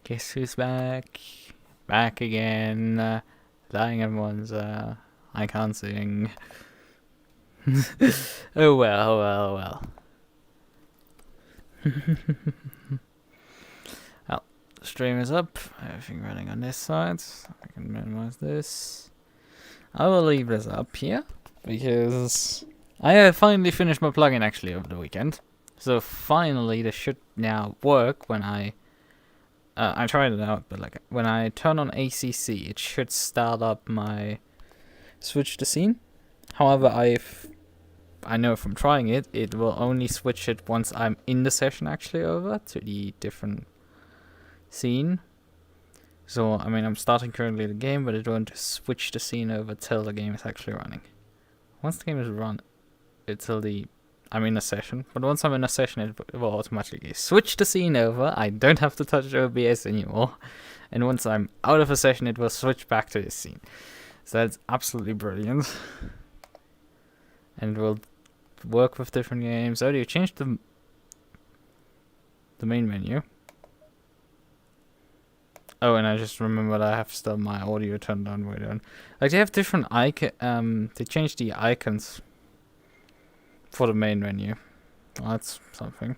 Guess who's back? Back again. Dying at Monza. I can't sing. Oh well, well. Well, the stream is up. Everything running on this side. I can minimize this. I will leave this up here because I finally finished my plugin actually over the weekend. So finally, this should now work when I tried it out, but like when I turn on ACC, it should start up my switch to scene. However, I know from trying it, it will only switch it once I'm in the session actually over to the different scene. So, I mean, I'm starting currently the game, but it won't switch the scene over till the game is actually running. Once the game is run, I'm in a session, but once I'm in a session, it will automatically switch the scene over. I don't have to touch OBS anymore. And once I'm out of a session, it will switch back to this scene. So that's absolutely brilliant. And it will work with different games. Oh, you changed the main menu. Oh, and I just remembered I have still my audio turned on way down. Like, they have different they changed the icons for the main menu. Well, that's something.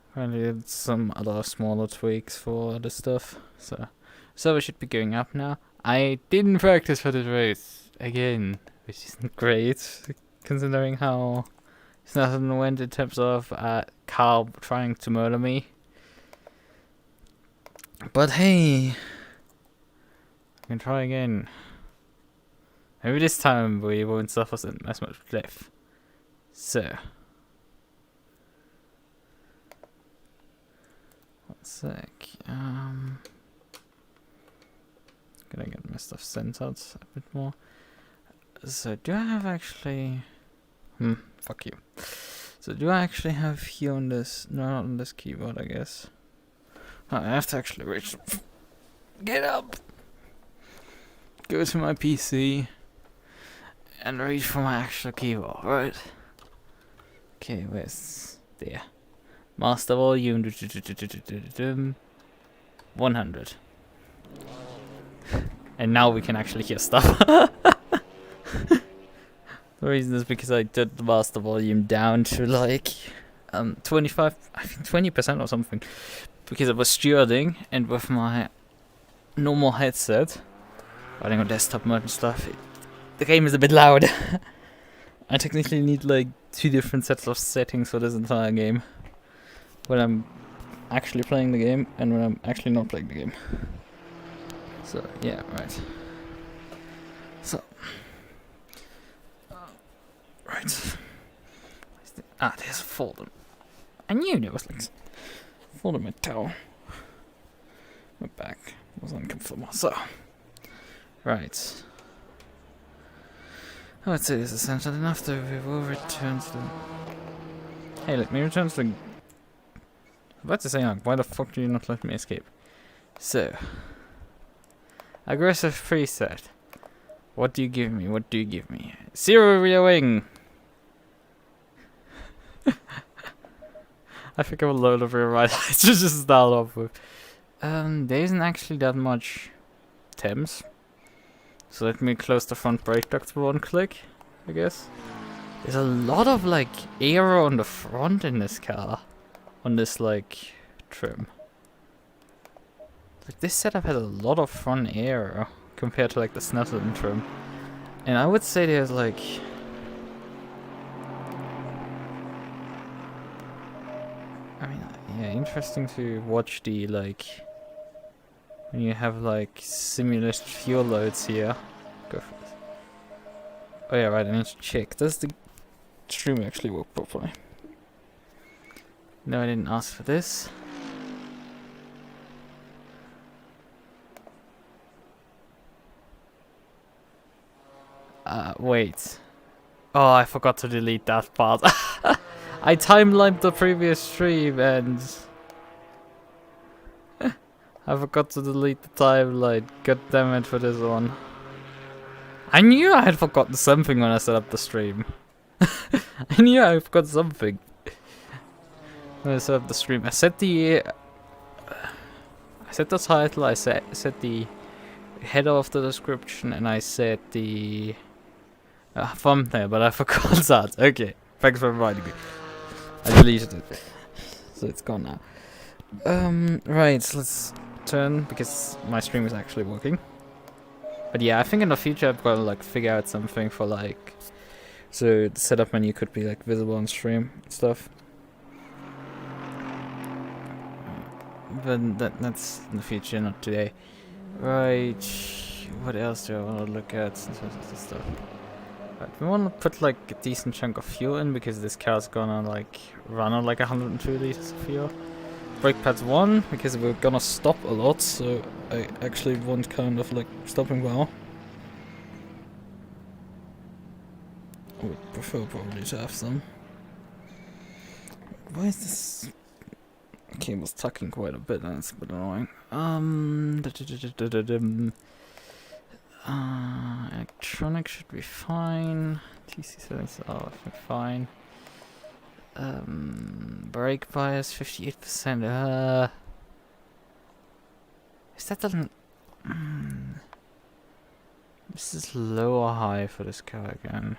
Apparently it's some other smaller tweaks for the stuff. So server should be going up now. I didn't practice for this race again, which isn't great, considering how Snetterton went in terms of Carl trying to murder me. But hey, I can try again. Maybe this time we won't suffer as much death. So, one sec. Gonna get my stuff sent out a bit more. So, do I have actually? Fuck you. So, do I actually have here on this? No, not on this keyboard, I guess. Oh, I have to actually reach. Get up. Go to my PC and reach for my actual keyboard, right? Okay, where's there? Master volume 100. And now we can actually hear stuff. The reason is because I did the master volume down to like 25, I think 20% or something, because I was stewarding, and with my normal headset running on desktop mode and stuff, the game is a bit loud. I technically need like 2 different sets of settings for this entire game, when I'm actually playing the game and when I'm actually not playing the game. So yeah, right. So right. There's a folder. I knew there was like folder my towel. My back was uncomfortable. So right. I would say this is centered enough that we will return to the... Hey, let me return to the... I'm about to say, why the fuck do you not let me escape? So... Aggressive preset. What do you give me? What do you give me? 0 rear wing! I think I have a load of rear right lights to just start off with. There isn't actually that much Thames. So let me close the front brake ducts with one click, I guess. There's a lot of like aero on the front in this car. On this like trim. Like this setup has a lot of front aero compared to like the Snetterton trim. And I would say there's like... I mean, yeah, interesting to watch the like... When you have like simulated fuel loads here. Go for it. Oh yeah, right, I need to check. Does the stream actually work properly? No, I didn't ask for this. Wait. Oh, I forgot to delete that part. I time-lapsed the previous stream and... I forgot to delete the timeline. God damn it for this one. I knew I had forgotten something when I set up the stream. I knew I forgot something. I set up the stream. I set the title. I set the header of the description, and I set the thumbnail, but I forgot that. Okay, thanks for reminding me. I deleted it, so it's gone now. Right, so let's turn, because my stream is actually working. But yeah, I think in the future I've got to like figure out something for like, so the setup menu could be like visible on stream and stuff. But that's in the future, not today. Right, what else do I want to look at in terms of this stuff? Right, we want to put like a decent chunk of fuel in, because this car's gonna like run on like 102 liters of fuel. Brake pads 1, because we're gonna stop a lot, so I actually want kind of like stopping well. I would prefer probably to have some. Why is this cable's tucking quite a bit, and it's a bit annoying. Electronics should be fine. TC settings are fine. Brake bias 58%. Is that the this is low or high for this car again?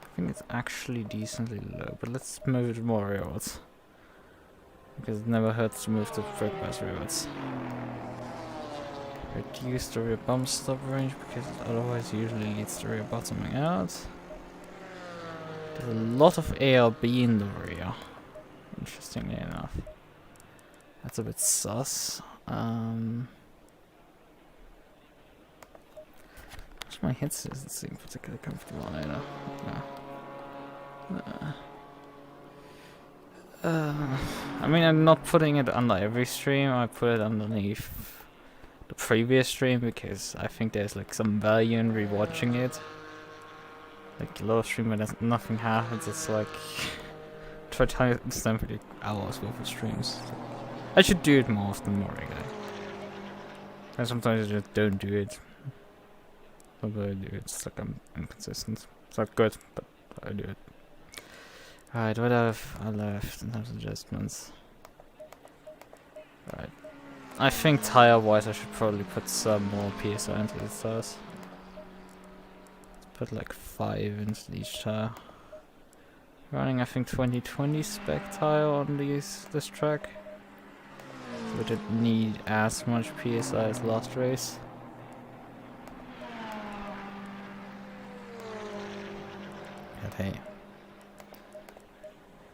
I think it's actually decently low, but let's move it more rearwards, because it never hurts to move the brake bias rearwards. Reduce the rear bump stop range, because it otherwise usually leads to rear bottoming out. There's a lot of ARB in the rear, interestingly enough. That's a bit sus. My headset doesn't seem particularly comfortable either. I mean, I'm not putting it under every stream. I put it underneath the previous stream, because I think there's like some value in rewatching it. Like a lot of stream where nothing happens, it's like try to understand for the hours worth of streams. I should do it more often, more regularly. And sometimes I just don't do it. Sometimes I do it, it's like I'm inconsistent. It's not good, but I do it. Right, what have I left in terms of adjustments? Right. I think tire wise I should probably put some more PSI into the tires. Put like 5 into each tire. Running I think 2020 spec tire on this track. So it didn't need as much PSI as last race. But hey.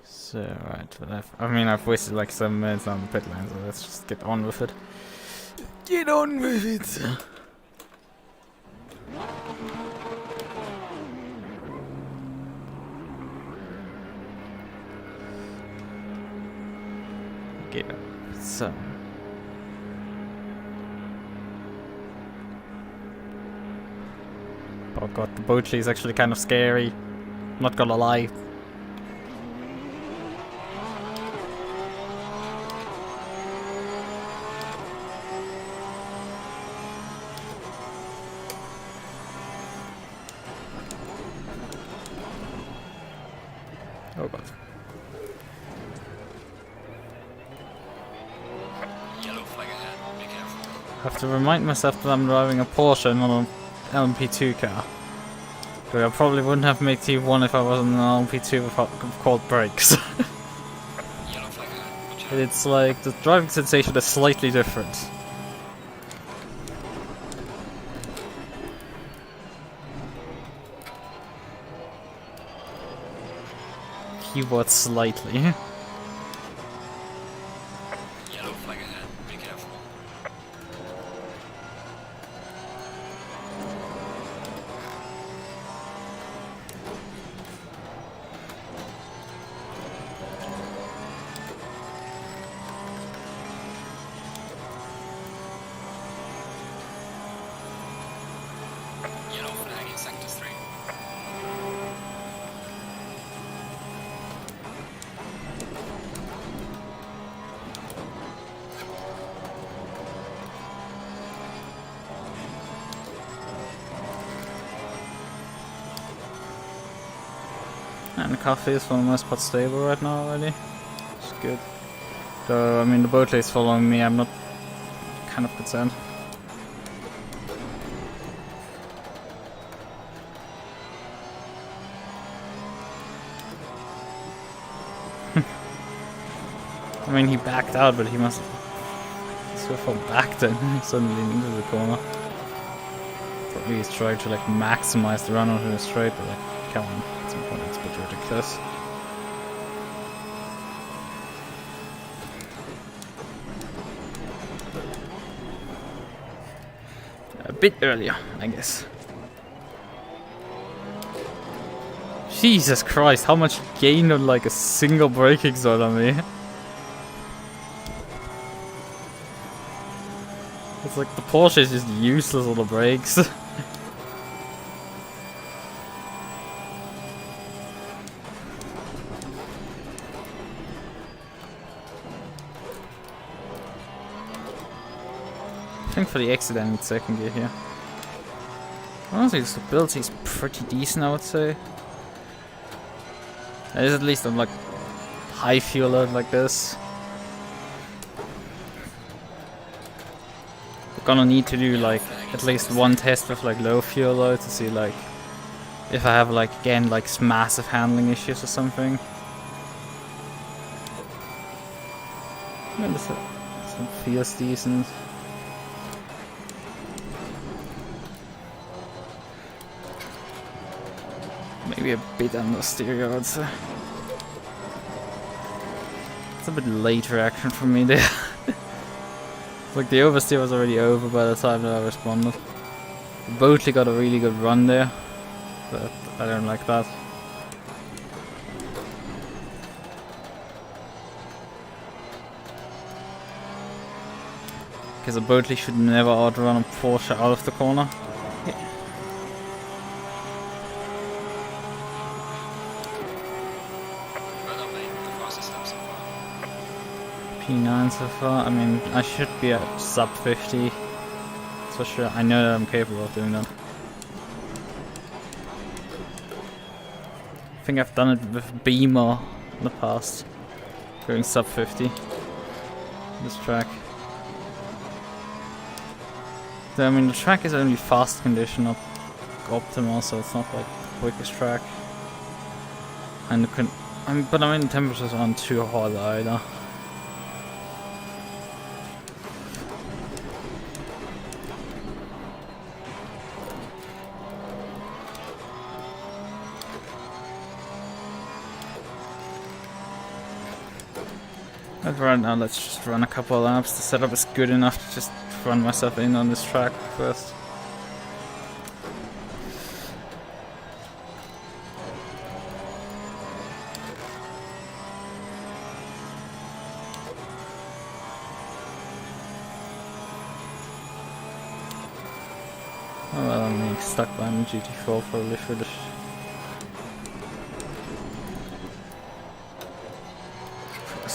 So right, but I've wasted like 7 minutes on the pit lane, so let's just get on with it. Get on with it! Okay, so oh god, the Boatley is actually kind of scary. Not gonna lie. Oh god. Yellow flag ahead, be careful. I have to remind myself that I'm driving a Porsche and not an LMP2 car. But I probably wouldn't have made T1 if I was on an LMP2 without cold brakes. Yellow flag ahead, watch out. It's like the driving sensation is slightly different. Keyboard slightly. Yellow flag ahead, be careful. Yellow flag in sector 3. And the car feels for the most part stable right now already. It's good. So, I mean, the boat is following me, I'm not kind of concerned. I mean, he backed out, but he must have so far back then suddenly into the corner. Probably he's trying to like maximize the run onto the straight, but like, come on, at some point it's a bit ridiculous. A bit earlier, I guess. Jesus Christ, how much gain on like a single braking zone on me? It's like the Porsche is just useless on the brakes. I think for the exit I need second gear here. Honestly, the stability is pretty decent, I would say. It is at least on like high fuel load like this. Gonna need to do like at least one test with like low fuel load to see like if I have like again like massive handling issues or something. This feels decent. Maybe a bit understeer, I would say. It's a bit late reaction from me there. Like the oversteer was already over by the time that I responded. Boatley got a really good run there, but I don't like that. Because a Boatley should never outrun a Porsche out of the corner. Yeah. P9 so far. I mean, I should be at sub 50. That's for sure. I know that I'm capable of doing that. I think I've done it with Beamer in the past. Going sub 50. This track. So, I mean, the track is only fast condition, not optimal, so it's not like the quickest track. And but I mean, the temperatures aren't too hot either. But right now, let's just run a couple of laps. The setup is good enough to just run myself in on this track first. Oh well, I'm being stuck behind the GT4 probably for this.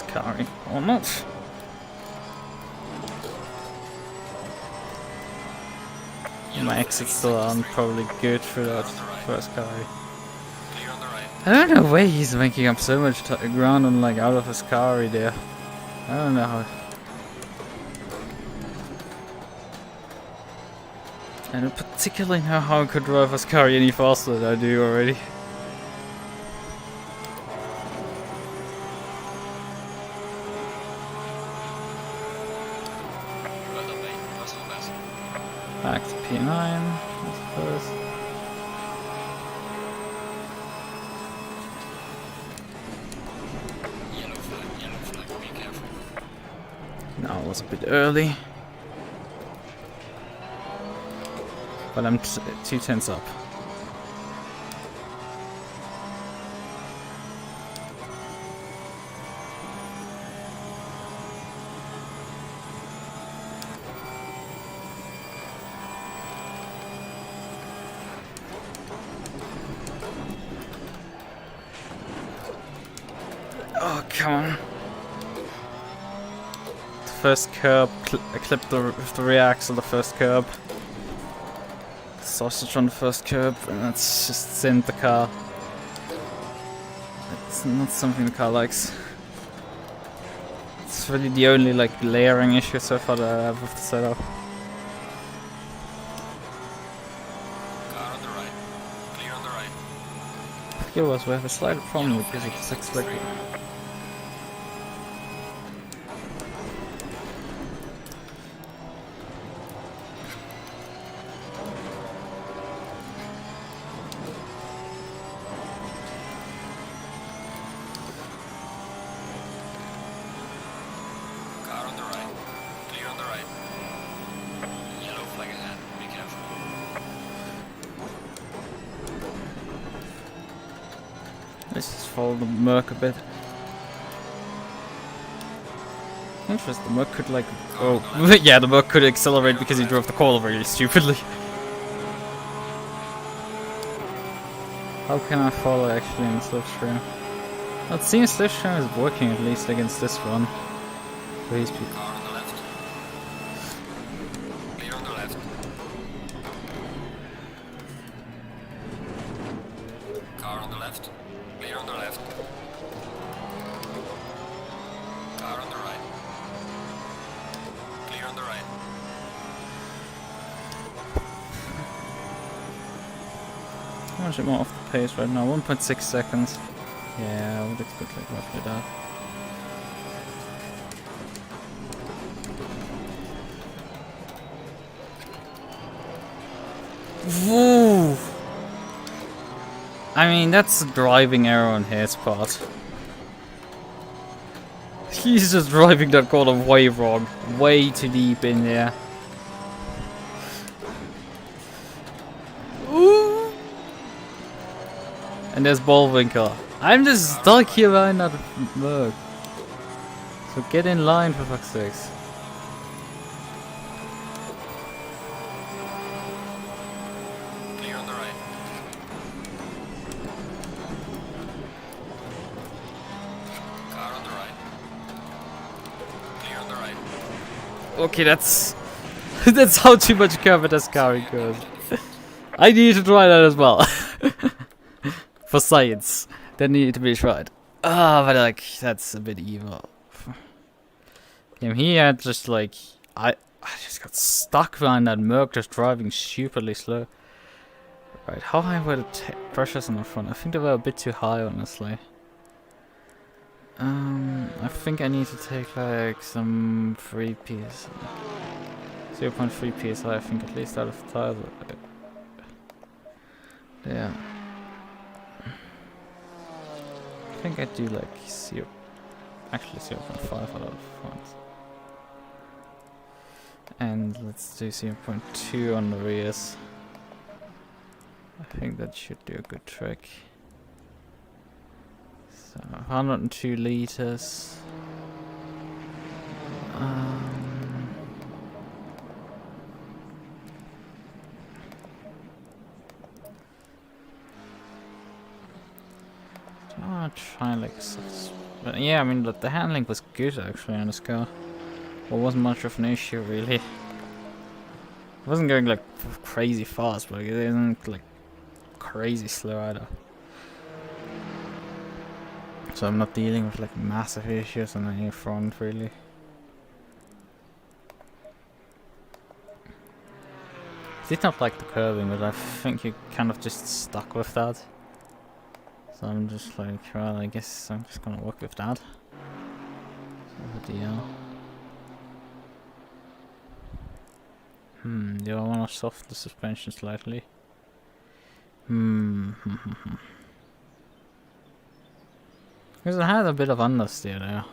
Carry or not. My exits still aren't probably good for that first carry. I don't know why he's making up so much ground on like out of his carry there. I don't know how. I don't particularly know how I could drive his carry any faster than I do already. Back to P9, I suppose. Yellow flag, be careful. Now it was a bit early. But I'm 2/10 up. Oh, come on. The first curb, I clipped with the rear axle, the first curb. Sausage on the first curb, and that's just sent the car It's not something the car likes. It's really the only like layering issue so far that I have with the setup. Car on the right. Clear on the right. Here was we have a slight problem because of the 6-track. Car on the right. Clear on the right. Yellow flag ahead. Be careful. Let's just follow the MUQU a bit. Interesting, the MUQU could like... Oh, yeah, the MUQU could accelerate because he drove the corner really stupidly. How can I follow actually in the slipstream? Well, it seems slipstream is working at least against this one. For these people. Car on the left. Clear on the left. Car on the left. Clear on the left. Car on the right. Clear on the right. How much more off the pace right now? 1.6 seconds. Yeah, I would expect like roughly that. Woo! I mean, that's a driving error on his part. He's just driving that corner way wrong. Way too deep in there. Ooh! And there's Bullwinkel. I'm just stuck here behind that MUQU. So get in line for fuck's sakes. Clear on the right. Car on the right. Clear on the right. Okay, that's that's how too much cover this car goes. I need to try that as well. For science. That needed to be tried. Ah, but like that's a bit evil. Yeah, he had just like I just got stuck behind that MUQU just driving stupidly slow. Right, how high were the pressures on the front? I think they were a bit too high, honestly. I think I need to take like some 3 PS, 0.3 PSI. I think at least out of the tires. Yeah. I think I do like 0, actually 0.5 out of the front. And let's do 0.2 on the rears. I think that should do a good trick. So 102 liters. I'll try like but yeah, I mean the handling was good actually on this car. Well, wasn't much of an issue really. It wasn't going like crazy fast, but it isn't like crazy slow either. So I'm not dealing with like massive issues on any front really. I did not like the curbing, but I think you kind of just stuck with that. So I'm just like, well, I guess I'm just gonna work with that. No deal. Do I wanna soften the suspension slightly? Because I had a bit of understeer there.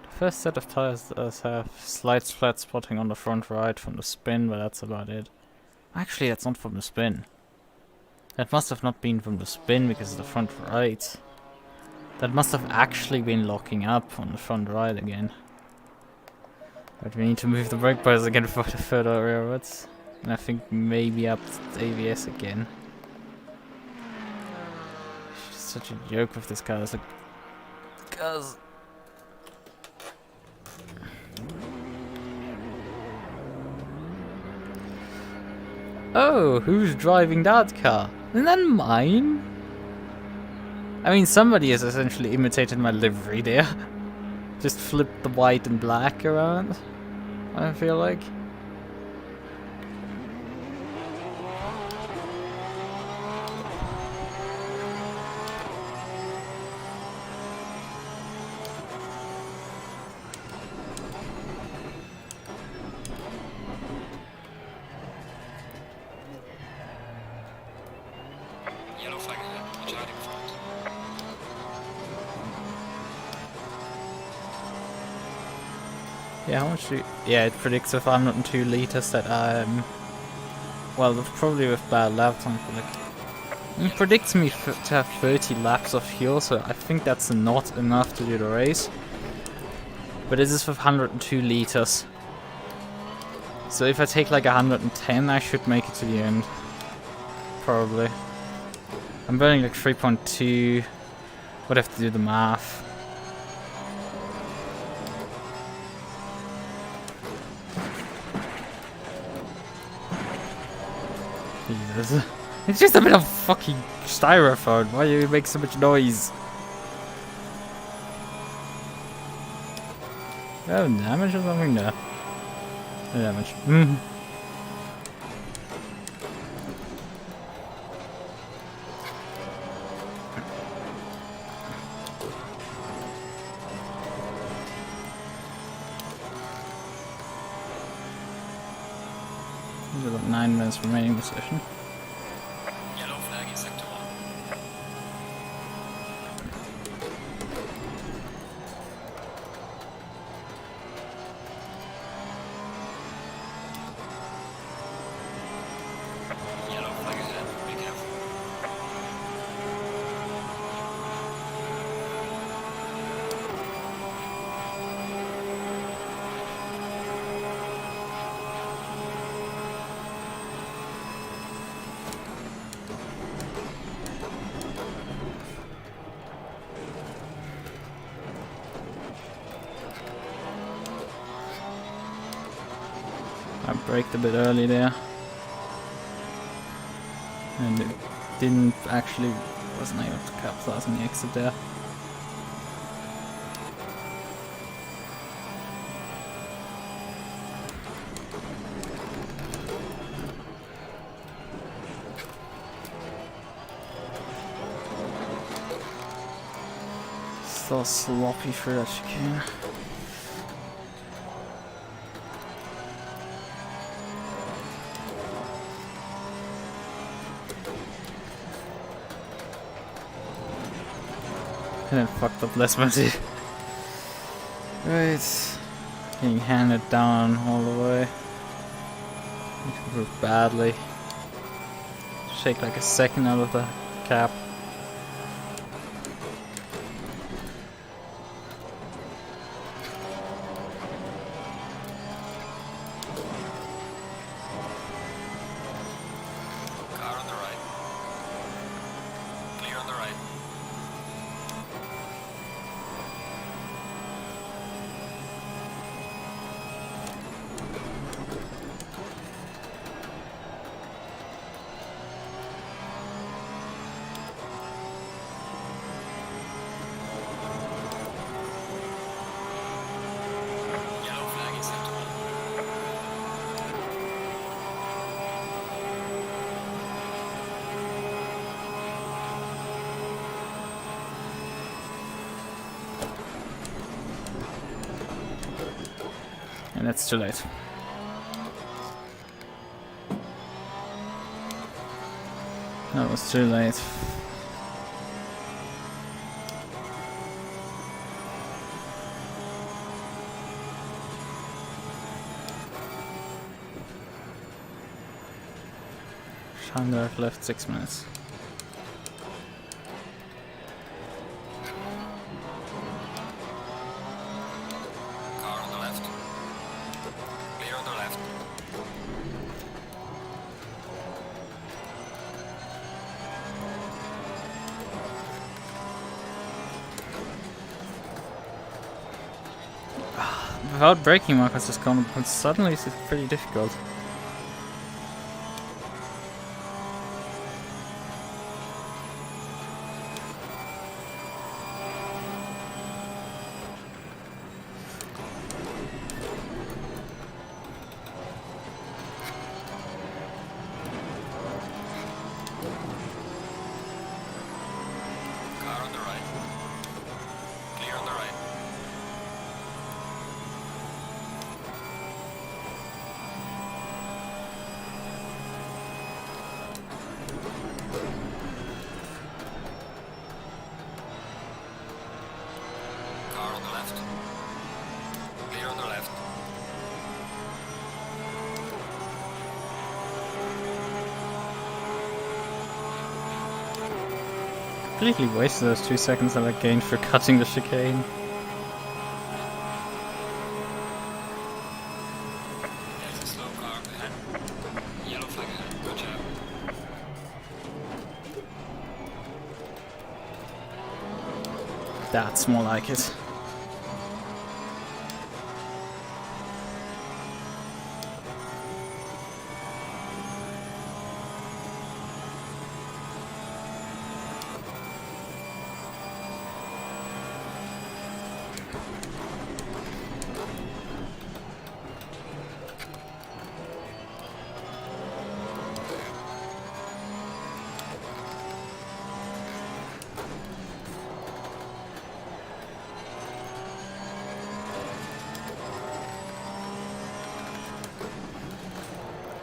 The first set of tires does have slight flat spotting on the front right from the spin, but that's about it. Actually, that's not from the spin. That must have not been from the spin because of the front right. That must have actually been locking up on the front right again. But we need to move the brake bias again further rearwards. And I think maybe up the ABS again. It's just such a joke with this car. It's like, cause Oh, who's driving that car? Isn't that mine? I mean, somebody has essentially imitated my livery there. Just flipped the white and black around, I feel like. Yellow flag ahead. Watch out in front. Yeah, how much do you... Yeah, it predicts with 102 liters that well, probably with bad lap time, but like... It predicts me to have 30 laps of fuel, so I think that's not enough to do the race. But this is with 102 liters. So if I take like 110, I should make it to the end. Probably. I'm burning like 3.2. Would have to do the math. Jesus. It's just a bit of fucking styrofoam. Why do you make so much noise? Oh, damage or something? No. No damage. There's about 9 minutes remaining in the session. Yellow flag in sector 1. Yellow flag ahead. Be careful. I braked a bit early there. And it didn't actually... wasn't able to capitalize on the exit there. So sloppy for that chicane. And then fucked up less money. Right. Getting handed down all the way. Improved badly. Shake like a second out of the cap. Car on the right. Clear on the right. Yellow flag in sector 1. And it's too late. That was too late. Chandler left 6 minutes. Car on the left. Clear on the left. Without braking markers, it's suddenly it's pretty difficult. left. Clear on the left. Completely wasted those 2 seconds that I gained for cutting the chicane. There's a slow car ahead. Yellow flag ahead. Good job. That's more like it.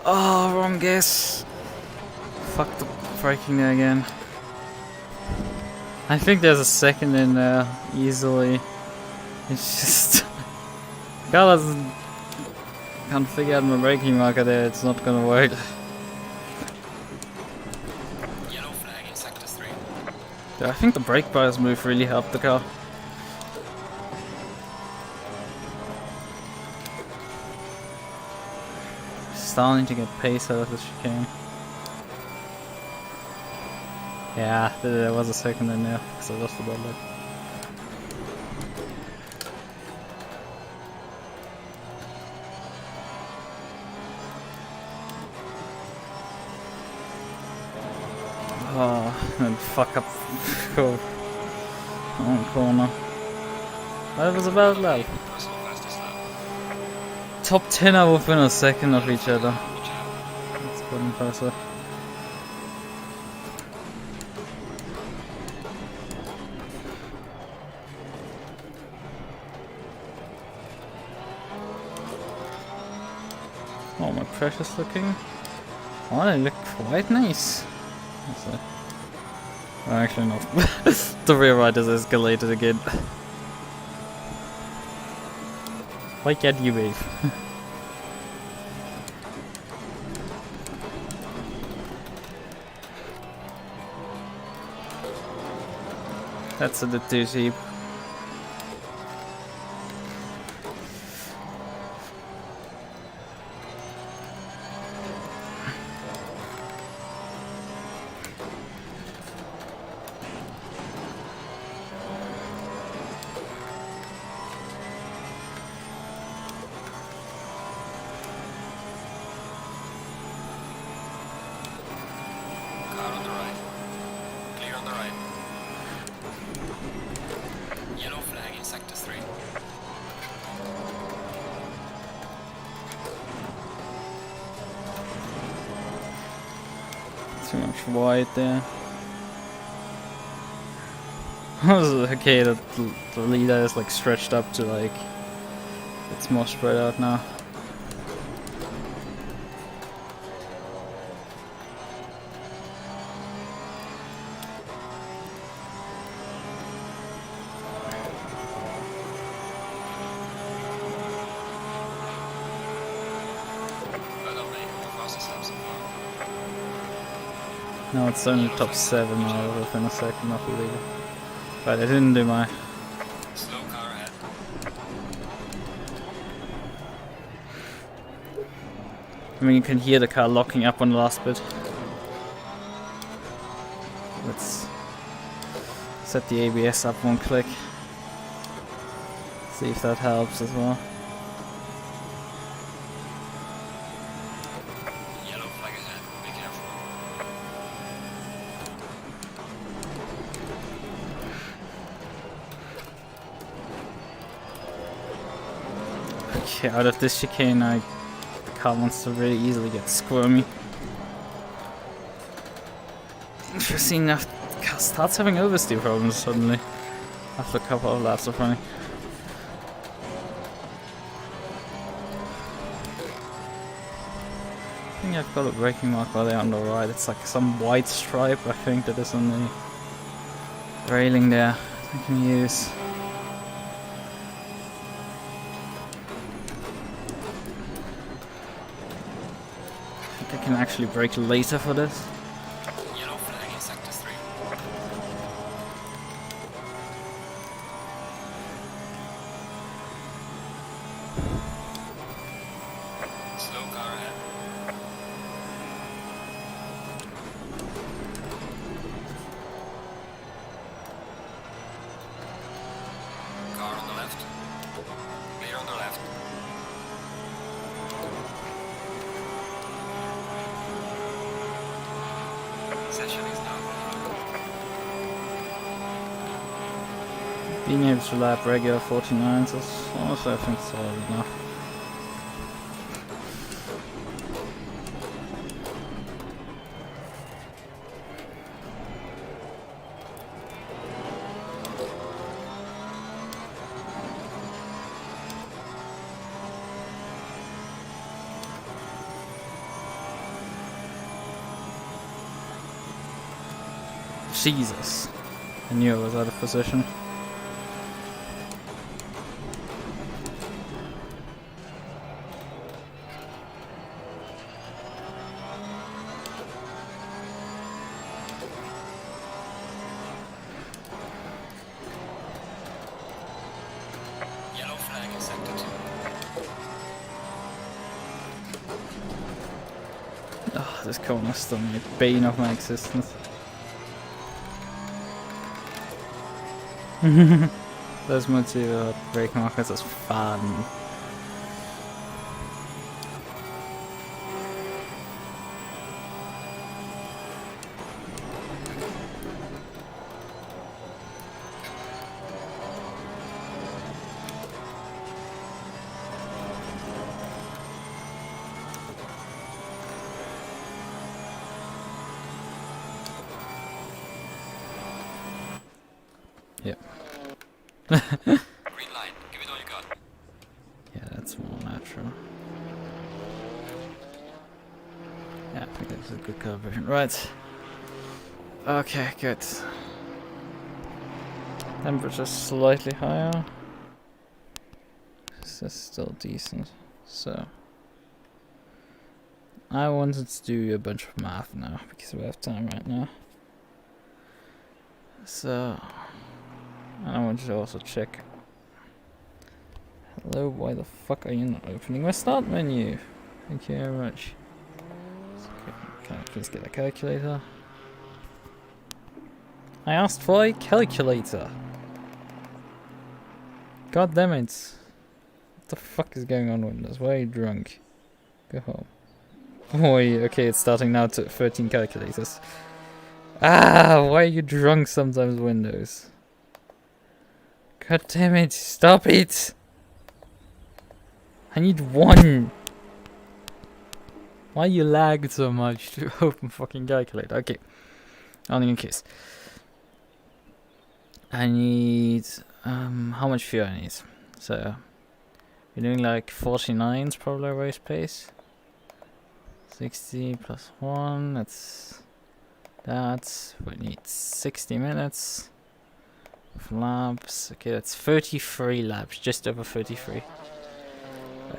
Oh, wrong guess. Fuck the braking there again. I think there's a second in there, easily. It's just... car doesn't... can't figure out my braking marker there, it's not gonna work. Yellow flag in sector 3. Yeah, I think the brake bias move really helped the car. Starting to get pace out of the chicane. Yeah, there was a second in there because I lost the ball leg. Oh, and fuck up. Cool. On corner. That was about low. Personal fastest lap. Top 10 are within a second of each other. Good job. That's quite impressive. Oh, my precious looking. Oh, they look quite nice. Oh, actually not. The rear right is escalated again. Why can't you wave? That's a bit too cheap. Car on the right. Clear on the right. Yellow flag in sector 3. Too much wide there. Okay, the leader is like stretched up to like it's more spread out now. Well done, mate. The fastest lap so far. Now it's only top 7 now within a second of the leader. But I didn't do my... Slow car ahead. I mean, you can hear the car locking up on the last bit. Let's set the ABS up one click. See if that helps as well. Yellow flag ahead. Be careful. Okay, out of this chicane, the car wants to really easily get squirmy. Interesting enough, the car starts having oversteer problems suddenly after a couple of laps of running. I think I've got a braking mark by there on the right. It's like some white stripe, I think, that is on the railing there I can use. can actually brake later for this. Yellow flag in sector 3. Slow car ahead. Car on the left. Clear on the left. Session is now. Being able to lap regular 49s is honestly I think solid enough. Jesus. I knew I was out of position. Yellow flag in sector 2. Oh, this corner is still the bane of my existence. Das motiviert Break Markers ist Faden. Yep. Green light. Give it all you got. Yeah, that's more natural. Yeah, I think that's a good calibration. Right. Okay, good. Temperature slightly higher. This is still decent. So I wanted to do a bunch of math now because we have time right now. So and I wanted to also check. Hello, why the fuck are you not opening my start menu? Thank you very much. Can I please get a calculator? I asked for a calculator. God damn it. What the fuck is going on, Windows? Why are you drunk? Go home. Oh, okay, it's starting now to 13 calculators. Ah, why are you drunk sometimes, Windows? God damn it, stop it! I need one! Why you lag so much to open fucking calculator? Okay, only in case. I need, how much fuel I need? So, we're doing like 49s probably race pace. 60 plus 1, that's that. We need 60 minutes. Laps, okay, that's 33 laps, just over 33.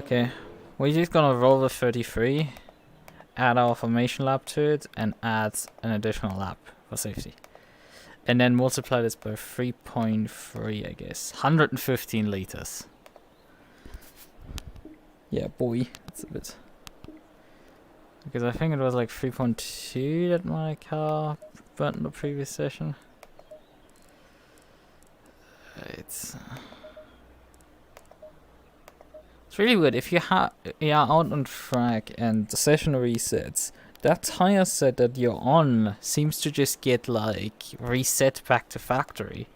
Okay, we're just gonna roll the 33, add our formation lap to it, and add an additional lap for safety. And then multiply this by 3.3, I guess. 115 liters. Yeah, boy, that's a bit. Because I think it was like 3.2 that my car burnt in the previous session. It's really weird. If you are out on track and the session resets, that tire set that you're on seems to just get like reset back to factory.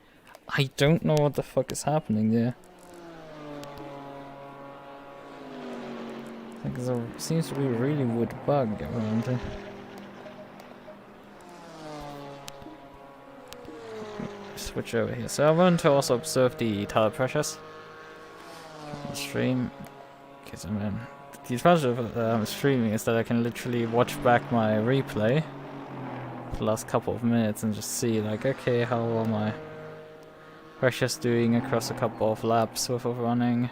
I don't know what the fuck is happening there. Like there seems to be a really weird bug around there. Switch over here. So I want to also observe the tire pressures on the stream. Because I mean, the advantage of streaming is that I can literally watch back my replay for the last couple of minutes and just see like, okay, how are my pressures doing across a couple of laps worth of running.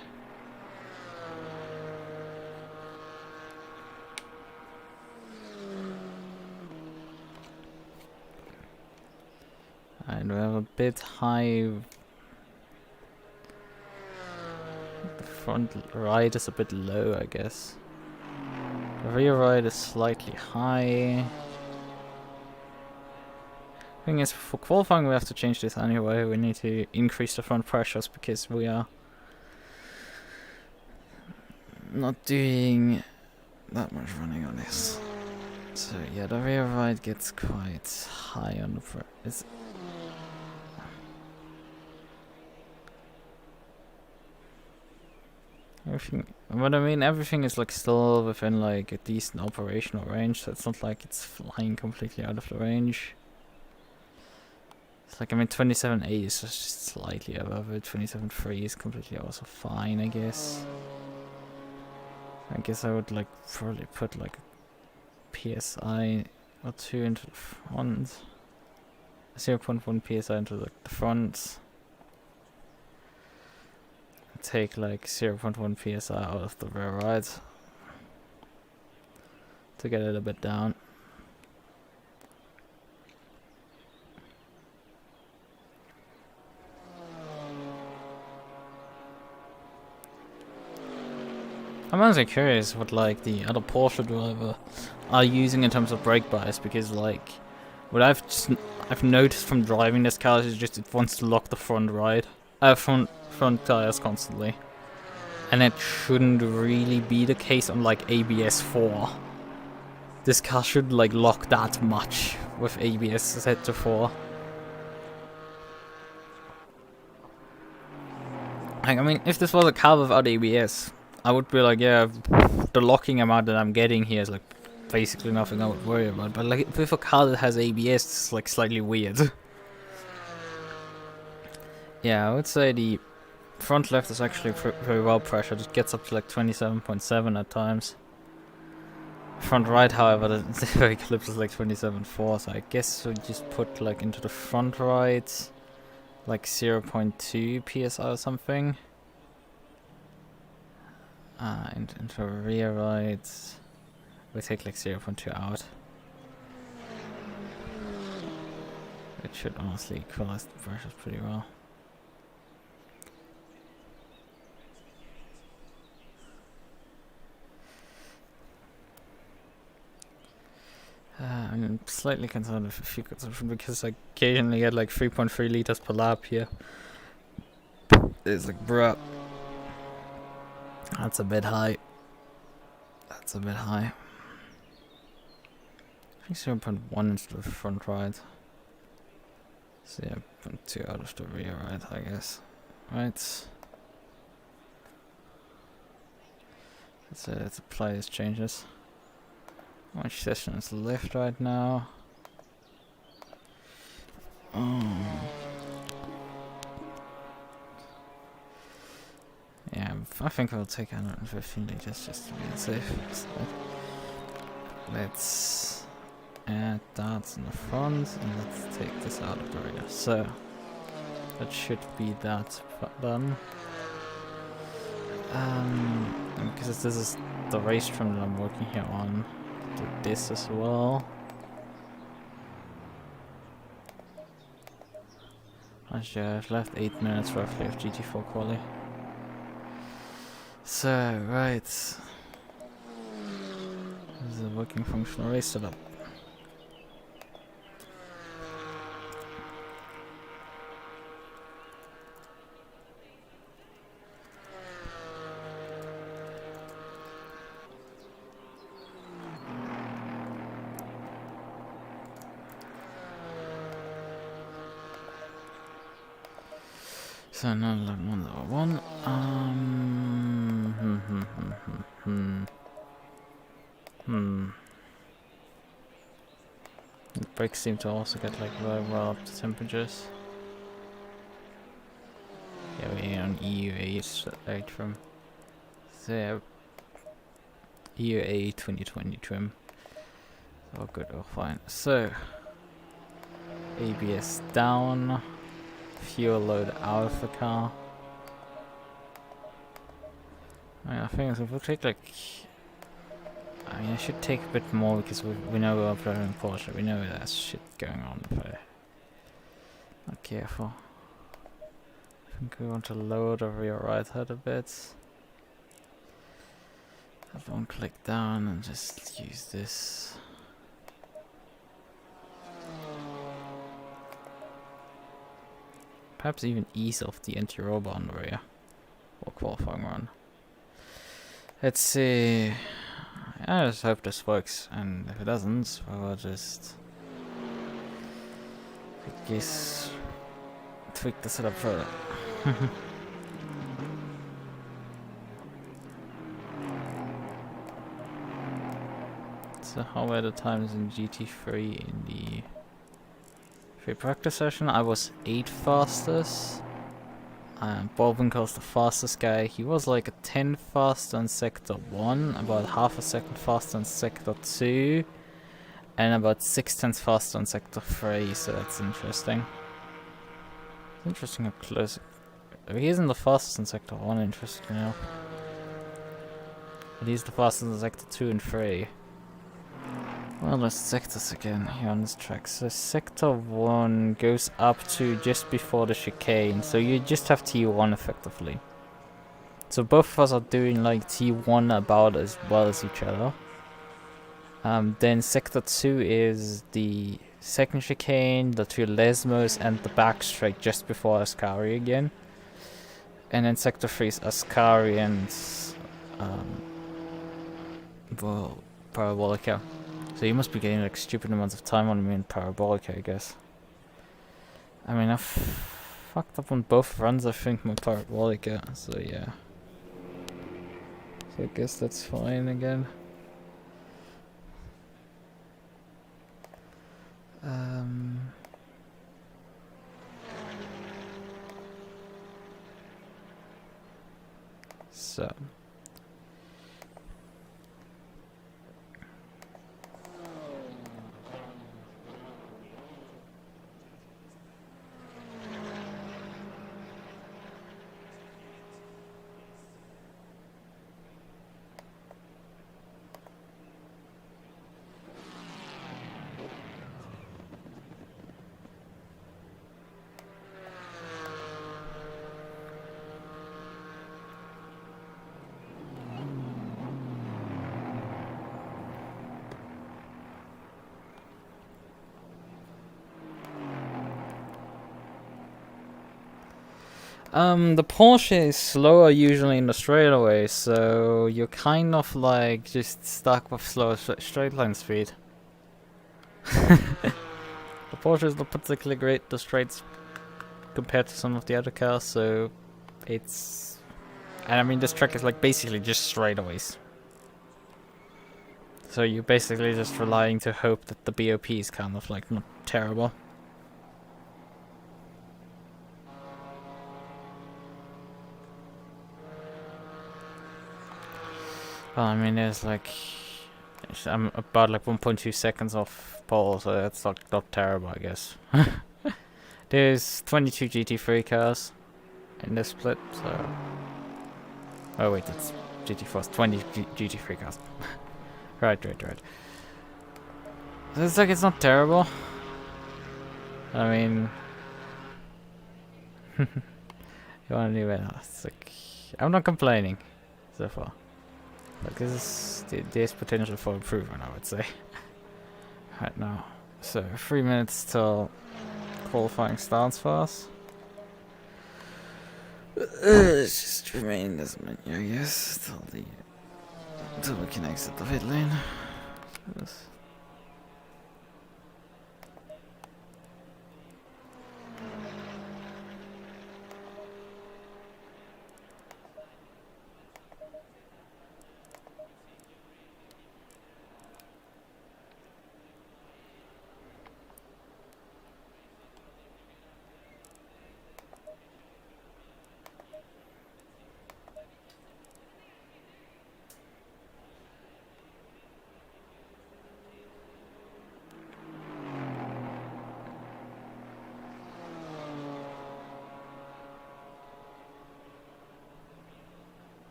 Right, we have a bit high. The front right is a bit low, I guess. The rear right is slightly high. Thing is, for qualifying we have to change this anyway. We need to increase the front pressures because we are not doing that much running on this. So yeah, the rear right gets quite high on the front. Everything, what I mean, everything is like still within like a decent operational range, so it's not like it's flying completely out of the range. It's like, I mean, 27.8 is just slightly above it, 27.3 is completely also fine, I guess. I guess I would like probably put like a PSI or 2 into the front. 0.1 PSI into the front. Take like 0.1 PSI out of the rear right to get it a bit down. I'm honestly curious what like the other Porsche driver are using in terms of brake bias, because like what I've noticed from driving this car is just it wants to lock the front right, front tires constantly, and it shouldn't really be the case on like ABS 4. This car should like lock that much with ABS set to 4. Like, I mean, if this was a car without ABS, I would be like, yeah, the locking amount that I'm getting here is like basically nothing I would worry about. But like with a car that has ABS, it's like slightly weird. Yeah, I would say the front left is actually very well pressured. It gets up to like 27.7 at times. Front right, however, the very clips is like 27.4. So I guess we just put like into the front right like 0.2 PSI or something. Into rear right, we take like 0.2 out. It should honestly equalize the pressures pretty well. I'm slightly concerned with fuel consumption because I occasionally get like 3.3 liters per lap here. It's like, bruh. That's a bit high. That's a bit high. I think 0.1 into the front right. 0.2 out of the rear right, I guess. Right. Let's apply these changes. How much session is left right now? Yeah, I think I'll take 115 liters just to be safe. So let's add that in the front and let's take this out of the rear. So that should be that done. Because this is the race trim that I'm working here on. Do this as well. Actually, I've left 8 minutes roughly of GT4 Qualy. So, right. This is a working functional race setup. So now lap 101. The brakes seem to also get like very well up to temperatures. Yeah, we're on EUA straight from there. EUA 2020 trim. All good, all fine. So ABS down. Fuel load out of the car. I think if we'll take like, I should take a bit more because we know we're operating Porsche. We know there's shit going on there. Not careful. I think we want to lower the rear right head a bit. Have one click down and just use this. Perhaps even ease off the anti-roll on the rear for qualifying run. Let's see. I just hope this works, and if it doesn't, we'll just I guess tweak the setup further. So how were the times in GT3 in the free practice session? I was 8th fastest. Baldwinkel's the fastest guy. He was like a 10 faster in sector 1, about half a second faster in sector 2, and about 6/10 faster in sector 3, so that's interesting. It's interesting how close. He isn't the fastest in sector 1, interesting enough. But he's the fastest in sector 2 and 3. Well, there's sectors again here on this track. So sector 1 goes up to just before the chicane, so you just have T1 effectively. So both of us are doing like T1 about as well as each other. Then sector 2 is the second chicane, the two Lesmos, and the back straight just before Ascari again. And then sector 3 is Ascari and well, Parabolica. So you must be getting like stupid amounts of time on me in Parabolica, I guess. I mean, I've fucked up on both runs, I think, my Parabolica, so yeah. So I guess that's fine again. So. The Porsche is slower usually in the straightaway, so you're kind of like just stuck with slower straight line speed. The Porsche is not particularly great the straights compared to some of the other cars, so it's... And I mean, this track is like basically just straightaways. So you're basically just relying to hope that the BOP is kind of like not terrible. Well, I mean, there's like... I'm about like 1.2 seconds off pole, so that's like not terrible, I guess. There's 22 GT3 cars in this split, so... Oh wait, that's GT4's 20 GT3 cars. Right. So it's like, it's not terrible. I mean... You wanna do it? It's like... I'm not complaining, so far. Like, there's potential for improvement, I would say. Right now. So, 3 minutes till qualifying starts for us. Let's just remain in this menu, I guess, till we can exit the pit lane.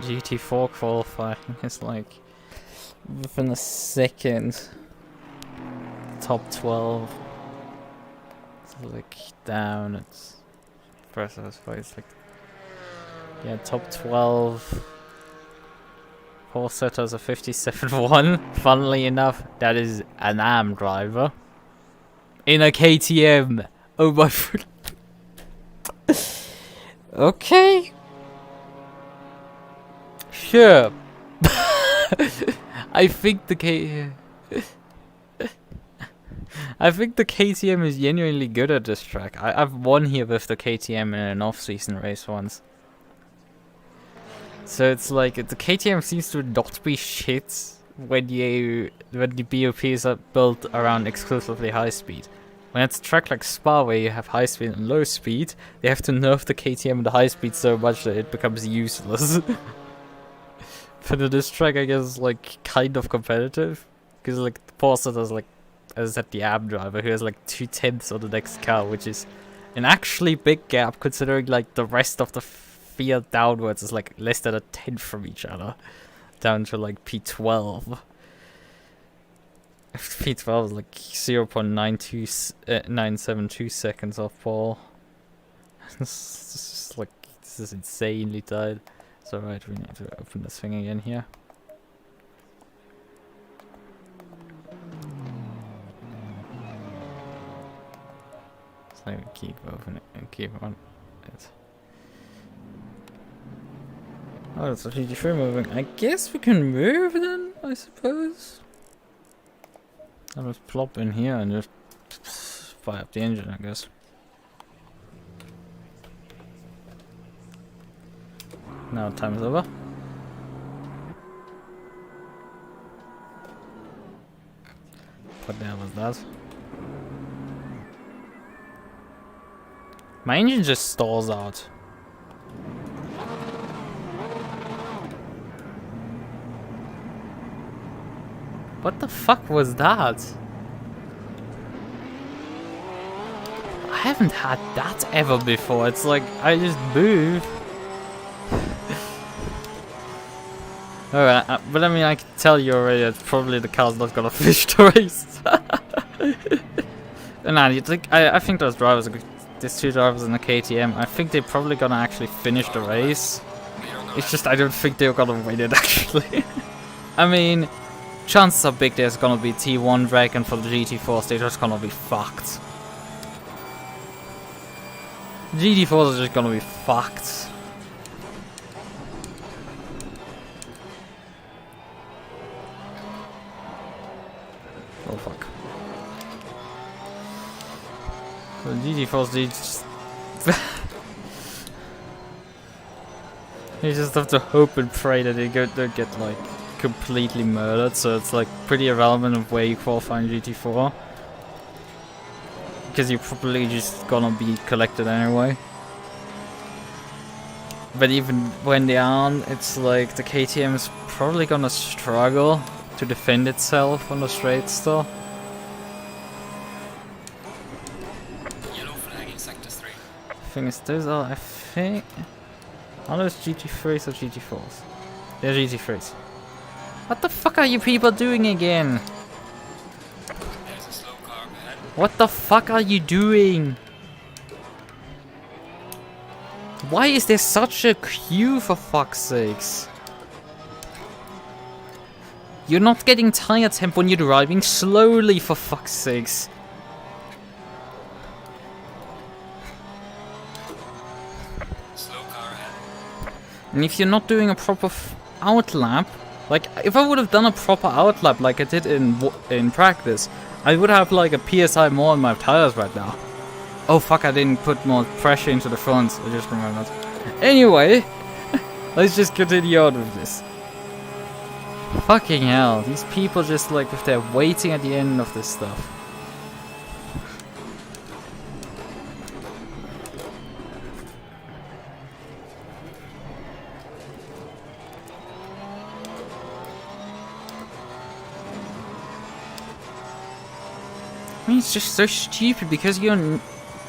GT4 qualifying is like within a second. Top 12. It's like down. It's first it's like yeah, top 12. Porsche has a 57.1. Funnily enough, that is an AM driver in a KTM. Oh my. Okay. Sure. I think the KTM is genuinely good at this track. I've won here with the KTM in an off-season race once. So it's like the KTM seems to not be shit when the BOPs are built around exclusively high speed. When it's a track like Spa where you have high speed and low speed, they have to nerf the KTM and the high speed so much that it becomes useless. But in this track, I guess, like, kind of competitive. Because, like, the Porsche is, like, as I said, the AM driver, who has, like, 2/10 on the next car, which is an actually big gap, considering, like, the rest of the field downwards is, like, less than a 10th from each other. Down to, like, P12. P12 is, like, 0.972 seconds off pole. This is, like, this is insanely tight. So right, we need to open this thing again here. So we keep opening it and keep on it. Oh, that's a GT3 moving. I guess we can move then, I suppose. I'll just plop in here and just fire up the engine, I guess. Now time is over. What the hell was that? My engine just stalls out. What the fuck was that? I haven't had that ever before. It's like I just move. Alright, but I mean, I can tell you already that probably the car's not gonna finish the race. Nah, you think, I think those drivers, these two drivers in the KTM, I think they're probably gonna actually finish the race. It's just I don't think they're gonna win it actually. I mean, chances are big there's gonna be T1 drag, and for the GT4s they're just gonna be fucked. GT4s are just gonna be fucked. Oh fuck. So GT4s, they just you just have to hope and pray that they don't get like completely murdered, so it's like pretty irrelevant of where you qualify in GT4. Because you're probably just gonna be collected anyway. But even when they aren't, it's like the KTM is probably gonna struggle to defend itself on the straight still. Yellow flag in sector 3. Thing is, those are, I think, are those GT3s or GT4s? They're GT3s. What the fuck are you people doing again? There's a slow car ahead. What the fuck are you doing? Why is there such a queue, for fuck's sakes? You're not getting tire temp when you're driving slowly, for fuck's sakes. Slow car ahead. And if you're not doing a proper outlap, like if I would have done a proper outlap like I did in practice, I would have like a PSI more on my tires right now. Oh fuck, I didn't put more pressure into the front, I just remembered. Anyway, let's just continue on with this. Fucking hell, these people just like if they're waiting at the end of this stuff. I mean, it's just so stupid because you're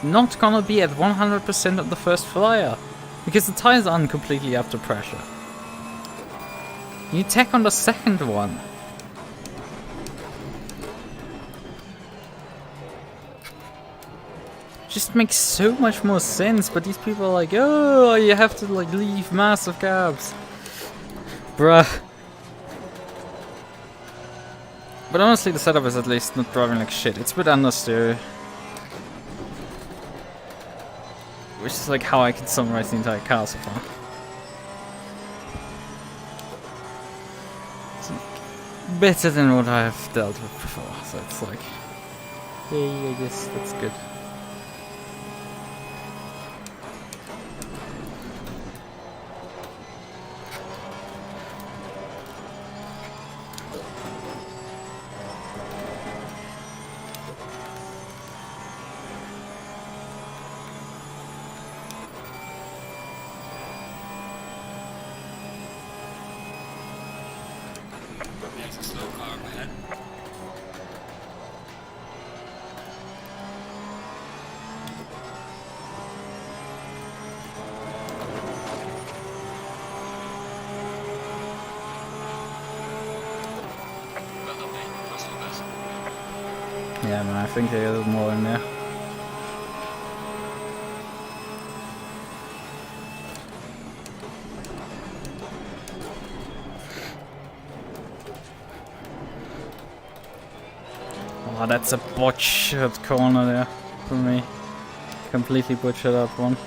not gonna be at 100% of the first flyer. Because the tires aren't completely up to pressure. You attack on the second one. Just makes so much more sense, but these people are like, oh, you have to like leave massive gaps. Bruh. But honestly, the setup is at least not driving like shit. It's a bit understeer. Which is like how I can summarize the entire car so far. It's like better than what I've dealt with before, so it's like, hey, I guess that's good. There's a slow car up ahead. Well done, mate. That's the best. Yeah, man, I think there's more in there. Oh, that's a butchered corner there for me. Completely butchered that one.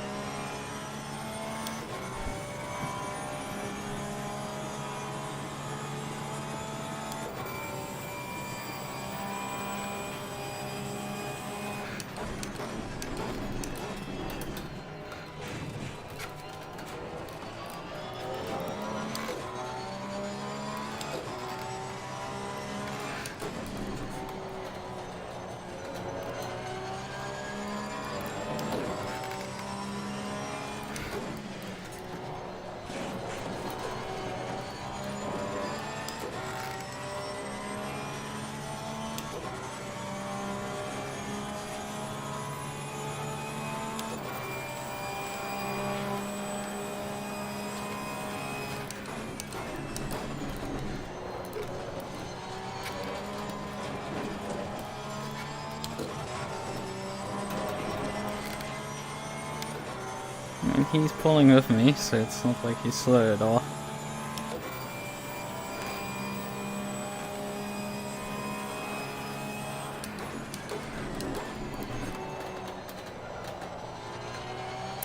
And he's pulling with me, so it's not like he's slow at all.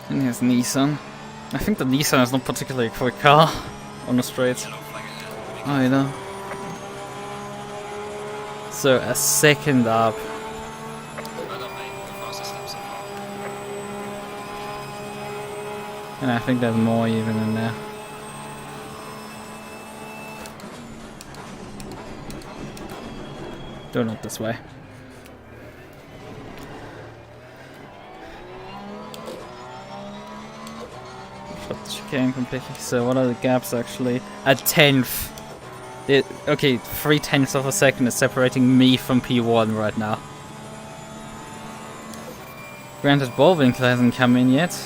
And here's Nissan. I think the Nissan is not particularly a quick car on the straights either. So a second up. Well done, mate. The fastest lap so far. And I think there's more even in there. Go not this way. Shut the chicane completely. So what are the gaps actually? A tenth. Okay, 3/10 of a second is separating me from P1 right now. Granted, Baldwin hasn't come in yet.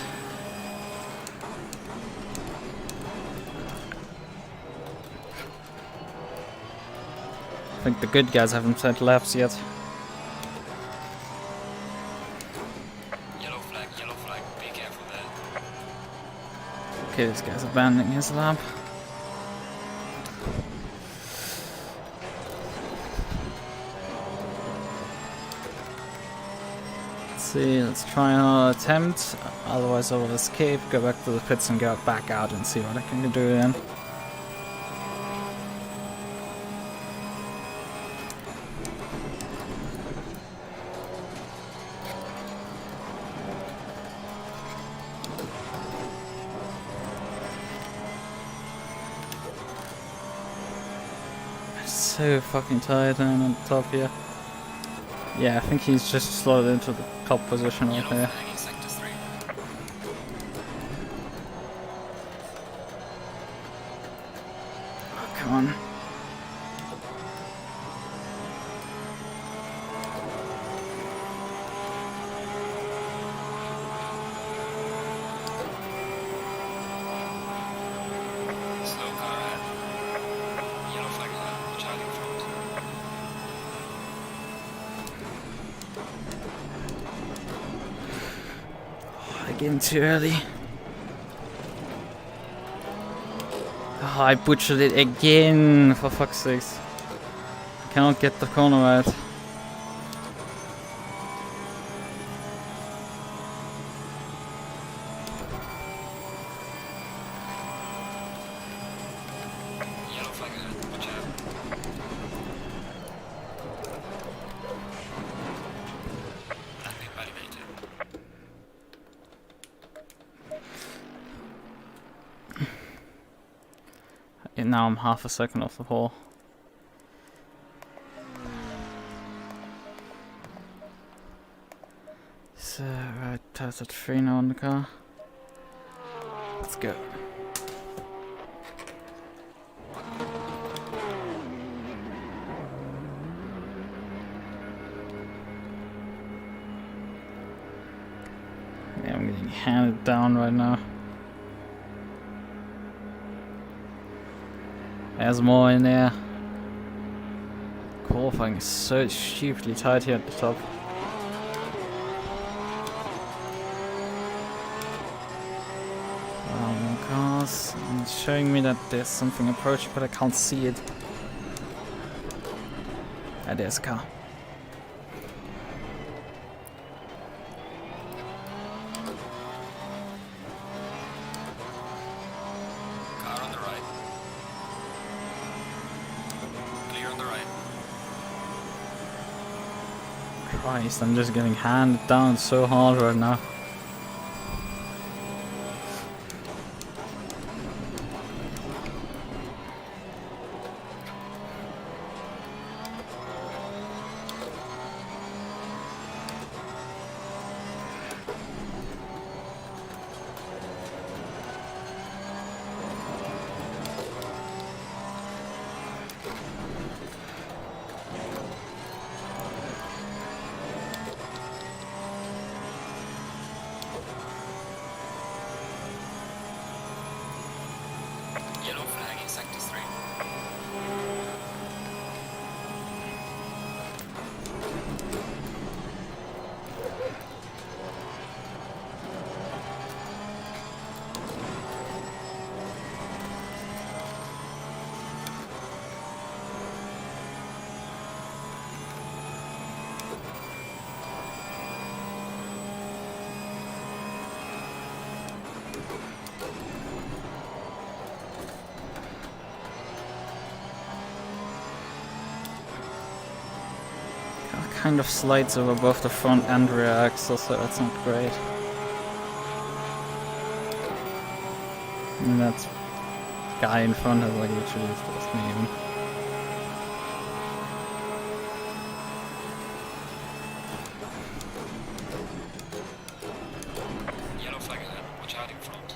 I think the good guys haven't set laps yet. Yellow flag, be careful there. Okay, this guy's abandoning his lap. Let's try another attempt, otherwise I will escape, go back to the pits and go back out and see what I can do then. I'm so fucking tired down on top here. Yeah, I think he's just slotted into the top position right there. Flag in sector 3. Oh, come on. Slow car ahead. back in too early. Oh, I butchered it again, for fuck's sakes. I cannot get the corner right. Yellow flag ahead, watch out. Landing validated. And now I'm half a second off the pole. So, right, tires at 3 now on the car. Let's go. Yeah, I'm getting handed down right now. There's more in there. Qualifying is so stupidly tight here at the top. More cars. And it's showing me that there's something approaching, but I can't see it. Ah, there's a car. Car on the right. Clear on the right. Christ, I'm just getting handed down so hard right now. Yellow flag in sector 3. Kind of slides over both the front and rear axle, so that's not great. And that guy in front has like literally forced me even. Yellow flag ahead, watch out in front.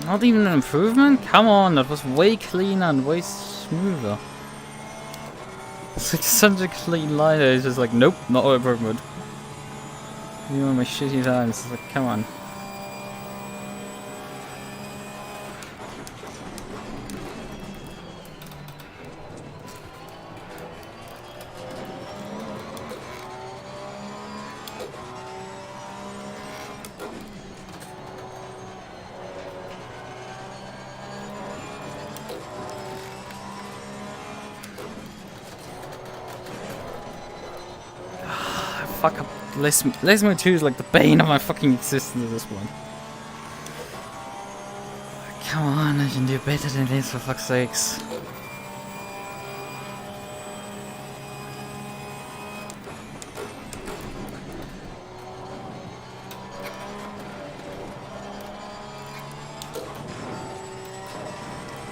Not even an improvement? Come on, that was way cleaner and way smoother. It's like such a clean line, it's just like, nope, not an improvement. You know, my shitty times, it's like, come on. Fuck up. Lesmo 2 is like the bane of my fucking existence at this point. Come on, I can do better than this, for fuck's sakes.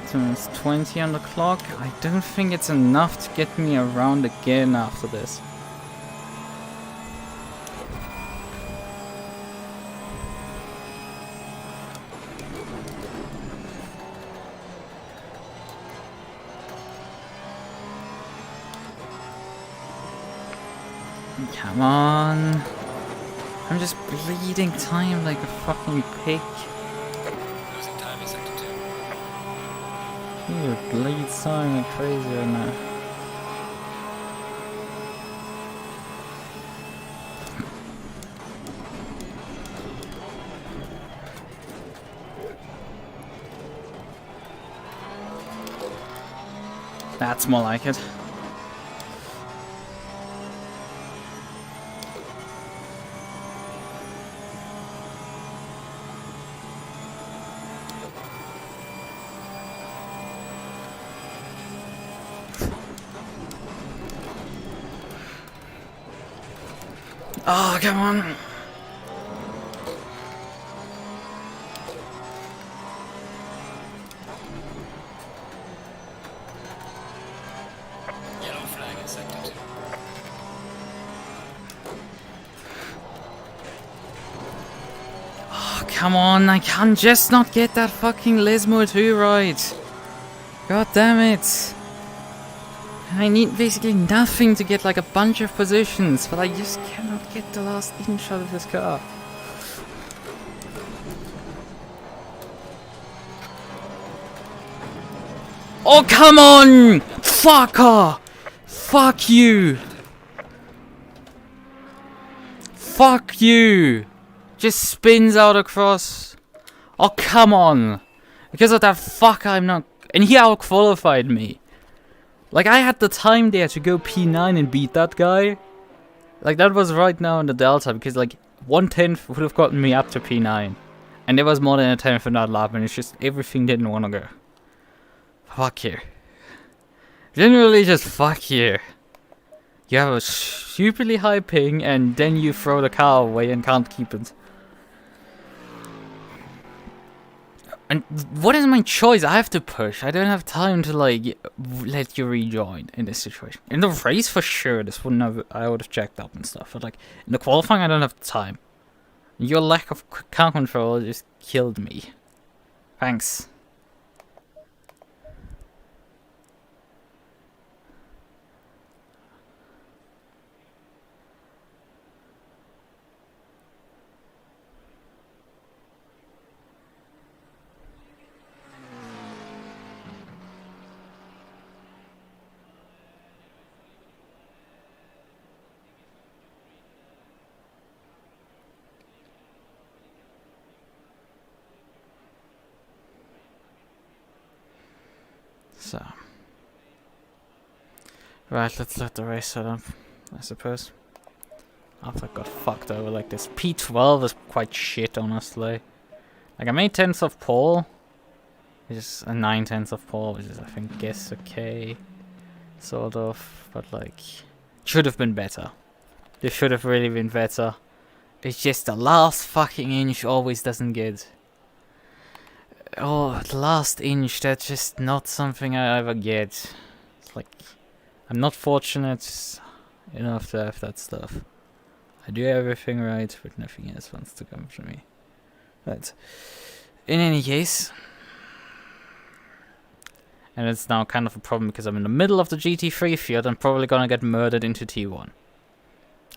So it's 20 on the clock. I don't think it's enough to get me around again after this. Come on. I'm just bleeding time like a fucking pig. Losing time in sector 2. You bleed time like crazy right now. That's more like it. Oh, come on. Yellow flag in sector 2. Oh, come on. I can't just not get that fucking Lesmo 2 right. God damn it. I need basically nothing to get like a bunch of positions, but I just cannot get the last inch out of this car. Oh, come on! Fucker! Fuck you! Fuck you! Just spins out across. Oh, come on! Because of that fucker, I'm not... And he out-qualified me. Like, I had the time there to go P9 and beat that guy. Like, that was right now in the Delta, because, like, 1/10 would have gotten me up to P9. And there was more than a 10th in that lap, and it's just everything didn't want to go. Fuck you. Generally, just fuck you. You have a stupidly high ping, and then you throw the car away and can't keep it. And what is my choice? I have to push. I don't have time to, like, let you rejoin in this situation. In the race, for sure, this wouldn't have... I would have checked up and stuff. But, like, in the qualifying, I don't have time. Your lack of car control just killed me. Thanks. So, right, let's let the race set up, I suppose. After I got fucked over like this. P12 is quite shit, honestly. Like, I made 10th of pole, which is a 9/10 of pole, which is, I think, guess okay, sort of, but like, should have been better. This should have really been better. It's just the last fucking inch always doesn't get. Oh, the last inch, that's just not something I ever get. It's like, I'm not fortunate enough to have that stuff. I do everything right, but nothing else wants to come from me. Right. In any case, and it's now kind of a problem because I'm in the middle of the GT3 field. I'm probably gonna get murdered into T1.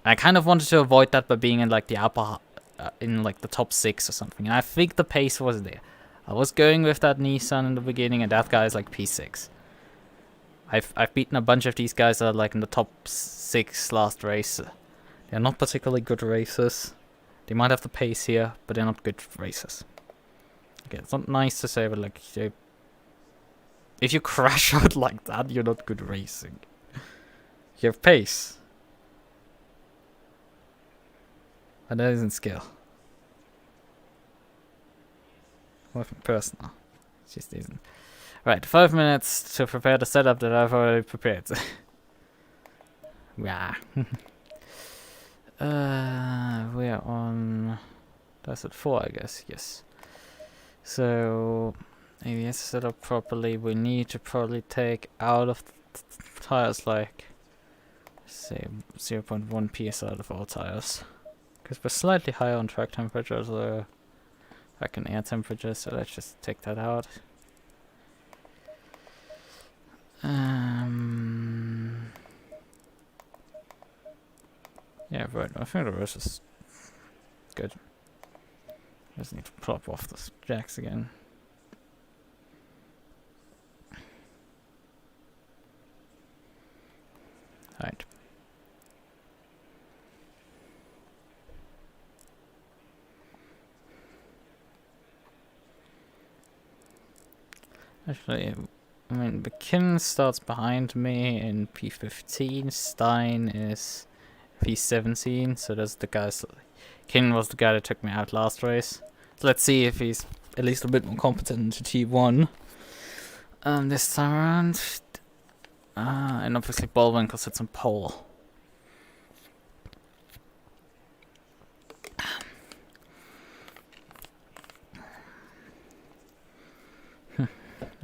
I kind of wanted to avoid that by being in like the upper, in like the top 6 or something. And I think the pace was there. I was going with that Nissan in the beginning, and that guy is like P6. I've beaten a bunch of these guys that are like in the top 6 last race. They're not particularly good racers. They might have the pace here, but they're not good racers. Okay, it's not nice to say, but like, if you crash out like that, you're not good racing. You have pace. But that isn't skill. Nothing personal. It just isn't. Right, 5 minutes to prepare the setup that I've already prepared. Yeah. We're on... That's at 4, I guess. Yes. So, ABS set up properly. We need to probably take out of tires like, say, 0.1 PS out of all tires. Because we're slightly higher on track temperature, so back in air temperature, so let's just take that out. Yeah, right, I think the rest is good. Just need to plop off the jacks again. Right. Actually, I mean, McKinnon starts behind me in P15. Stein is P17. So that's the guy. Kin was the guy that took me out last race. So let's see if he's at least a bit more competent into T1 this time around. And obviously Bullwinkle sits on pole.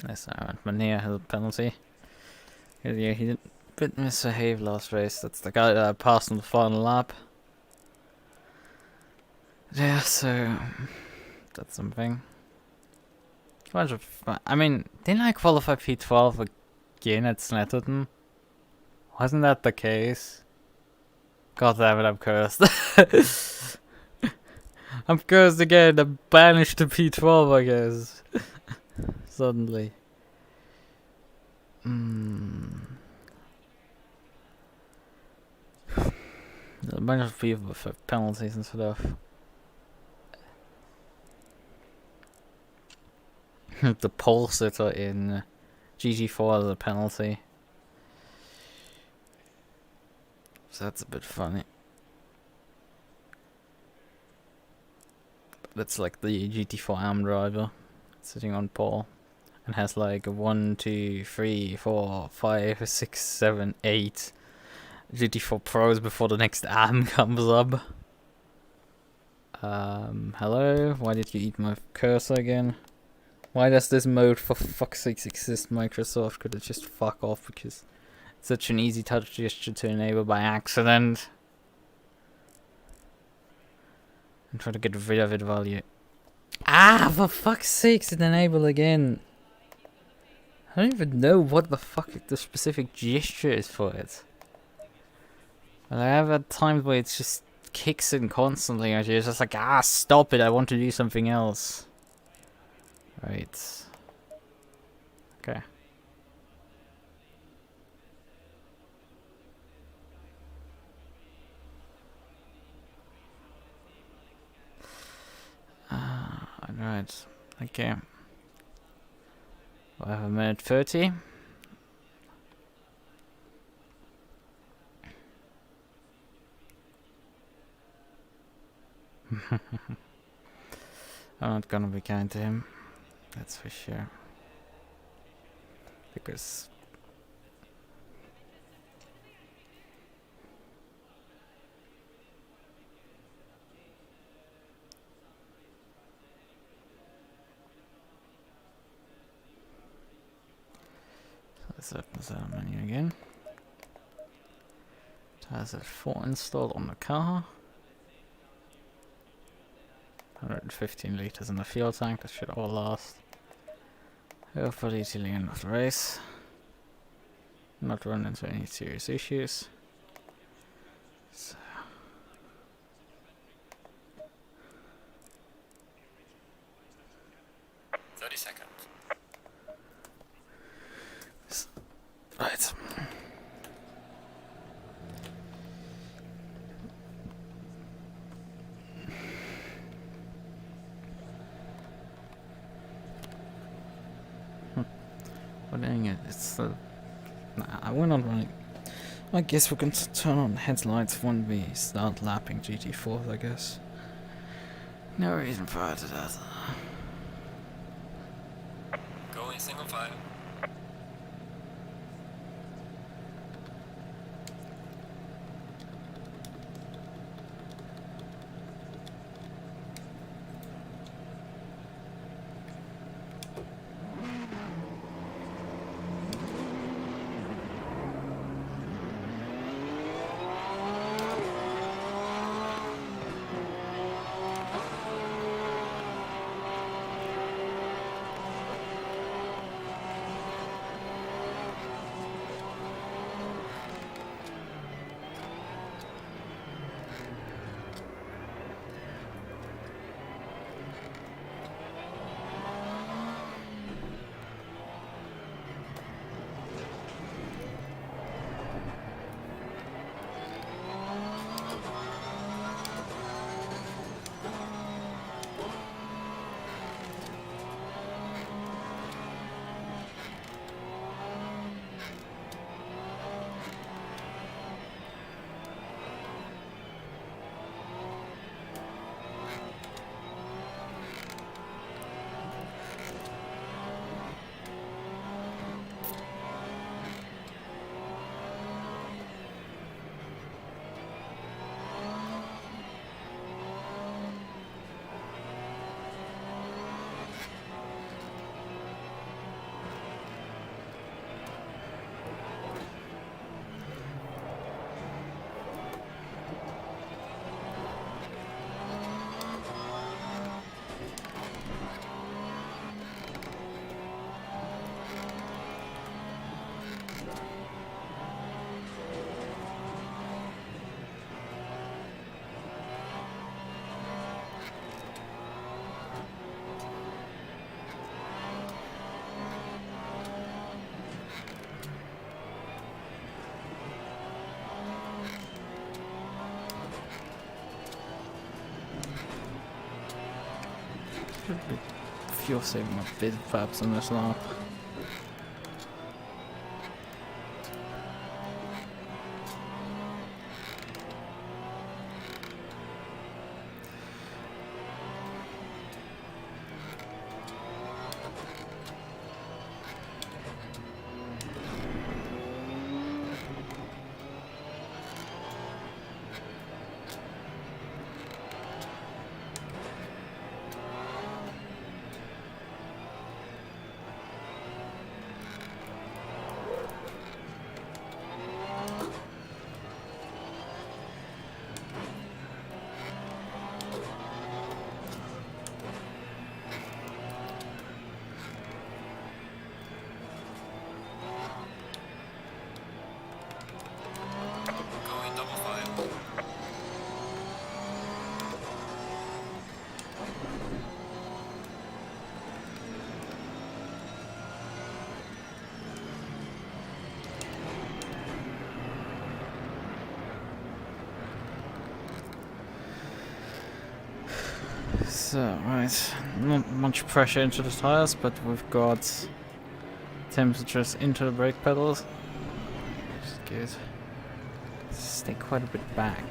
This time around. Mania has a penalty. Yeah, he did a bit misbehave last race. That's the guy that I passed on the final lap. Yeah, so that's something. I mean, didn't I qualify P12 again at Snetterton? Wasn't that the case? God damn it, I'm cursed. I'm cursed again. I'm banished to P12, I guess. Suddenly. There's a bunch of people with penalties and stuff. The pole sitter in GT4 has a penalty. So that's a bit funny. That's like the GT4 AM driver sitting on pole and has like 1, 2, 3, 4, 5, 6, 7, 8 GT4 Pros before the next AM comes up. Hello? Why did you eat my cursor again? Why does this mode for fuck's sake exist, Microsoft? Could it just fuck off because it's such an easy touch gesture to enable by accident? And try to get rid of it while you... Ah, for fuck's sake, it enable again. I don't even know what the fuck the specific gesture is for it. But I have had times where it just kicks in constantly and you're just like, ah, stop it, I want to do something else. Right. Okay. Alright. Okay. I have a minute 30. I'm not gonna be kind to him. That's for sure. Because... let's open the setup menu again. Has it 4 installed on the car. 115 liters in the fuel tank, that should all last. Hopefully till the end of the race. Not run into any serious issues. So. Right. But dang it, it's nah, we're not running. I guess we can turn on headlights when we start lapping GT4s, I guess. No reason prior to that. Going single file. little bit fuel saving a bit perhaps on this lap. Going double file. So, right, not much pressure into the tires, but we've got temperatures into the brake pedals. Which is good. Stay quite a bit back.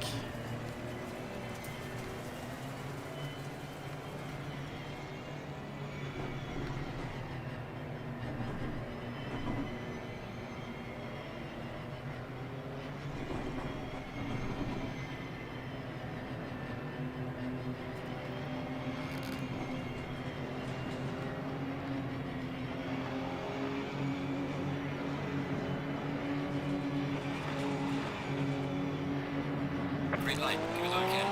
Green light, give it all you can.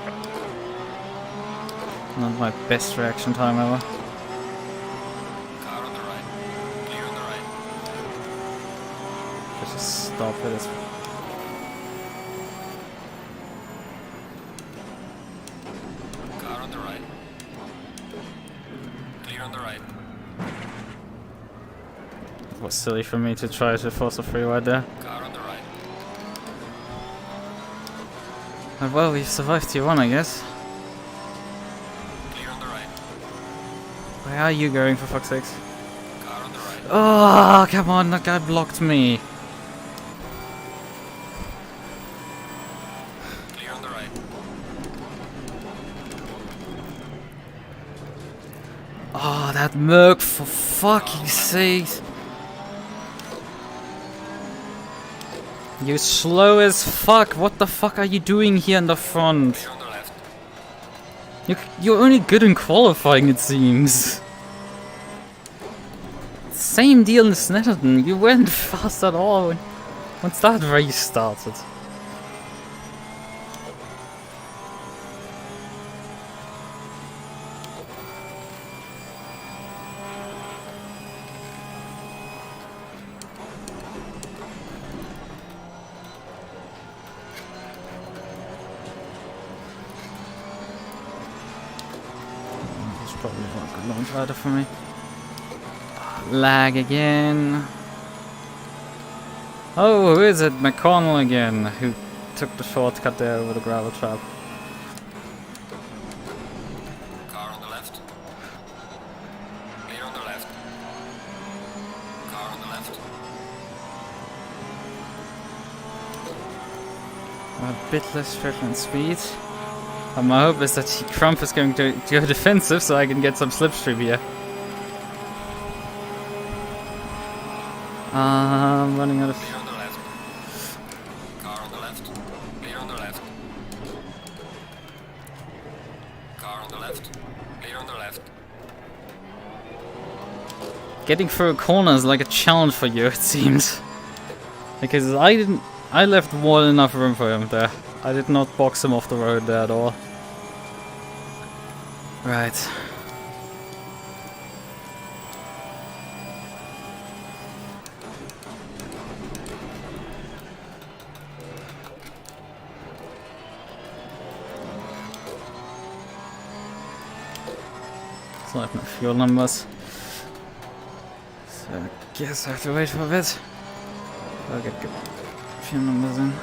Not my best reaction time ever. Car on the right. Clear on the right. Let's just stop it. Car on the right. Clear on the right. It was silly for me to try to force a free ride there. Car on the right. But well, we've survived T1, I guess. Clear on the right. Where are you going, for fuck's sakes? Car on the right. Oh, come on, that guy blocked me. Clear on the right. Oh, that MUQU, for fucking sake. You're slow as fuck. What the fuck are you doing here in the front? Clear on the left. You're only good in qualifying, it seems. Same deal in Snetterton. You weren't fast at all once that race started. Probably not a good launch rider for me. Lag again. Oh, who is it? McConnell again, who took the shortcut there over the gravel trap. Car on the left. Clear on the left. Car on the left. A bit less stretch and speed. My hope is that Crump is going to go defensive so I can get some slipstream here. I'm running out of... Clear on the left. Car on the left. Clear on the left. Car on the left. Clear on the left. Getting through a corner is like a challenge for you, it seems. Because I left more than enough room for him there. I did not box him off the road there at all. Right. Still have no fuel numbers. So I guess I have to wait for a bit. I'll get good fuel numbers in.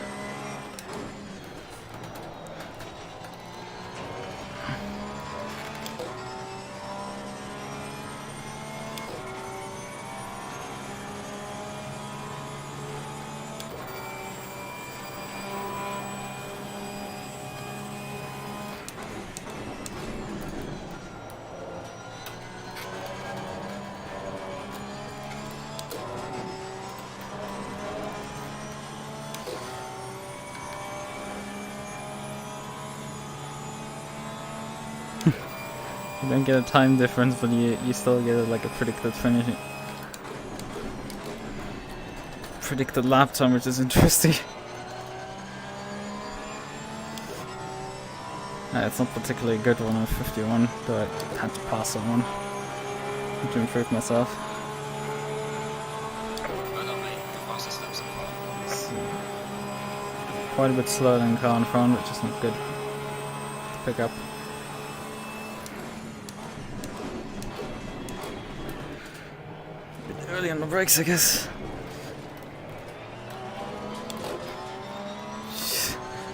You don't get a time difference, but you still get like a predicted finishing, predicted lap time, which is interesting. It's not particularly a good one with 51, though I had to pass someone to improve myself. So, quite a bit slower than the car in front, which is not good to pick up. A bit early on the brakes, I guess.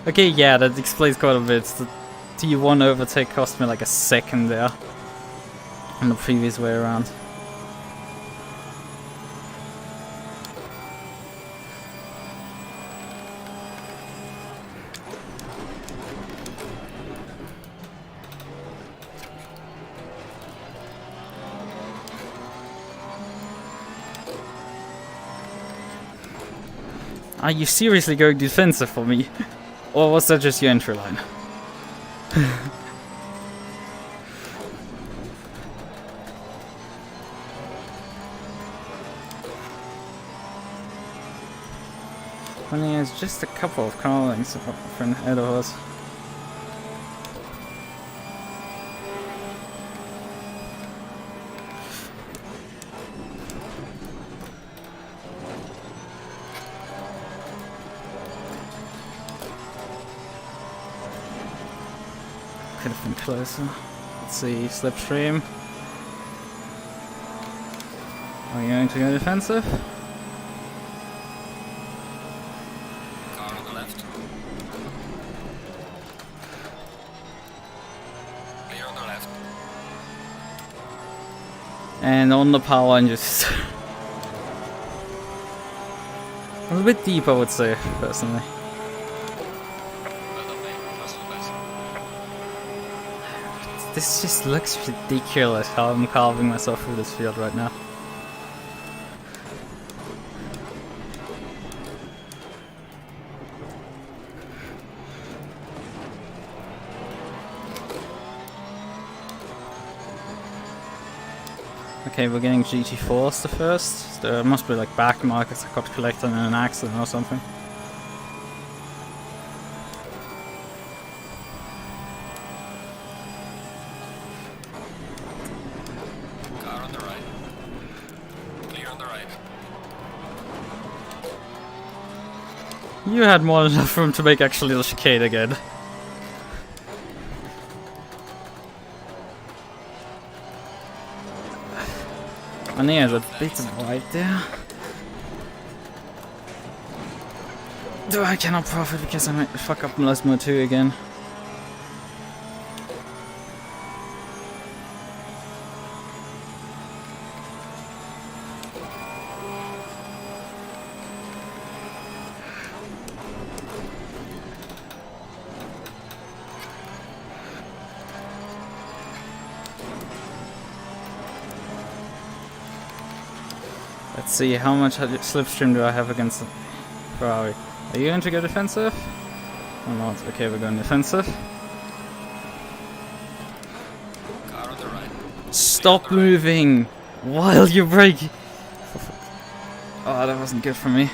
Okay, yeah, that explains quite a bit. The T1 overtake cost me like a second there on the previous way around. Are you seriously going defensive for me? Or was that just your entry line? Funny, it's just a couple of car lengths from ahead of us. Could have been closer. Let's see, slipstream. Are we going to go defensive? Car on the left. Clear on the left. And on the power and just a little bit deep, I would say, personally. This just looks ridiculous how I'm carving myself through this field right now. Okay, we're getting GT4s the first. There must be like back markers I got collected in an accident or something. Car on the right. Clear on the right. You had more than enough room to make actually the chicane again. And yeah, the bit right there. Though I cannot profit because I might fuck up last mode 2 again. Let's see, how much slipstream do I have against the Ferrari? Are you going to go defensive? Or not? Okay, we're going defensive. Car on the right. Stop moving while you brake! Oh, that wasn't good for me.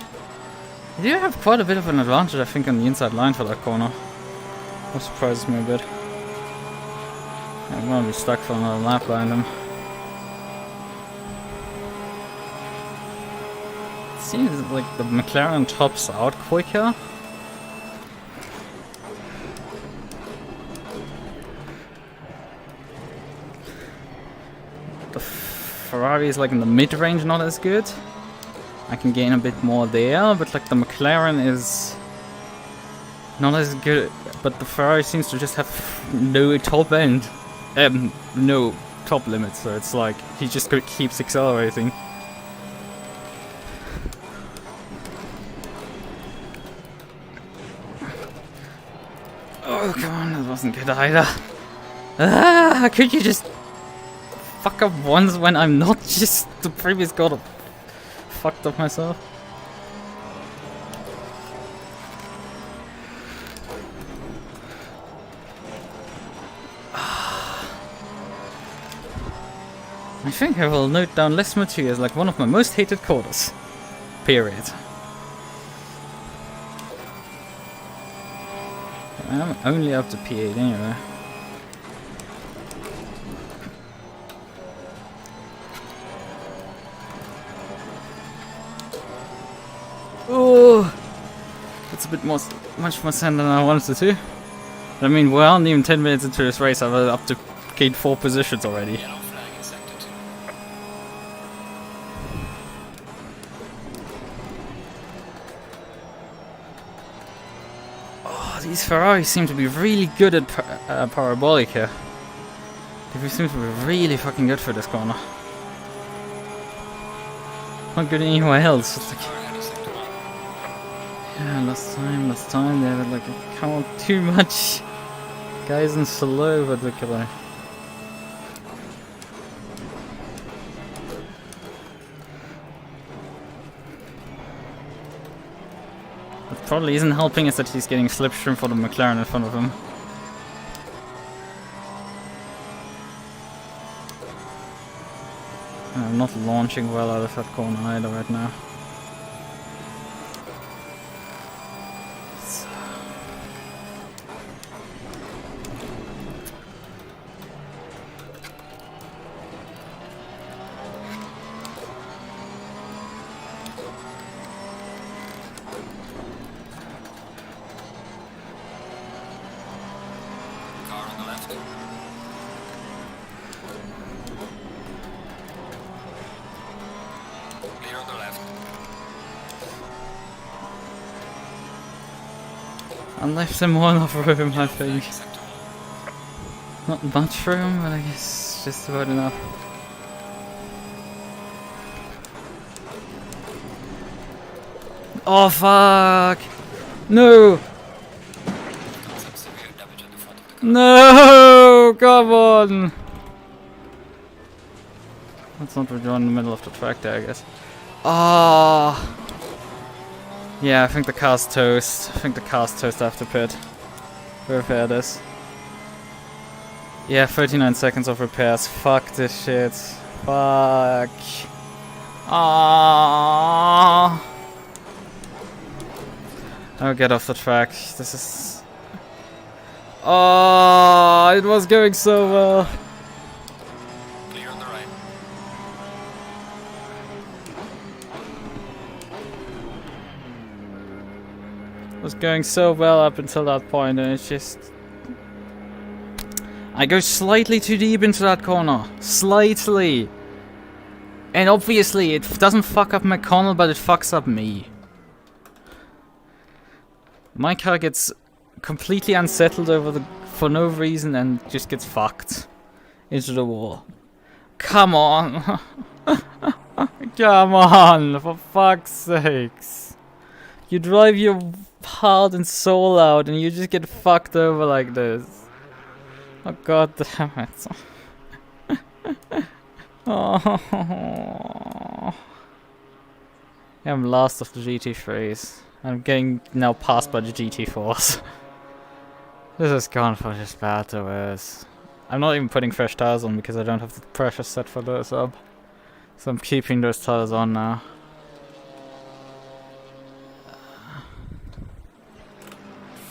You do have quite a bit of an advantage, I think, on the inside line for that corner. That surprises me a bit. I'm gonna be stuck for another lap behind him. Seems like the McLaren tops out quicker. The Ferrari is like in the mid-range, not as good. I can gain a bit more there, but like the McLaren is not as good. But the Ferrari seems to just have no top end, no top limit. So it's like he just keeps accelerating. Oh, come on, that wasn't good either. Ah, could you just fuck up once when I'm not just the previous god of fucked up myself? I think I will note down Lesmo 2 as like one of my most hated corners. Period. I'm only up to P8 anyway. Oh, that's a bit much more sand than I wanted to. But I mean, we aren't even 10 minutes into this race. I've up to gained 4 positions already. Yellow flag in sector 2. Oh, these Ferraris seem to be really good at parabolic here. They seem to be really fucking good for this corner. Not good anywhere else. It's like, Car ahead of sector 1. yeah, last time they had like a count too much guys in slow particular. What probably isn't helping is that he's getting slipstream for the McLaren in front of him. I'm not launching well out of that corner either right now. Car on the left. Clear on the left. I left him one off room, I think. Flag in sector 1. Not much room, but I guess just about enough. Oh fuck! No! Some severe damage on the front of the car. No! Come on! Let's not rejoin in the middle of the track there, I guess. Ah! Yeah, I think the car's toast. I think the car's toast after pit. Repair this. Yeah, 39 seconds of repairs. Fuck this shit. Fuck. Ah! I'll get off the track. This is... Oh, it was going so well. Clear on the right. It was going so well up until that point, and it's just... I go slightly too deep into that corner. Slightly. And obviously, it doesn't fuck up McConnell, but it fucks up me. My car gets completely unsettled for no reason and just gets fucked into the wall. Come on! Come on, for fuck's sakes. You drive your heart and soul out and you just get fucked over like this. Oh god damn it. Oh. I'm last of the GT3s. I'm getting now passed by the GT4s. This has gone from just bad to worse. I'm not even putting fresh tires on because I don't have the pressure set for those up. So I'm keeping those tires on now.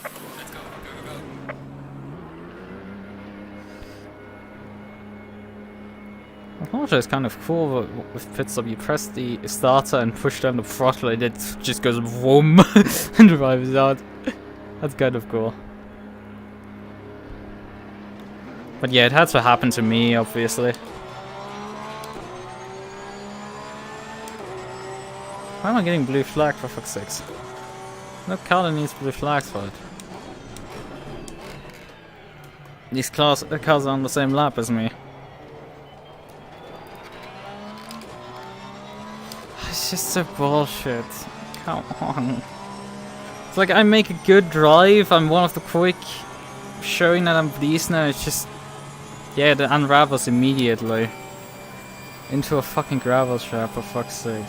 Let's go, go, go, go. Porsche is kind of cool with pit stop. You press the starter and push down the throttle and it just goes vroom and drives out. That's kind of cool. But yeah, it had to happen to me, obviously. Why am I getting blue flag for fuck's sakes? No car needs blue flags for it. These cars are on the same lap as me. It's just so bullshit. Come on. It's like I make a good drive, I'm one of the quick, showing that I'm decent, and it's just... Yeah, it unravels immediately. Into a fucking gravel trap, for fuck's sake.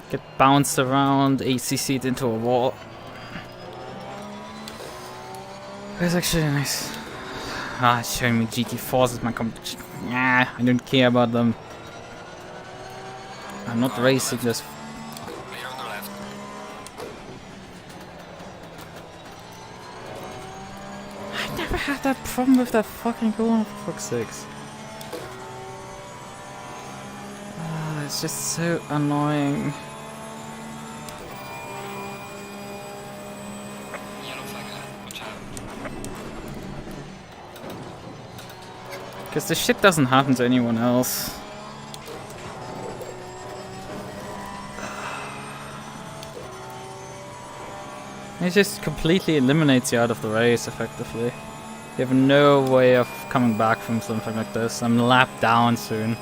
Get bounced around, ACC'd into a wall. It's actually nice. showing me GT4s as my competition. Nah, I don't care about them. I'm not racing this. Clear on the left. I never had that problem with that fucking corner, for fuck's sakes. It's just so annoying. Yellow flag ahead. Watch out. Because this shit doesn't happen to anyone else. It just completely eliminates you out of the race, effectively. You have no way of coming back from something like this. I'm lapped down soon.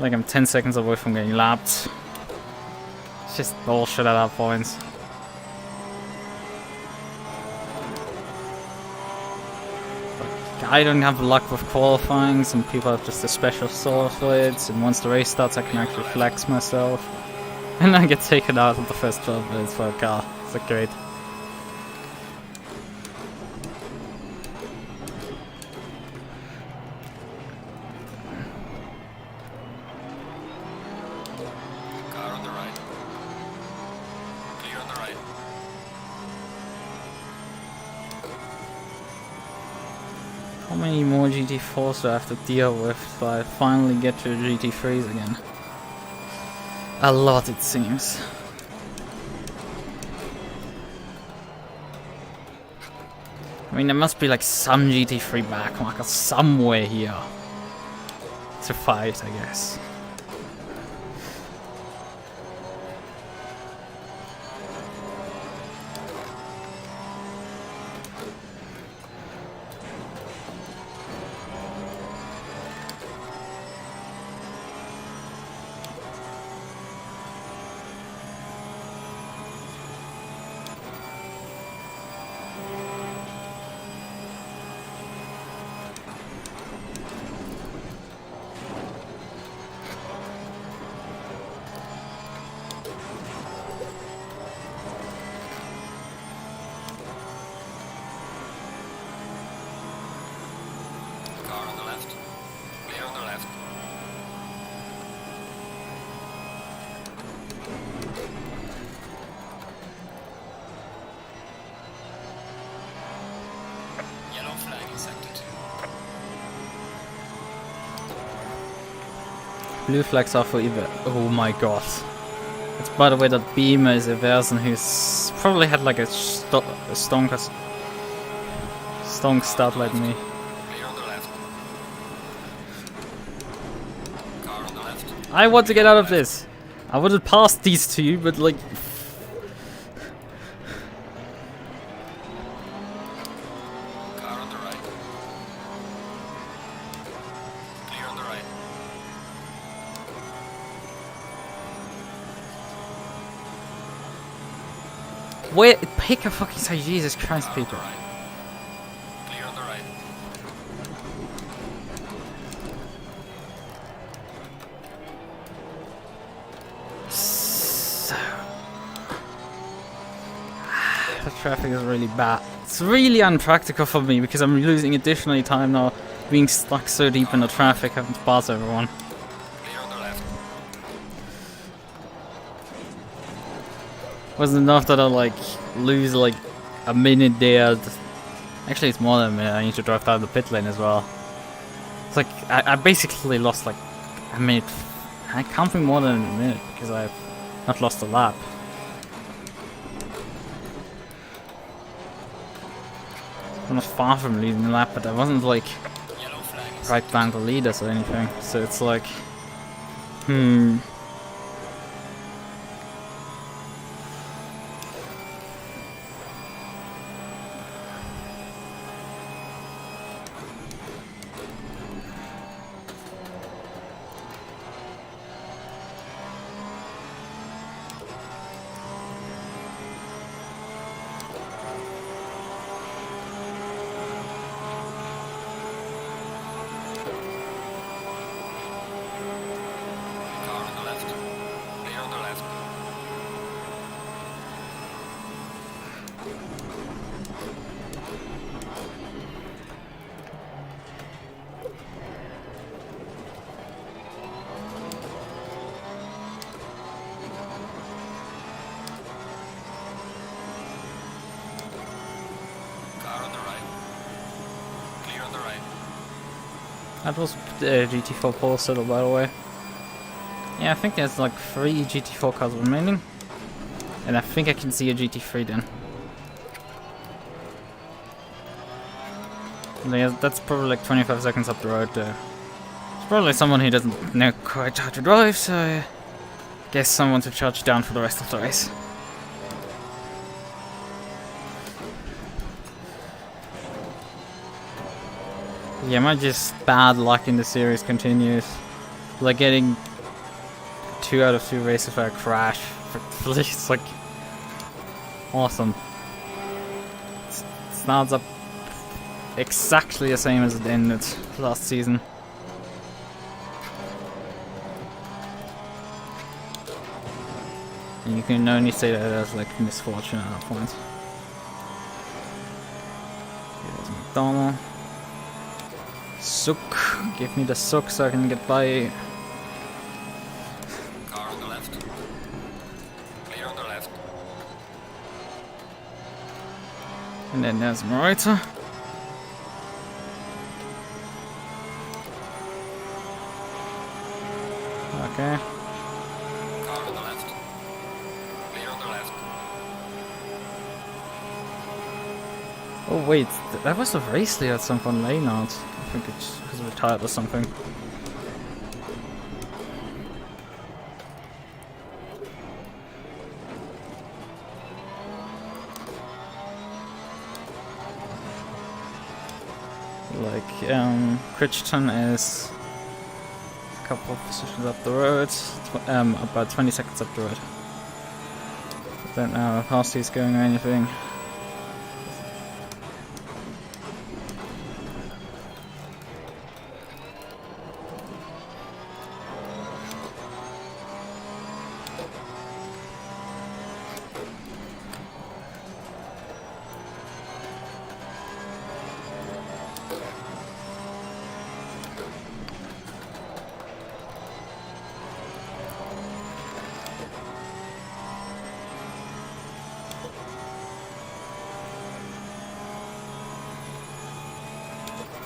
Like I'm 10 seconds away from getting lapped. It's just bullshit at that point. I don't have luck with qualifying, some people have just a special sauce for it, and once the race starts I can actually flex myself. And I get taken out of the first 12 minutes for a car. It's like great. Car on the right. Clear on the right. How many more GT4s do I have to deal with till I finally get to GT3s again? A lot, it seems. I mean, there must be like some GT3 backmarker somewhere here to fight, I guess. Car on the left. Clear on the left. Yellow flag in sector 2. Blue flags are for either. Oh my god. It's by the way that Beamer is a person who's probably had like a stonk start like me. Clear on the left. Car on the left. I want to get out of this. I would have passed these two, but like. Car on the right. Clear on the right. Where? Pick a fucking side, Jesus Christ, Car on the people. right. Clear on the right. So. The traffic is really bad. It's really unpractical for me because I'm losing additional time now, being stuck so deep in the traffic, having to pass everyone. Clear on the left. Wasn't enough that I like lose like a minute there. Actually, it's more than a minute. I need to drive down the pit lane as well. It's like I basically lost like a minute. I can't be more than a minute because I've not lost a lap. I'm not far from leading the lap, but I wasn't like Yellow flag in right sector behind the leaders or anything. So it's like, Car on the That was GT4 Pro settle, by the way. Yeah, I think there's like 3 GT4 cars remaining. And I think I can see a GT3 then. Yeah, that's probably like 25 seconds up the road there. It's probably someone who doesn't know quite how to drive, so I guess someone to charge down for the rest of the race. Yeah, my just bad luck in the series continues. Like getting 2 out of 2 races where I crash. It's like awesome. It sounds up exactly the same as it ended last season. And you can only say that as like misfortune at that point. Here's McDonald. Suck. Give me the suck so I can get by. Car on the left. Clear on the left. And then there's Morita. Okay. Car on the left. Clear on the left. Oh wait, that was a race lead at some point late now. I think it's because of a retired or something. Like, Crichton is a couple of positions up the road, about 20 seconds up the road. I don't know how fast he's going or anything.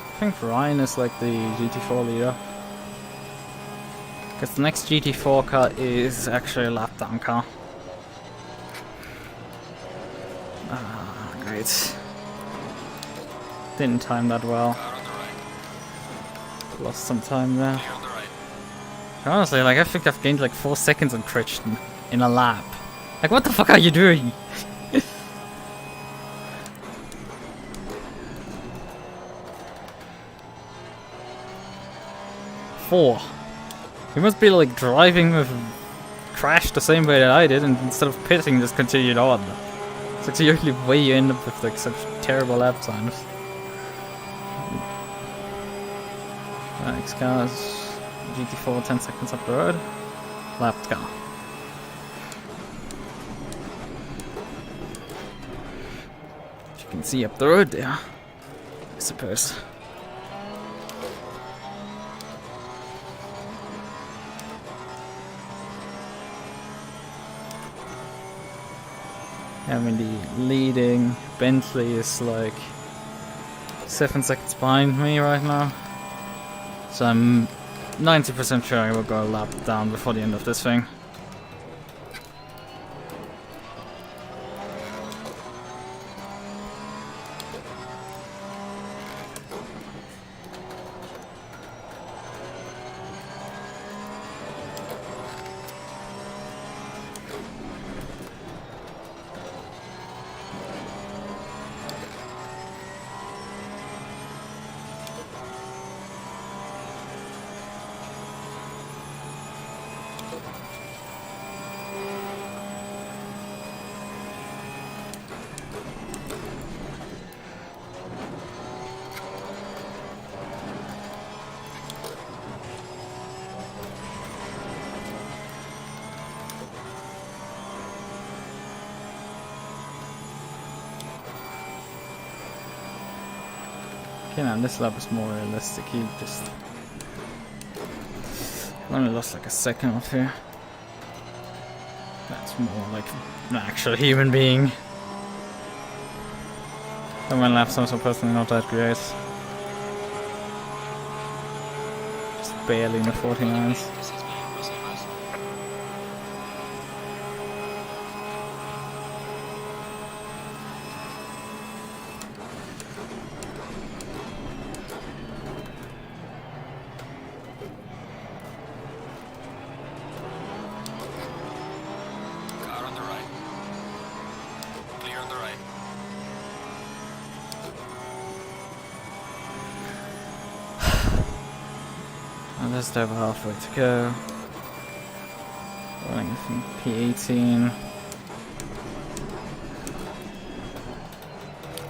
I think Ryan is like the GT4 leader. Because the next GT4 car is actually a lap down car. Ah, great. Didn't time that well. Car on the right. Lost some time there. Clear on the right. Honestly, like I think I've gained like 4 seconds on Crichton in a lap. Like what the fuck are you doing? 4. He must be like driving with crash the same way that I did, and instead of pitting, just continued on. It's like the only way you end up with like such terrible lap times. Next car is GT4, 10 seconds up the road. Lap car. You can see up the road there, I suppose. I mean, the leading Bentley is like 7 seconds behind me right now. So I'm 90% sure I will go a lap down before the end of this thing. Okay, now this lap is more realistic. He just only lost like a second off here. That's more like an actual human being. And my laps are so personally not that great. barely in the 49s. There's over halfway to go. Running from P18.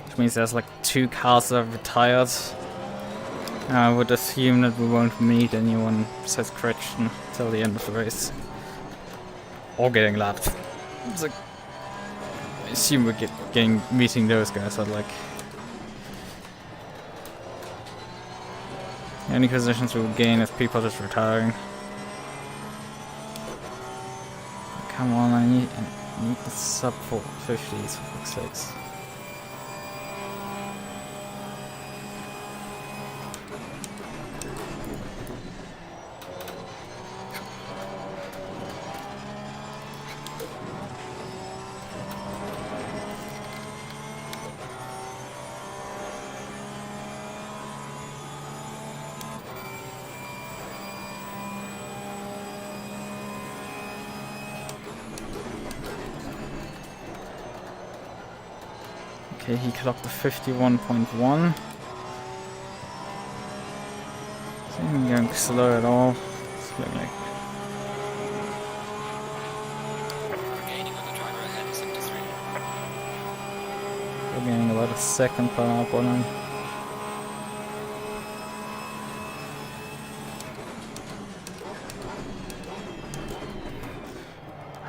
Which means there's like 2 cars that are retired. I would assume that we won't meet anyone besides Christian until the end of the race. Or getting lapped. It's like, I assume we're meeting those guys at like... Any positions we would gain if people are just retiring. Come on, I need the sub 450s for fuck's sakes. Okay, he clocked the 51.1. Isn't going slow at all. It's looking like Gaining on the driver ahead, sector 3. we're getting about a second per lap on him.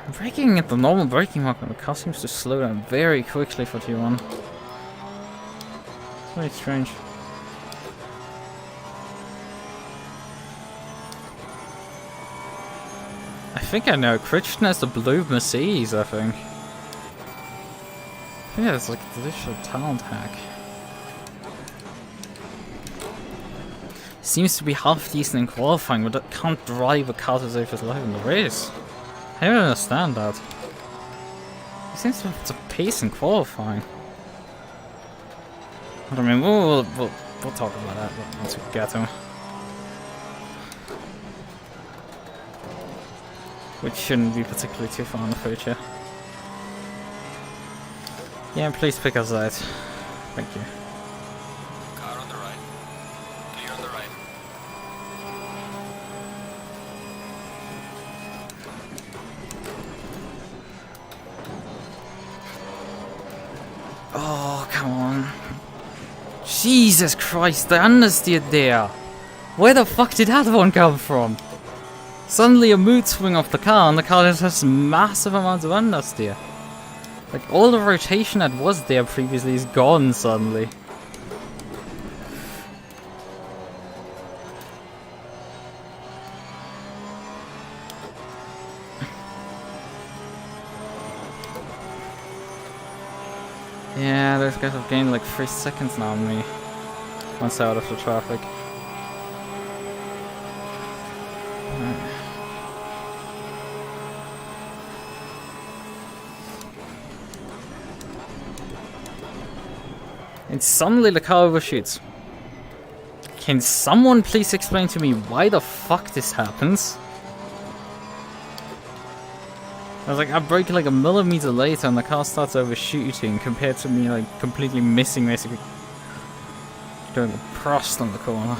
I'm braking at the normal braking mark and the car seems to slow down very quickly for T1. It's very strange. I think I know. Christian has the blue Mercedes, I think. Yeah, it's like a digital talent hack. Seems to be half decent in qualifying, but that can't drive a car to save his life in the race. I don't understand that. He seems to have the pace in qualifying. But I mean, we'll talk about that once we get to him. Which shouldn't be particularly too far in the future. Yeah, please pick us out. Thank you. Car on the right. Clear on the right. Oh, come on. Jesus Christ, the understeer there. Where the fuck did that one come from? Suddenly a mood swing off the car and the car just has massive amounts of understeer. Like all the rotation that was there previously is gone suddenly. Yeah, those guys have gained like 3 seconds now on me. Once out of the traffic. And suddenly the car overshoots. Can someone please explain to me why the fuck this happens? I was like, I brake like a millimeter later and the car starts overshooting compared to me like completely missing basically doing a Prost on the corner.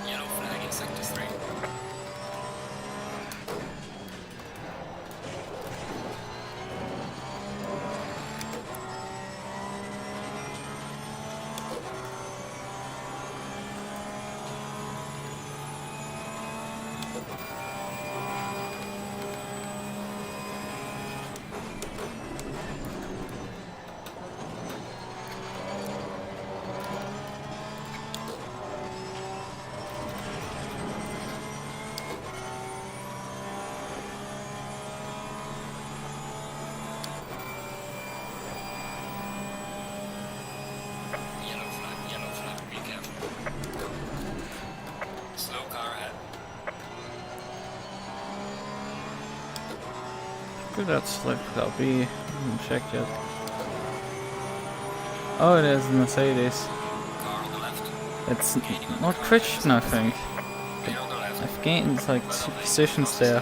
Yellow flag in sector 3. Good, that's like that'll be. I haven't checked yet. Oh, it is a Mercedes. Car on the left. It's not Christian, I think. Clear on the left. I've gained like 2 positions there.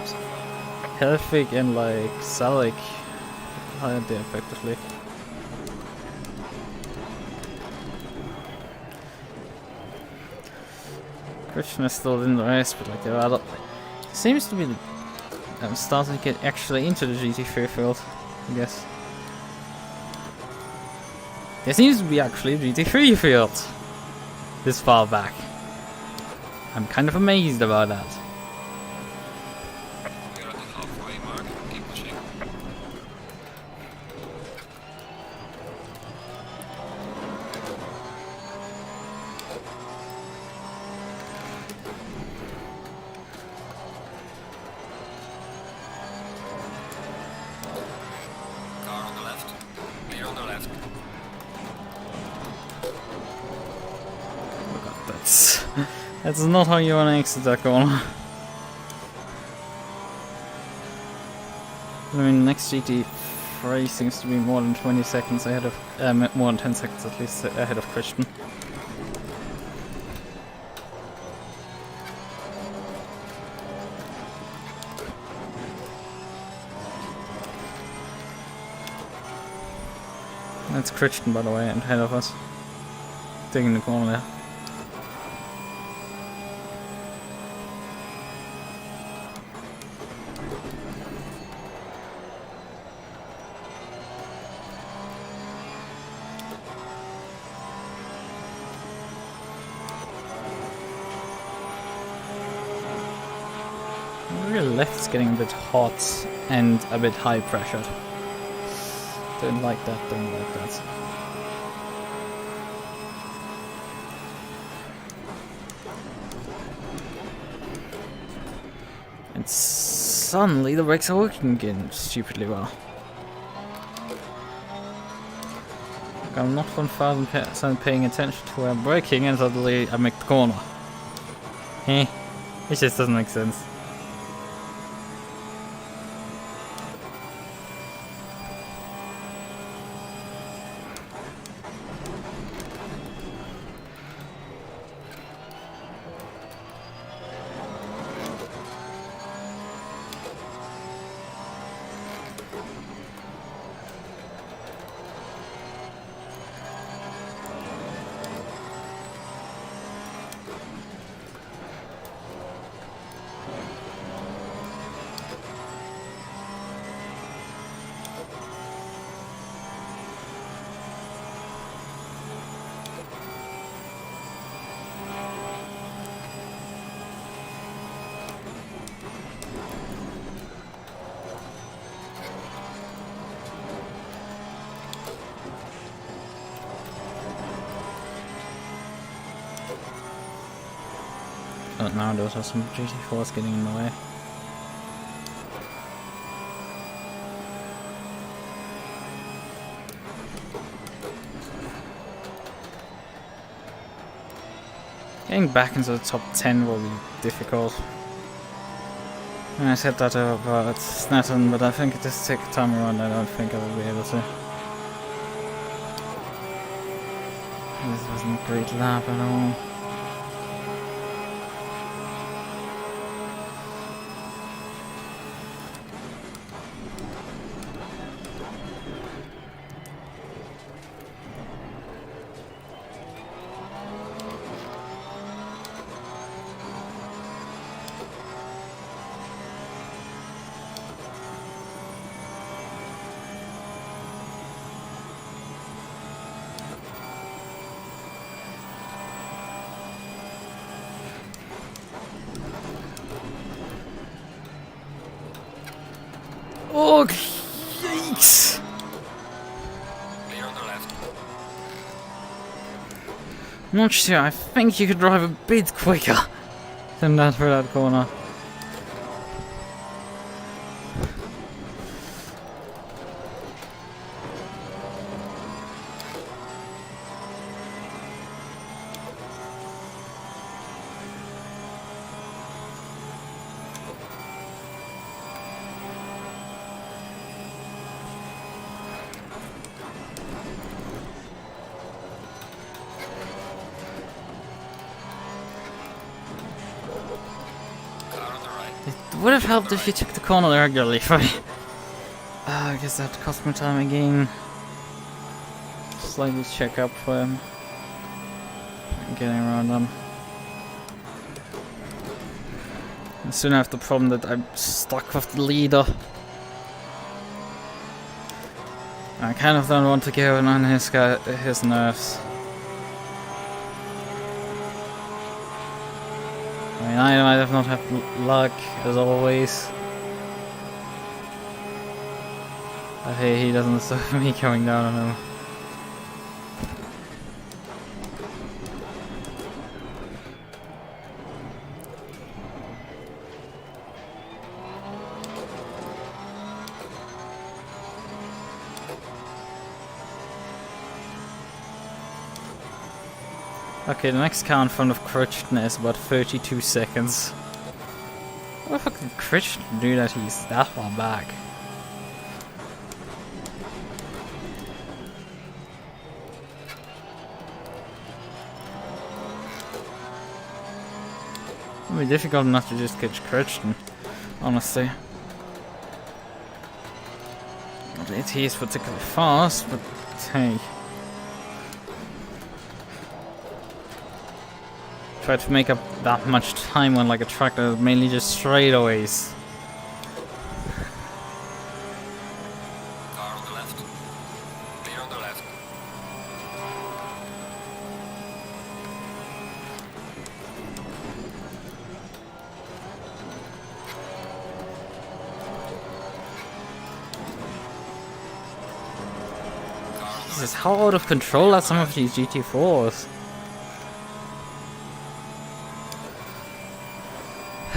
Helvig and like Salik. Higher there effectively. Christian is still in the race, but like there are seems to be starting to get actually into the GT3 field, I guess. There seems to be actually a GT3 field this far back. I'm kind of amazed about that. We're at the halfway mark. Keep pushing. Car on the left. Clear on the left. Oh god, that's not how you want to exit that corner. I mean, next GT3 seems to be more than 20 seconds ahead of, more than 10 seconds at least ahead of Christian. That's Christian, by the way, and ahead of us. Taking the corner there. The left's getting a bit hot and a bit high pressured. Don't like that, don't like that. And suddenly the brakes are working again stupidly well. Like I'm not 1000% paying attention to where I'm braking and suddenly I make the corner. Eh, it just doesn't make sense. But now those are some GT4s getting in the way. Getting back into the top 10 will be difficult. I said that about Snetterton, but I think it just take time around. I don't think I will be able to. This wasn't a great lap at all. Oh, yikes! Clear on the left. I'm not sure, I think you could drive a bit quicker than that for that corner. would have helped if you took the corner regularly for me. I guess that cost me time again. Slightly check up for him. Getting around them. And soon I have the problem that I'm stuck with the leader. I kind of don't want to get on his nerves. I mean, I might have not had luck as always. But hey, he doesn't deserve me coming down on him. Okay, the next car in front of Crichton is about 32 seconds. How the fuck did Crichton do that? He's that far back. It'll be difficult enough to just catch Crichton, honestly. Not that he is particularly fast, but hey. Try to make up that much time on like a track that is mainly just straightaways. Car on the left. Clear on the left. Jesus, how out of control are some of these GT4s?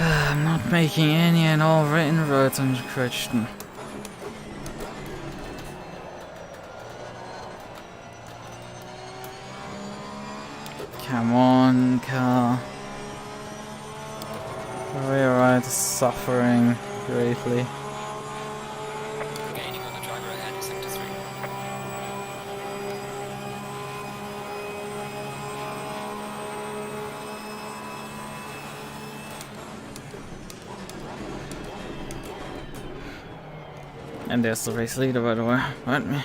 I'm not making any and all inroads on Crichton. Come on, car. We are suffering greatly. Gaining on the driver ahead is sector 3. And there's the race leader, by the way, behind me.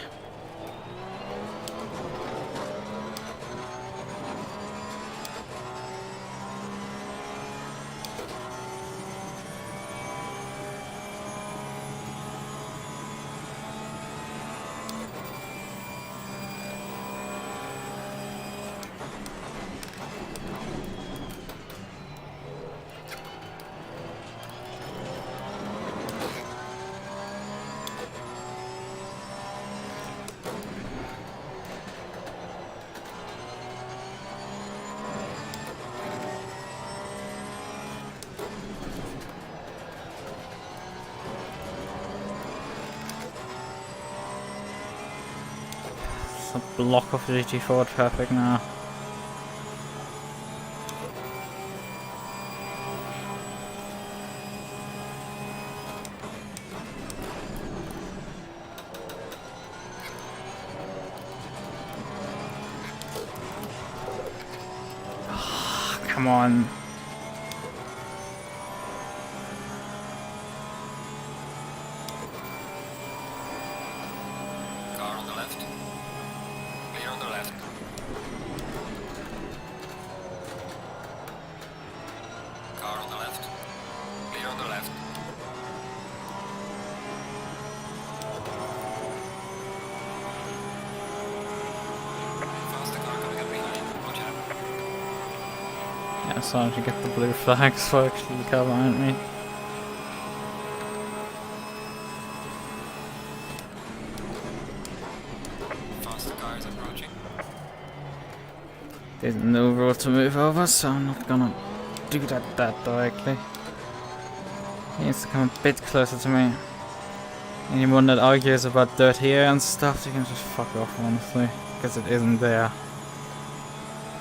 A block of GT4 traffic now. Come on. Car on the left. Clear on the left. Car on the left. Clear on the left. Faster car coming up behind. Watch out. Yeah, starting to get the blue flags for actually the car behind me. Faster car is approaching. There's no road to move over, so I'm not gonna do that directly. He needs to come a bit closer to me. Anyone that argues about dirty air and stuff, you can just fuck off, honestly, because it isn't there.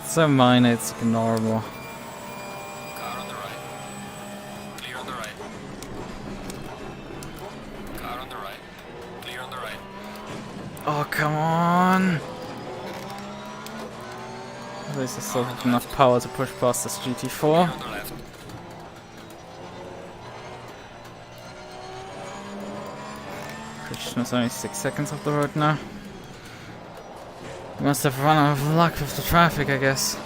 It's so minor, it's ignorable. Car on the right. Clear on the right. Car on the right. Clear on the right. Oh, come on! At least I still have enough power to push past this GT4. Clear on the left. Christian is only 6 seconds off the road now. Must have run out of luck with the traffic, I guess.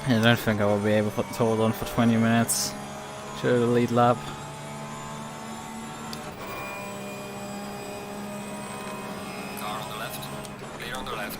I don't think I will be able to hold on for 20 minutes to the lead lap. Car on the left. Clear on the left.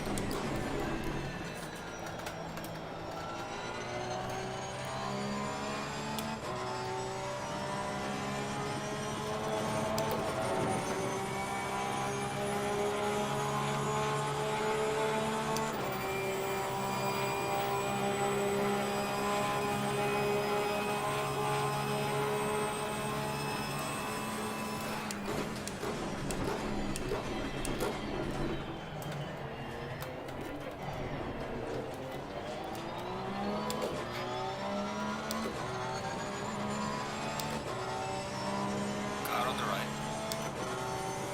Car on the right.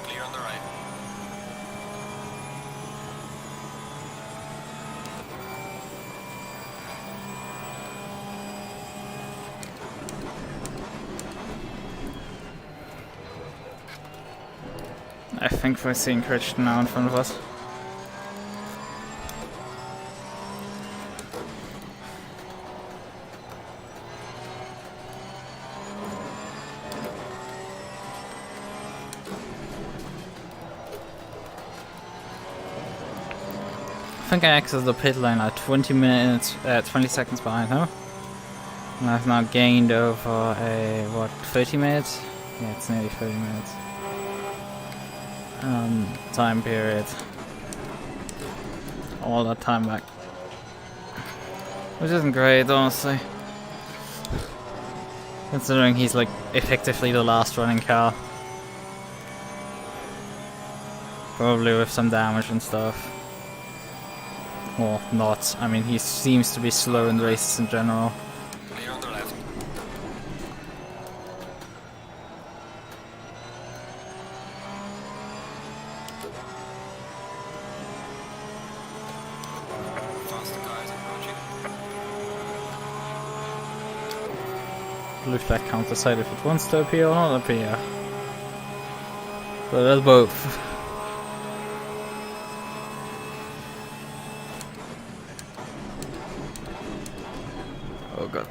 Clear on the right. I think we're seeing Christian now in front of us. I think I exited the pit lane at 20 seconds behind now. And I've now gained over a, what, 30 minutes? Yeah, it's nearly 30 minutes. Time period. All that time back. Which isn't great, honestly. Considering he's like effectively the last running car. Probably with some damage and stuff. Well, not. I mean, he seems to be slow in races in general. Clear on the left. Faster car is approaching. Blue flag can't decide if it wants to appear or not appear. But that's both. Oh god.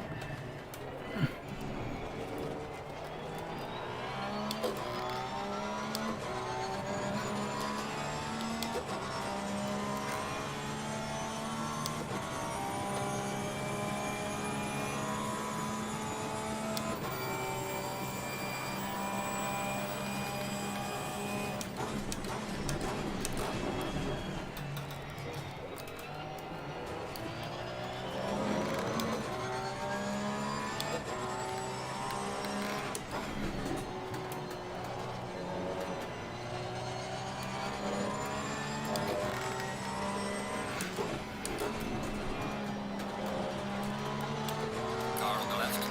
Car on the left.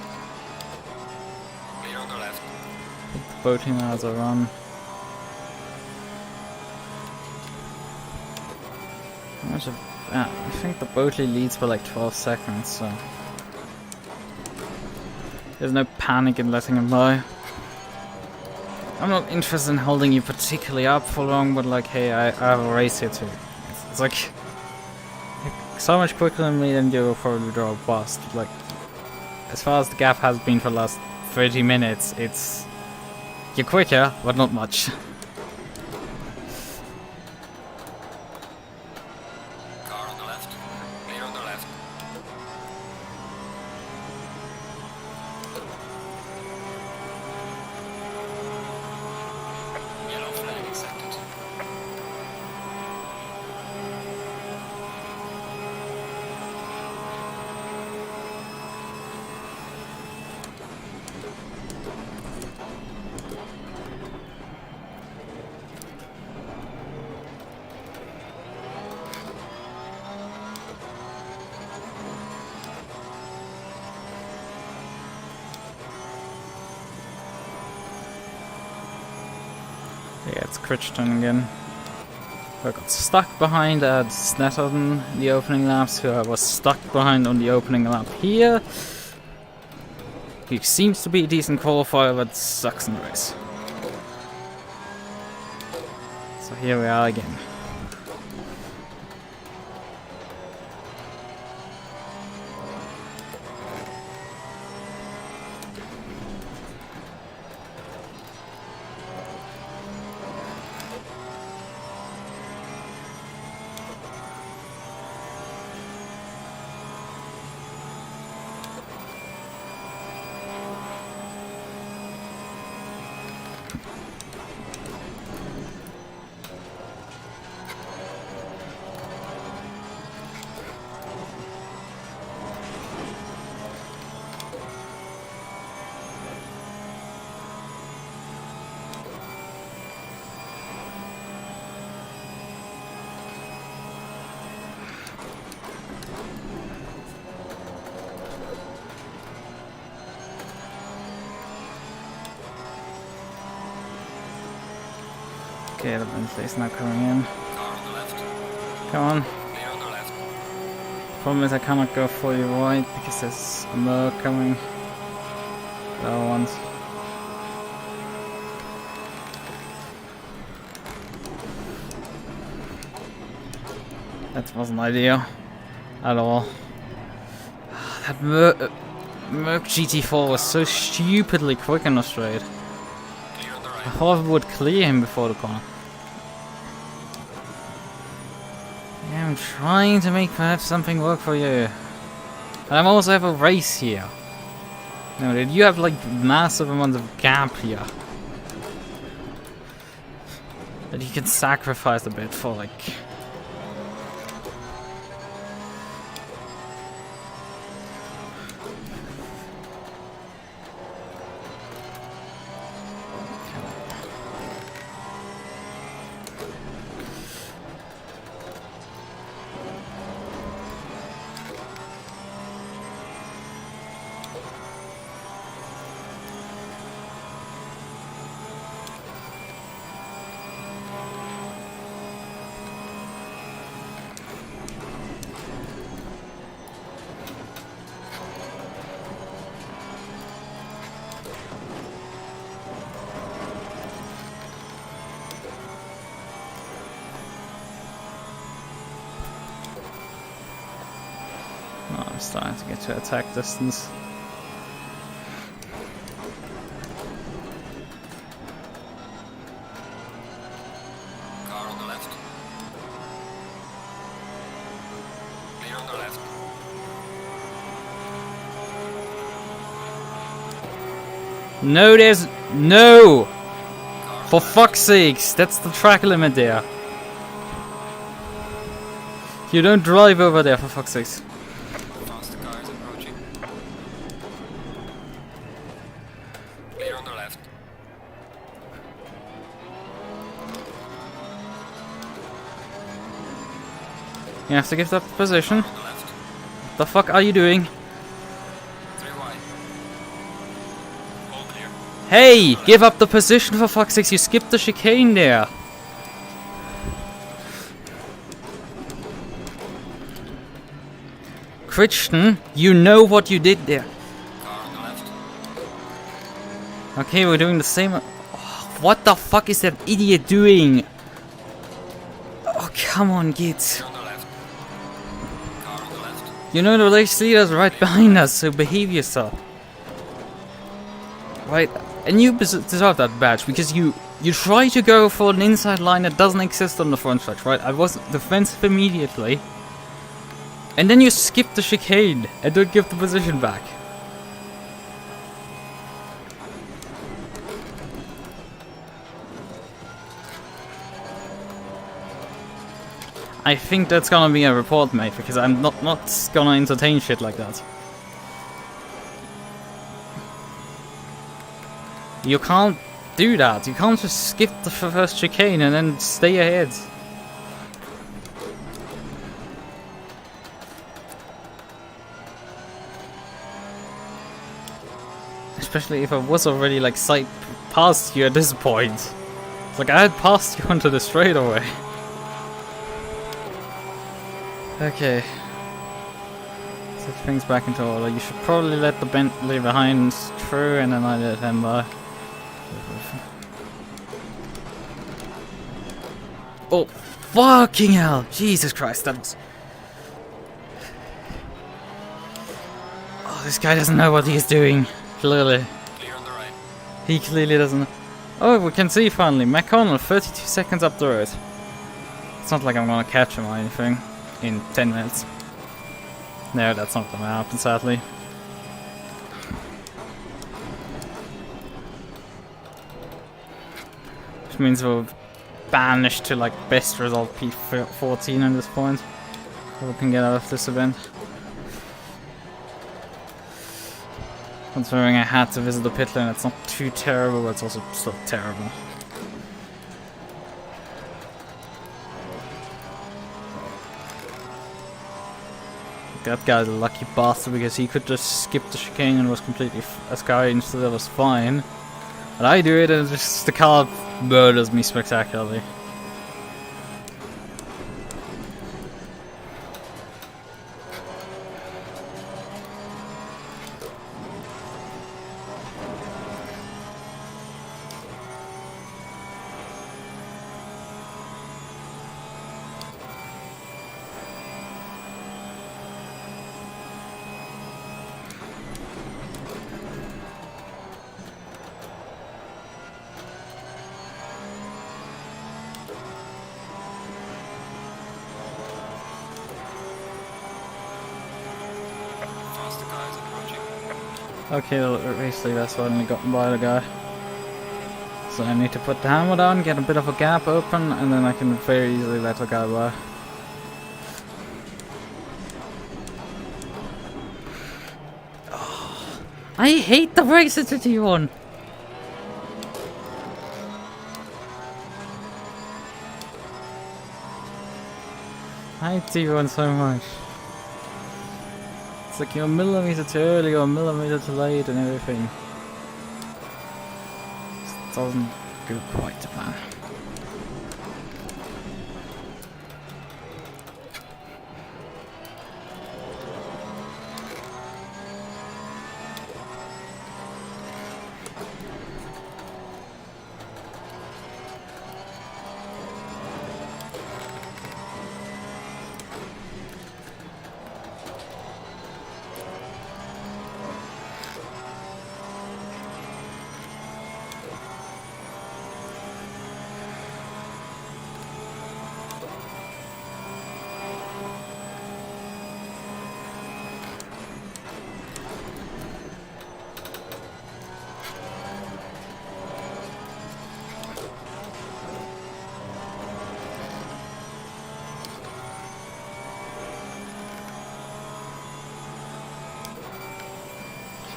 Clear on the left. Boating has a run. How much of, I think the Boatley leads by like 12 seconds, so there's no panic in letting him by. I'm not interested in holding you particularly up for long, but like, hey, I have a race here too. It's like so much quicker than me, then you will probably draw a bust. Like, as far as the gap has been for the last 30 minutes, it's you're quicker, but not much. Car on the left. Clear on the left. Yellow flag accepted. Yeah, it's Crichton again. I got stuck behind at Snetterton in the opening lap, so I was stuck behind on the opening lap here. He seems to be a decent qualifier, but sucks in the race. So here we are again. Okay, the Bentley's not coming in. Car on the left. Come on. Clear on the left. Problem is I cannot go fully wide because there's a MUQU coming. The other ones. That wasn't ideal at all. That MUQU GT4 was so stupidly quick in the straight. Clear on the right. I thought we would clear him before the corner. Yeah, I'm trying to make perhaps something work for you. And I also have a race here. No, dude, you have like massive amounts of gap here. That you can sacrifice a bit for like... Oh, I'm starting to get to attack distance. Car on the left. Clear on the left. No, there's no! For fuck's sakes, that's the track limit there. You don't drive over there, for fuck's sakes. Faster car is approaching. Clear on the left. You have to give that position. On the left. What the fuck are you doing? 3 wide. All clear. Hey! Give up the position, for fuck's sakes, you skipped the chicane there. Crichton, you know what you did there. Car on the left. Okay, we're doing the same. Oh, what the fuck is that idiot doing? Oh, come on, git. Clear on the left. Car on the left. You know the race leader's right behind us, so behave yourself. Right, and you deserve that badge because you try to go for an inside line that doesn't exist on the front stretch, right? I was defensive immediately. And then you skip the chicane and don't give the position back. I think that's gonna be a report, mate, because I'm not gonna entertain shit like that. You can't do that. You can't just skip the first chicane and then stay ahead. Especially if I was already like sight past you at this point. It's Like, I had passed you onto the straightaway. Okay. Set things back into order. You should probably let the Bentley behind through, and then I let him by. Oh, fucking hell! Jesus Christ, that was... Oh, this guy doesn't know what he's doing. Clearly. Clear on the right. He clearly doesn't... Oh, we can see finally. McConnell, 32 seconds up the road. It's not like I'm gonna catch him or anything in 10 minutes. No, that's not gonna happen, sadly. Which means we'll banish to like best result P14 at this point. So we can get out of this event. Considering I had to visit the pit lane, it's not too terrible, but it's also still terrible. That guy's a lucky bastard because he could just skip the chicane and was completely a sky instead that was fine. But I do it and just the car murders me spectacularly. Faster guys approaching. Okay, well, basically that's only gotten by the guy. So I need to put the hammer down, get a bit of a gap open, and then I can very easily let the guy by. Oh, I hate the brakes at the T1! I hate T1 so much. It's like you're a millimeter too early or a millimeter too late and everything. Just doesn't go quite to plan.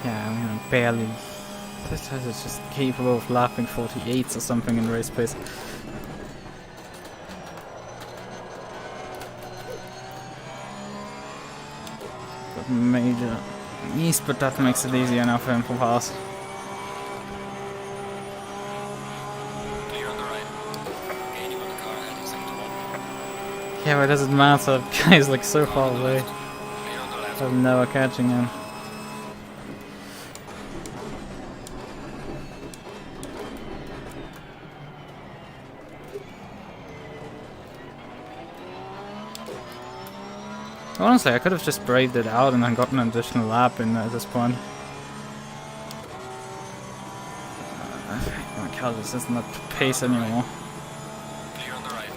Yeah, I mean, barely. This is just capable of lapping 48s or something in race pace. Got major east, but that makes it easier now for him to pass. Clear on the right. Gaining on the car ahead in sector 1. Yeah, but it doesn't matter. The guy's like so far On the away. left. Clear on the left. I'm never catching him. Honestly, I could have just braved it out and then gotten an additional lap in at this point. My car just isn't at pace anymore. Clear on the right.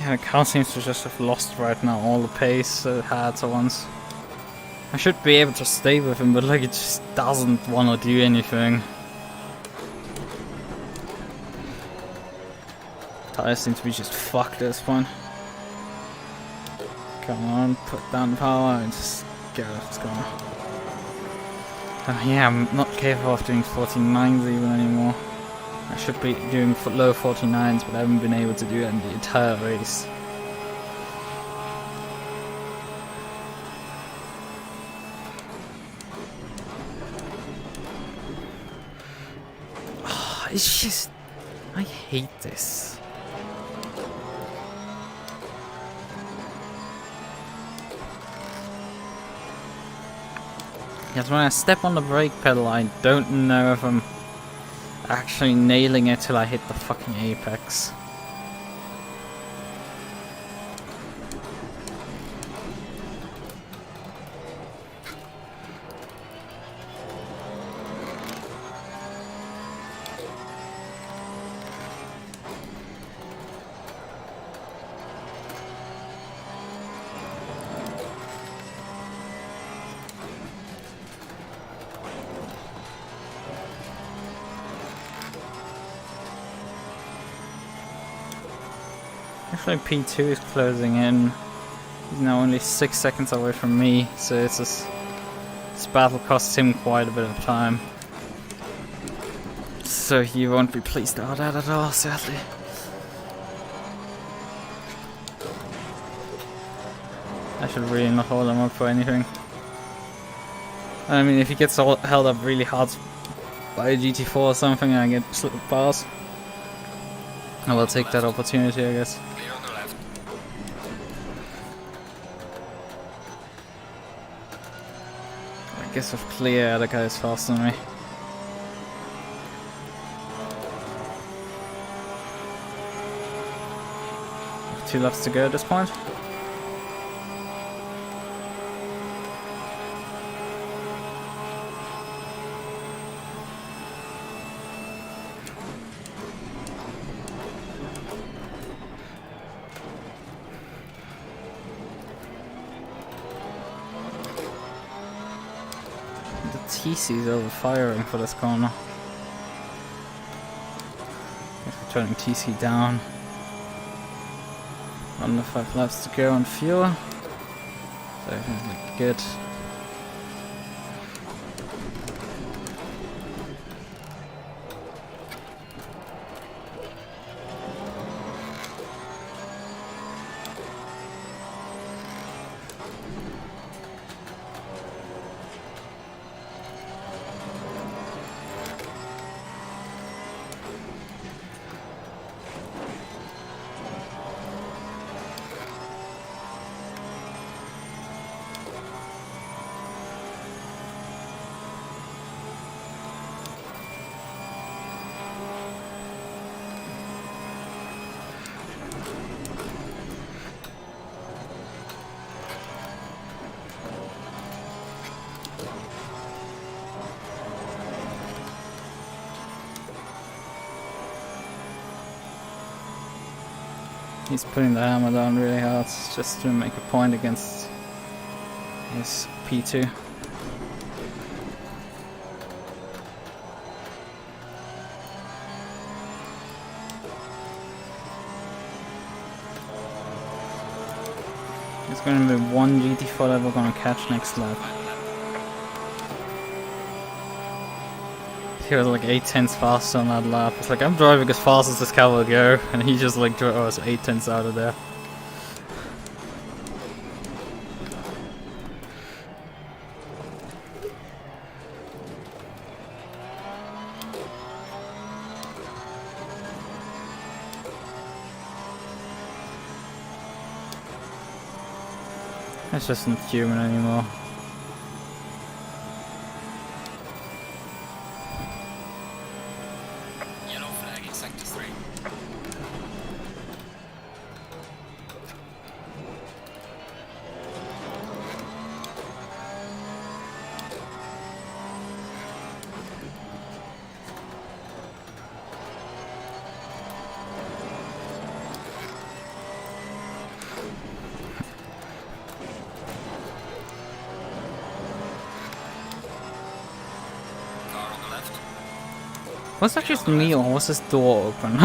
Yeah, the car seems to just have lost right now all the pace it had at once. I should be able to stay with him, but like it just doesn't want to do anything. Tires seem to be just fucked at this point. Come on, put down the power and just go, let's go. Yeah, I'm not capable of doing 49s even anymore. I should be doing low 49s, but I haven't been able to do it in the entire race. Oh, it's just... I hate this. Because when I step on the brake pedal, I don't know if I'm actually nailing it till I hit the fucking apex. Actually, P2 is closing in. He's now only 6 seconds away from me, so this battle costs him quite a bit of time. So he won't be pleased about that at all, sadly. I should really not hold him up for anything. I mean, if he gets held up really hard by a GT4 or something and I get slip past, I will take that opportunity, I guess. Clear on the left. I guess with clear, the guy is faster than me. Two laps to go at this point. TC is overfiring for this corner. Guess we're turning TC down. Under 5 laps to go on fuel. So everything's looking good. He's putting the hammer down really hard just to make a point against his P2. There's going to be one GT4 that we're going to catch next lap. He was like 8/10 faster on that lap. It's like I'm driving as fast as this car will go, and he just like drove us 8/10 out of there. It's just not human anymore. Was that just me or was this door open?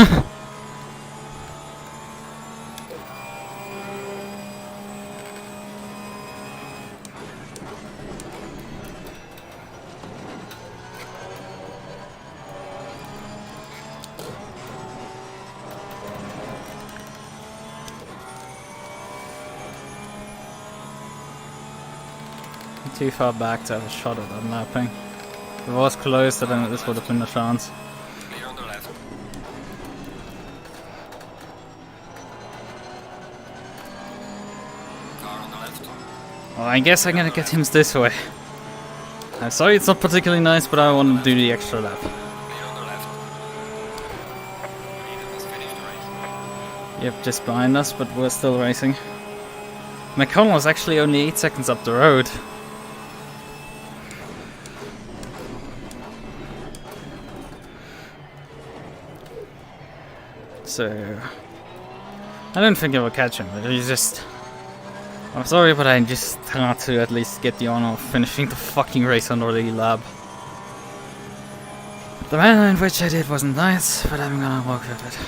Too far back to have a shot at unlapping. If it was closer, then this would have been a chance. Clear on the left. Car on the left. Well, I guess I'm gonna get him this way. I'm sorry it's not particularly nice, but I want to do the extra lap. Clear on the left. Radeon has finished the race. Yep, just behind us, but we're still racing. McConnell was actually only 8 seconds up the road. So I don't think I will catch him, but he's just... I'm sorry, but I just had to at least get the honor of finishing the fucking race on the lap. The manner in which I did wasn't nice, but I'm gonna work with it.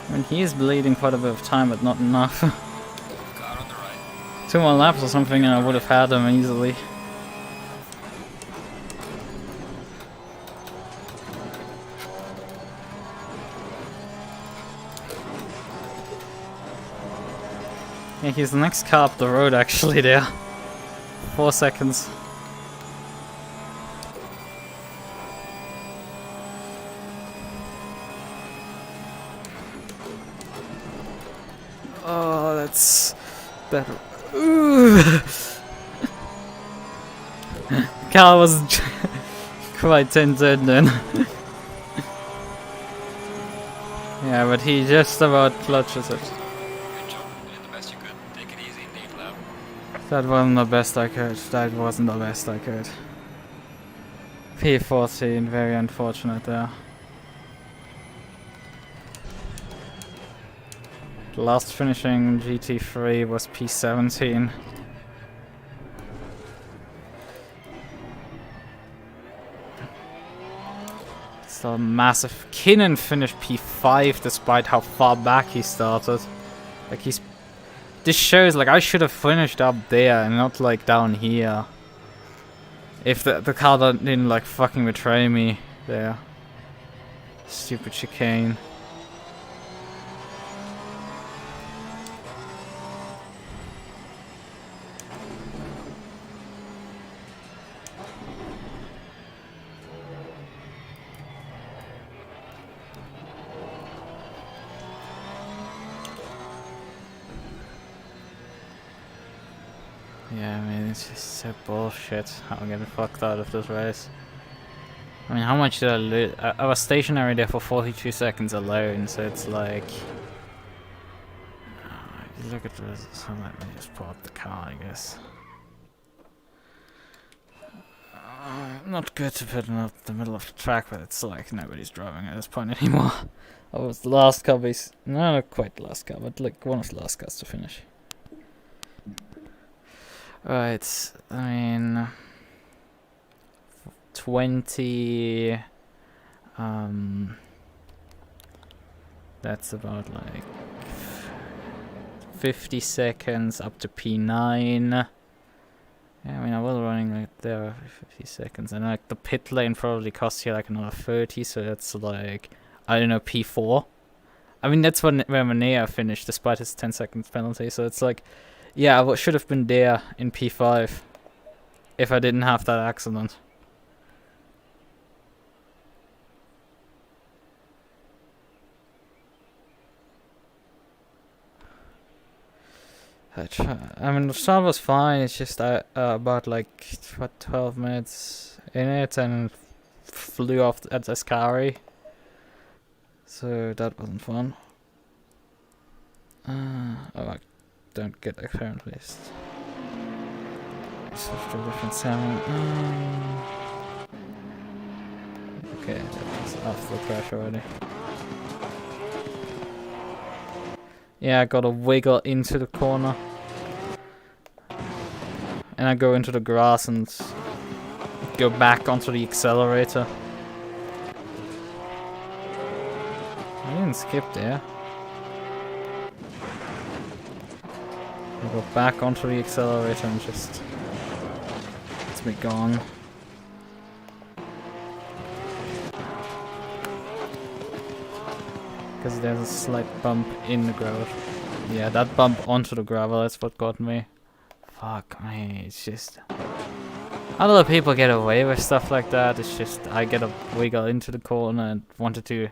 I mean, he is bleeding quite a bit of time, but not enough. Car on the right. 2 more laps or something and I would have had him easily. Yeah, he's the next car up the road actually there. 4 seconds. Oh, that's better. Car was quite tinted then. Yeah, but he just about clutches it. Good job. You did the best you could. Take it easy. Neat lap. That wasn't the best I could. That wasn't the best I could. P14, very unfortunate there. The last finishing GT3 was P17. Still massive. Kinnan finished P5 despite how far back he started. Like he's... This shows like I should have finished up there and not like down here. If the car didn't like fucking betray me there. Stupid chicane. Yeah, I mean, it's just so bullshit how I'm getting fucked out of this race. I mean, how much did I lose? I was stationary there for 42 seconds alone, so it's like... look at this. So let me just pull up the car, I guess. Not good to put in the middle of the track, but it's like nobody's driving at this point anymore. I was the last car no, not quite the last car, but like one of the last cars to finish. Right, I mean, 20, that's about like 50 seconds up to P9. Yeah, I mean, I was running right there for 50 seconds, and like the pit lane probably costs you like another 30, so that's like, I don't know, P4. I mean, that's where Manea finished despite his 10 seconds penalty, so it's like, yeah, I should have been there in P5 if I didn't have that accident. I mean, the start was fine. It's just about like 12 minutes in it and flew off at Ascari. So that wasn't fun. Oh, I don't get a current list. Switch to a different sound. Okay, that was after the crash already. Yeah, I gotta wiggle into the corner. And I go into the grass and go back onto the accelerator. I didn't skip there. I go back onto the accelerator and just... It's me gone. Because there's a slight bump in the gravel. Yeah, that bump onto the gravel, that's what got me. Fuck me, it's just... Other people get away with stuff like that, it's just I get a wiggle into the corner and wanted to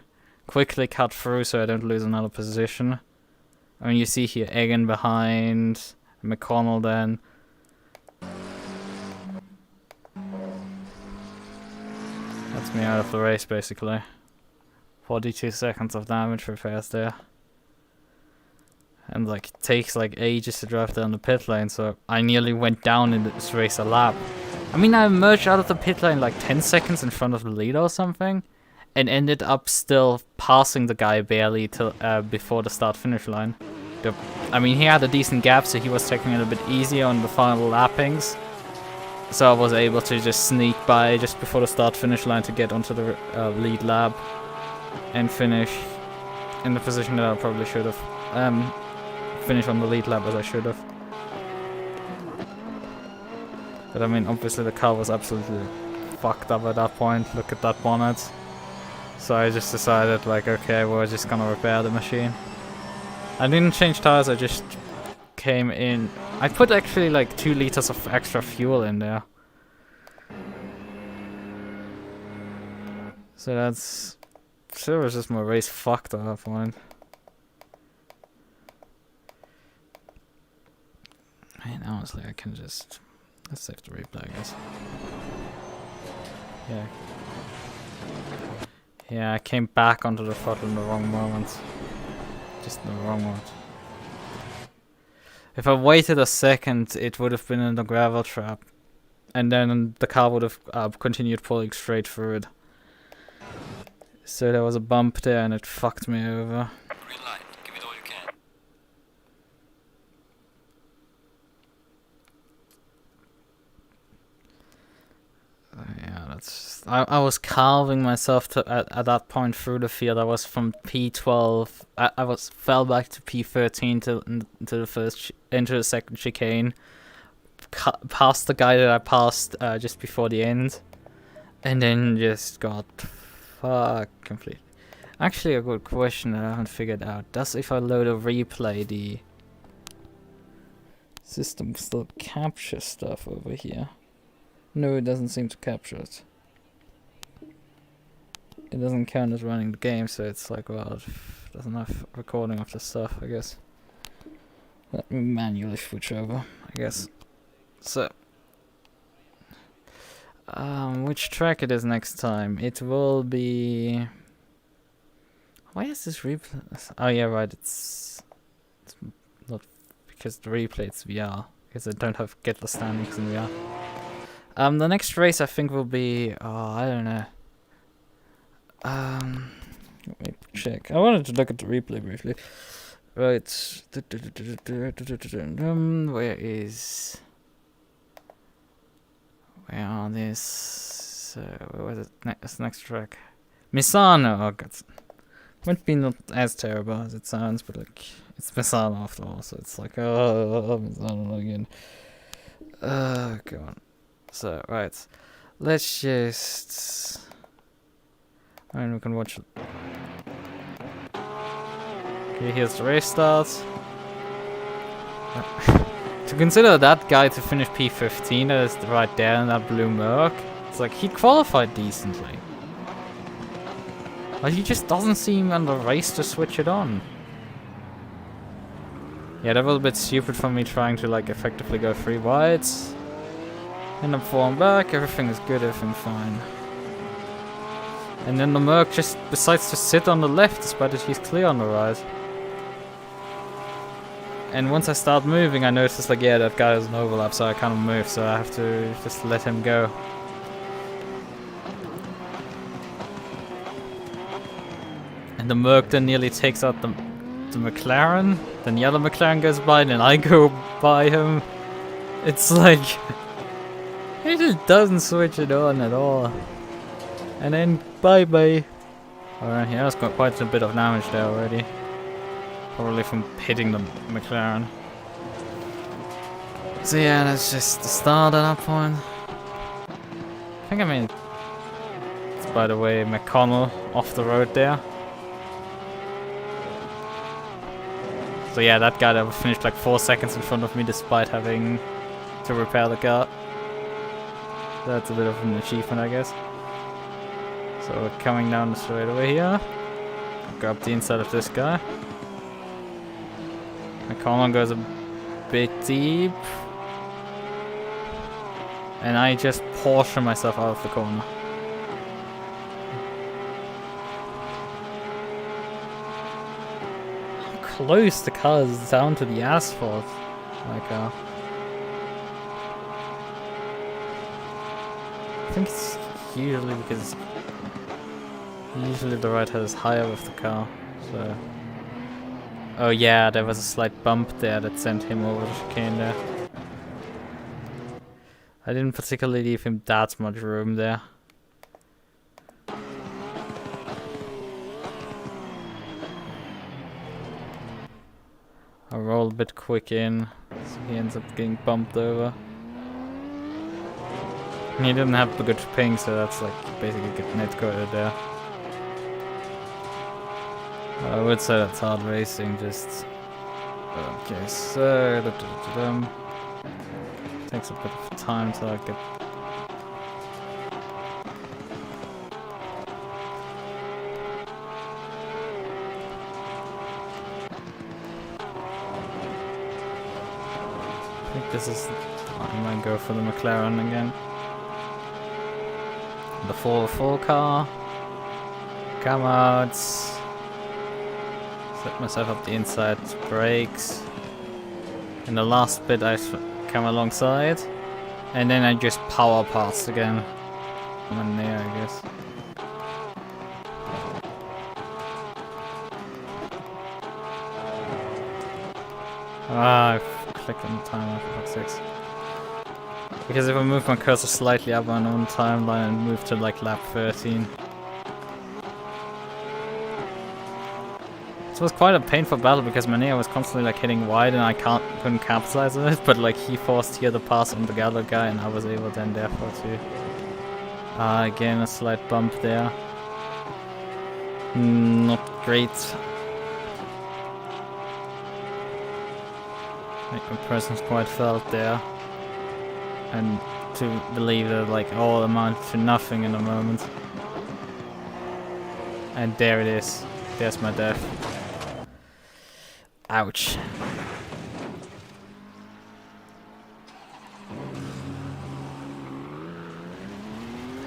quickly cut through so I don't lose another position. I mean, you see here Egan behind, McConnell then. That's me out of the race basically. 42 seconds of damage repairs there. And like, it takes like ages to drive down the pit lane, so I nearly went down in this race a lap. I mean, I emerged out of the pit lane like 10 seconds in front of the leader or something, and ended up still passing the guy barely till before the start-finish line. I mean, he had a decent gap, so he was taking it a bit easier on the final lappings. So I was able to just sneak by just before the start-finish line to get onto the lead lap and finish in the position that I probably should have. Finish on the lead lap as I should have. But I mean, obviously the car was absolutely fucked up at that point. Look at that bonnet. So I just decided, like, okay, we're just gonna repair the machine. I didn't change tires, I just came in. I put actually like 2 liters of extra fuel in there. So that's... So it was just my race fucked at that point. I mean, honestly, I can just... Let's save the replay, I guess. Yeah. Yeah, I came back onto the throttle in the wrong moment. Just in the wrong moment. If I waited a second, it would have been in the gravel trap. And then the car would have continued pulling straight through it. So there was a bump there and it fucked me over. Green light, give it all you can. Yeah, that's... I was carving myself to at that point through the field. I was from P12. I fell back to P13 into the first into the second chicane. Past the guy that I passed just before the end, and then just got fucked completely. Actually, a good question that I haven't figured out. Does if I load a replay, the system still capture stuff over here? No, it doesn't seem to capture it. It doesn't count as running the game, so it's like, well, it doesn't have recording of the stuff, I guess. Let me manually switch over, I guess. So, which track it is next time? It will be... Why is this replay? Oh yeah, right, it's not because the replay it's VR, because I don't have get the standings in VR. The next race I think will be, I don't know. Let me check. I wanted to look at the replay briefly. Right. Where are this? Where was it? This next track. Misano! Oh god. Might be not as terrible as it sounds, but like, it's Misano after all, so it's like, Misano again. Go on. So, right. Let's just... And we can watch it. Okay, here's the race start. To consider that guy to finish P15 as right there in that blue Merc, it's like he qualified decently. But he just doesn't seem on the race to switch it on. Yeah, that was a bit stupid for me trying to like effectively go 3 wides. And I'm falling back, everything is good, everything fine. And then the Merc just decides to sit on the left despite that he's clear on the right. And once I start moving, I notice like, yeah, that guy has an overlap, so I can't move, so I have to just let him go. And the Merc then nearly takes out the McLaren, then the other McLaren goes by, then I go by him. It's like, he just doesn't switch it on at all. And then bye bye. Alright, yeah, that's got quite a bit of damage there already. Probably from hitting the McLaren. So yeah, that's just the start at that point. I think I mean, it's by the way, McConnell off the road there. So yeah, that guy that finished like 4 seconds in front of me despite having to repair the car. That's a bit of an achievement, I guess. So we're coming down the straightaway here. Go up the inside of this guy. McConnell goes a bit deep. And I just Porsche myself out of the corner. Close the car is down to the asphalt. My car. I think it's usually because usually the right head is higher with the car. So. Oh yeah, there was a slight bump there that sent him over the chicane there. I didn't particularly leave him that much room there. I roll a bit quick in, so he ends up getting bumped over. And he didn't have the good ping, so that's like basically get net coated there. I would say that's hard racing, just... Okay, so... Takes a bit of time till I get... I think this is... I might go for the McLaren again. The 404 car. Come out. Set myself up the inside brakes. In the last bit I come alongside. And then I just power past again. I'm in there, I guess. Ah, I've clicked on the timer for fuck's sakes. Because if I move my cursor slightly up on my own timeline and move to like lap 13. It was quite a painful battle because Manea was constantly like hitting wide and I couldn't capitalize on it, but like he forced here the pass on the Gallo guy and I was able then therefore to... again a slight bump there. Not great. Like my presence quite felt there. And to believe that like all amounted to nothing in a moment. And there it is. There's my death. Ouch.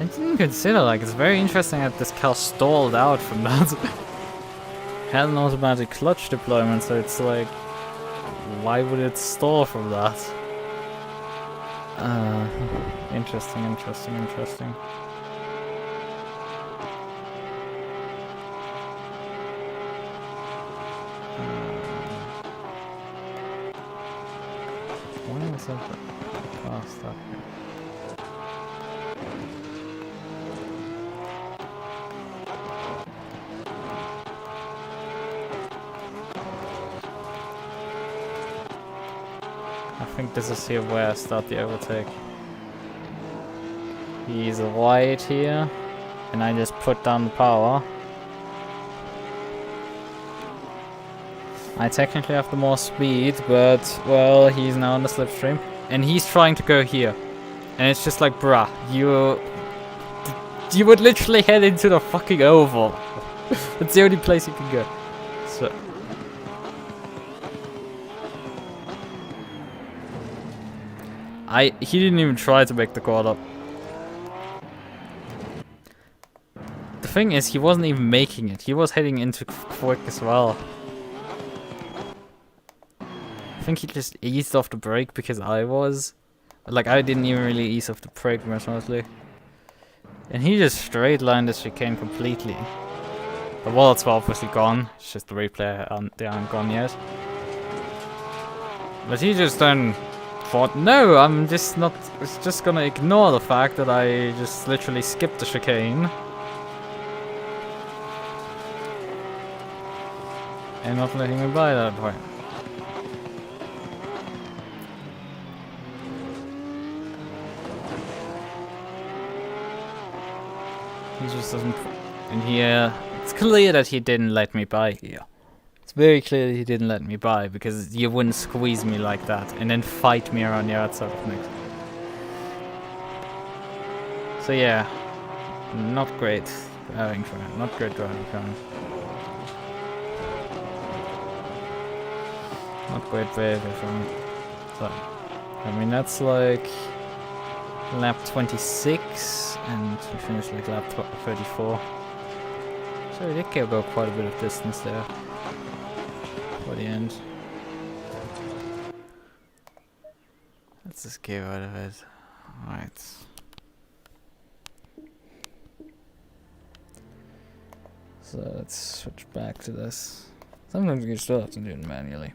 I didn't consider, like, it's very interesting that this car stalled out from that. Had an automatic clutch deployment, so it's like, why would it stall from that? Interesting. Why was that past that? I think this is here where I start the overtake. He's wide here, and I just put down the power. I technically have the more speed, but, well, he's now on the slipstream. And he's trying to go here. And it's just like, bruh, you would literally head into the fucking oval. That's the only place you can go. So... He didn't even try to make the quad up. The thing is, he wasn't even making it. He was heading into quick as well. I think he just eased off the brake because I was. Like, I didn't even really ease off the brake much, honestly. And he just straight lined the chicane completely. The wallets were obviously gone. It's just the replay, they aren't gone yet. But he just then thought, no, I'm just not. It's just gonna ignore the fact that I just literally skipped the chicane. And not letting me by that point. He just doesn't. And here, it's clear that he didn't let me by here. It's very clear that he didn't let me by because you wouldn't squeeze me like that and then fight me around the outside of me. So yeah, not great driving for him. Not great driving for him. Not great behavior for him. So, I mean that's like lap 26 and we finished like lap 34. So we did go quite a bit of distance there for the end. Let's just get out of it. Alright. So let's switch back to this. Sometimes you still have to do it manually.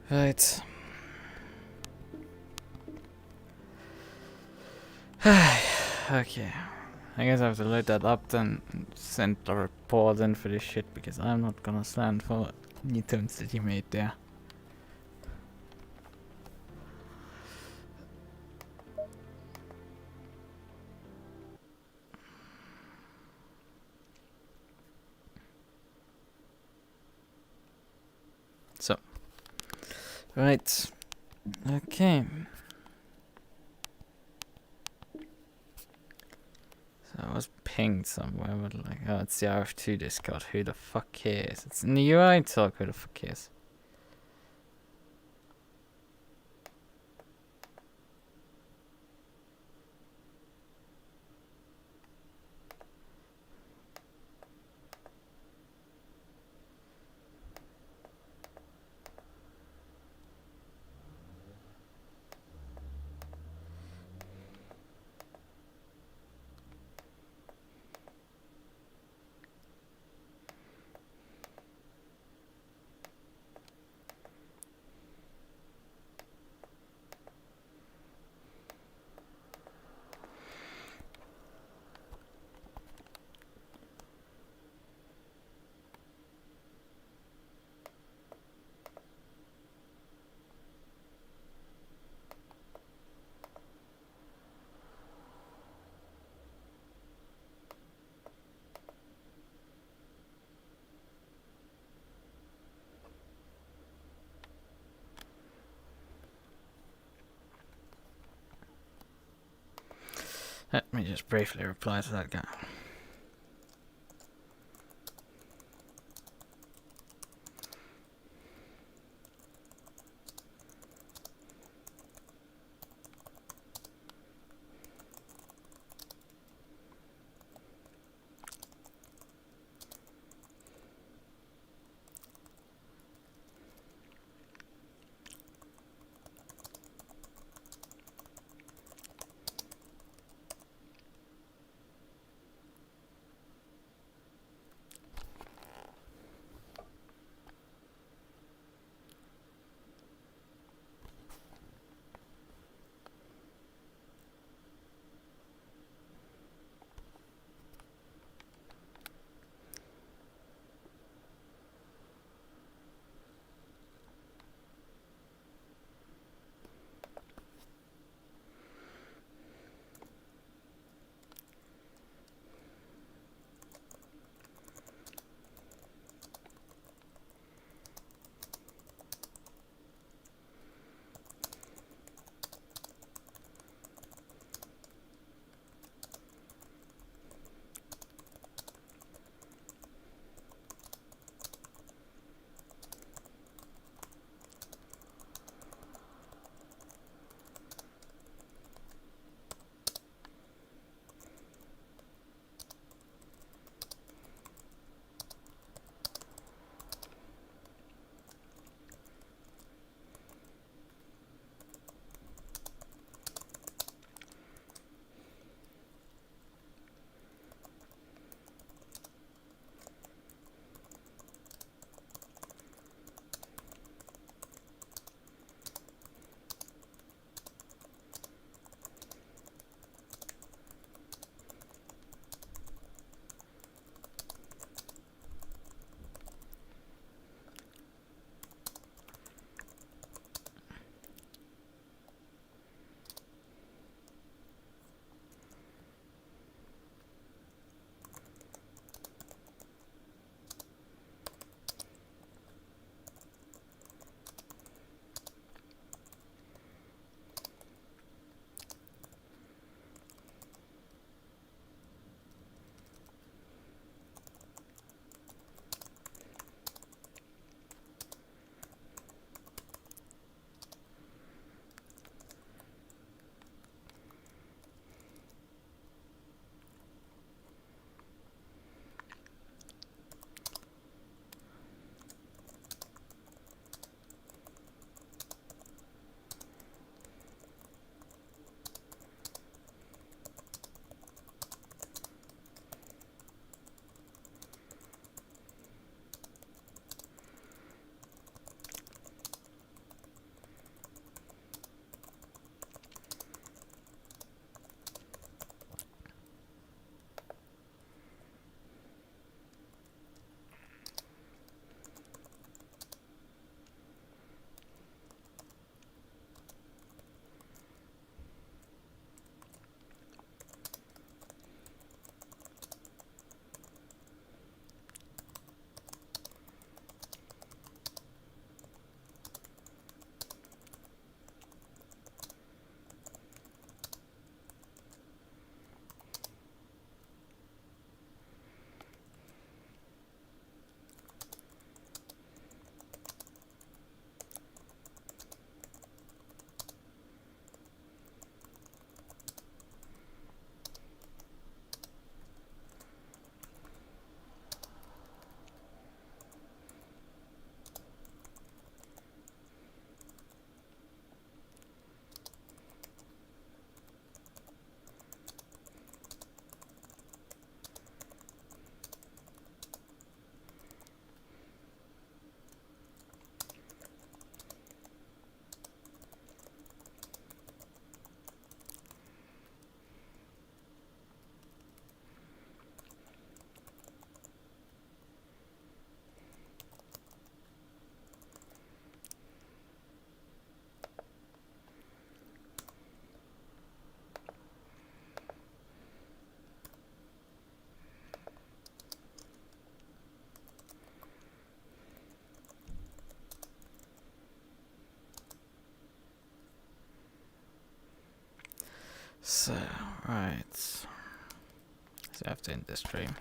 Right. Okay. I guess I have to load that up then and send the report in for this shit because I'm not gonna stand for any tunes that you made there. So. Right. Okay. So I was pinged somewhere, but like, oh, it's the RF2 Discord. Who the fuck cares? It's in the UI talk. Who the fuck cares? Let me just briefly reply to that guy. So, right. So I have to end this stream.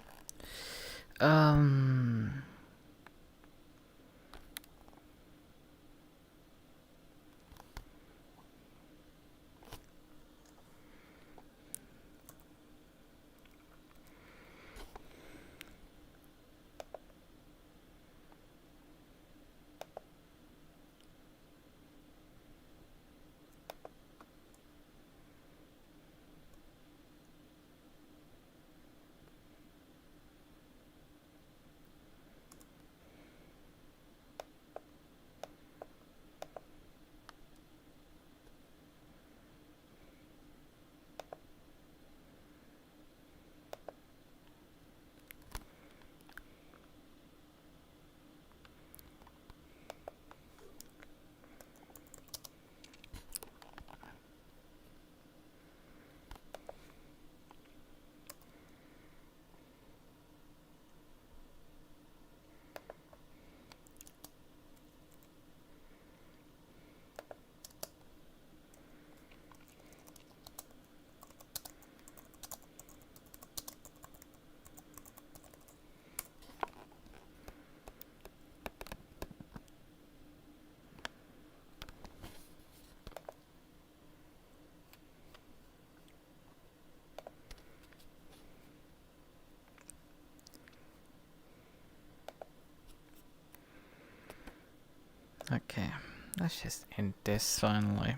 Okay, let's just end this finally.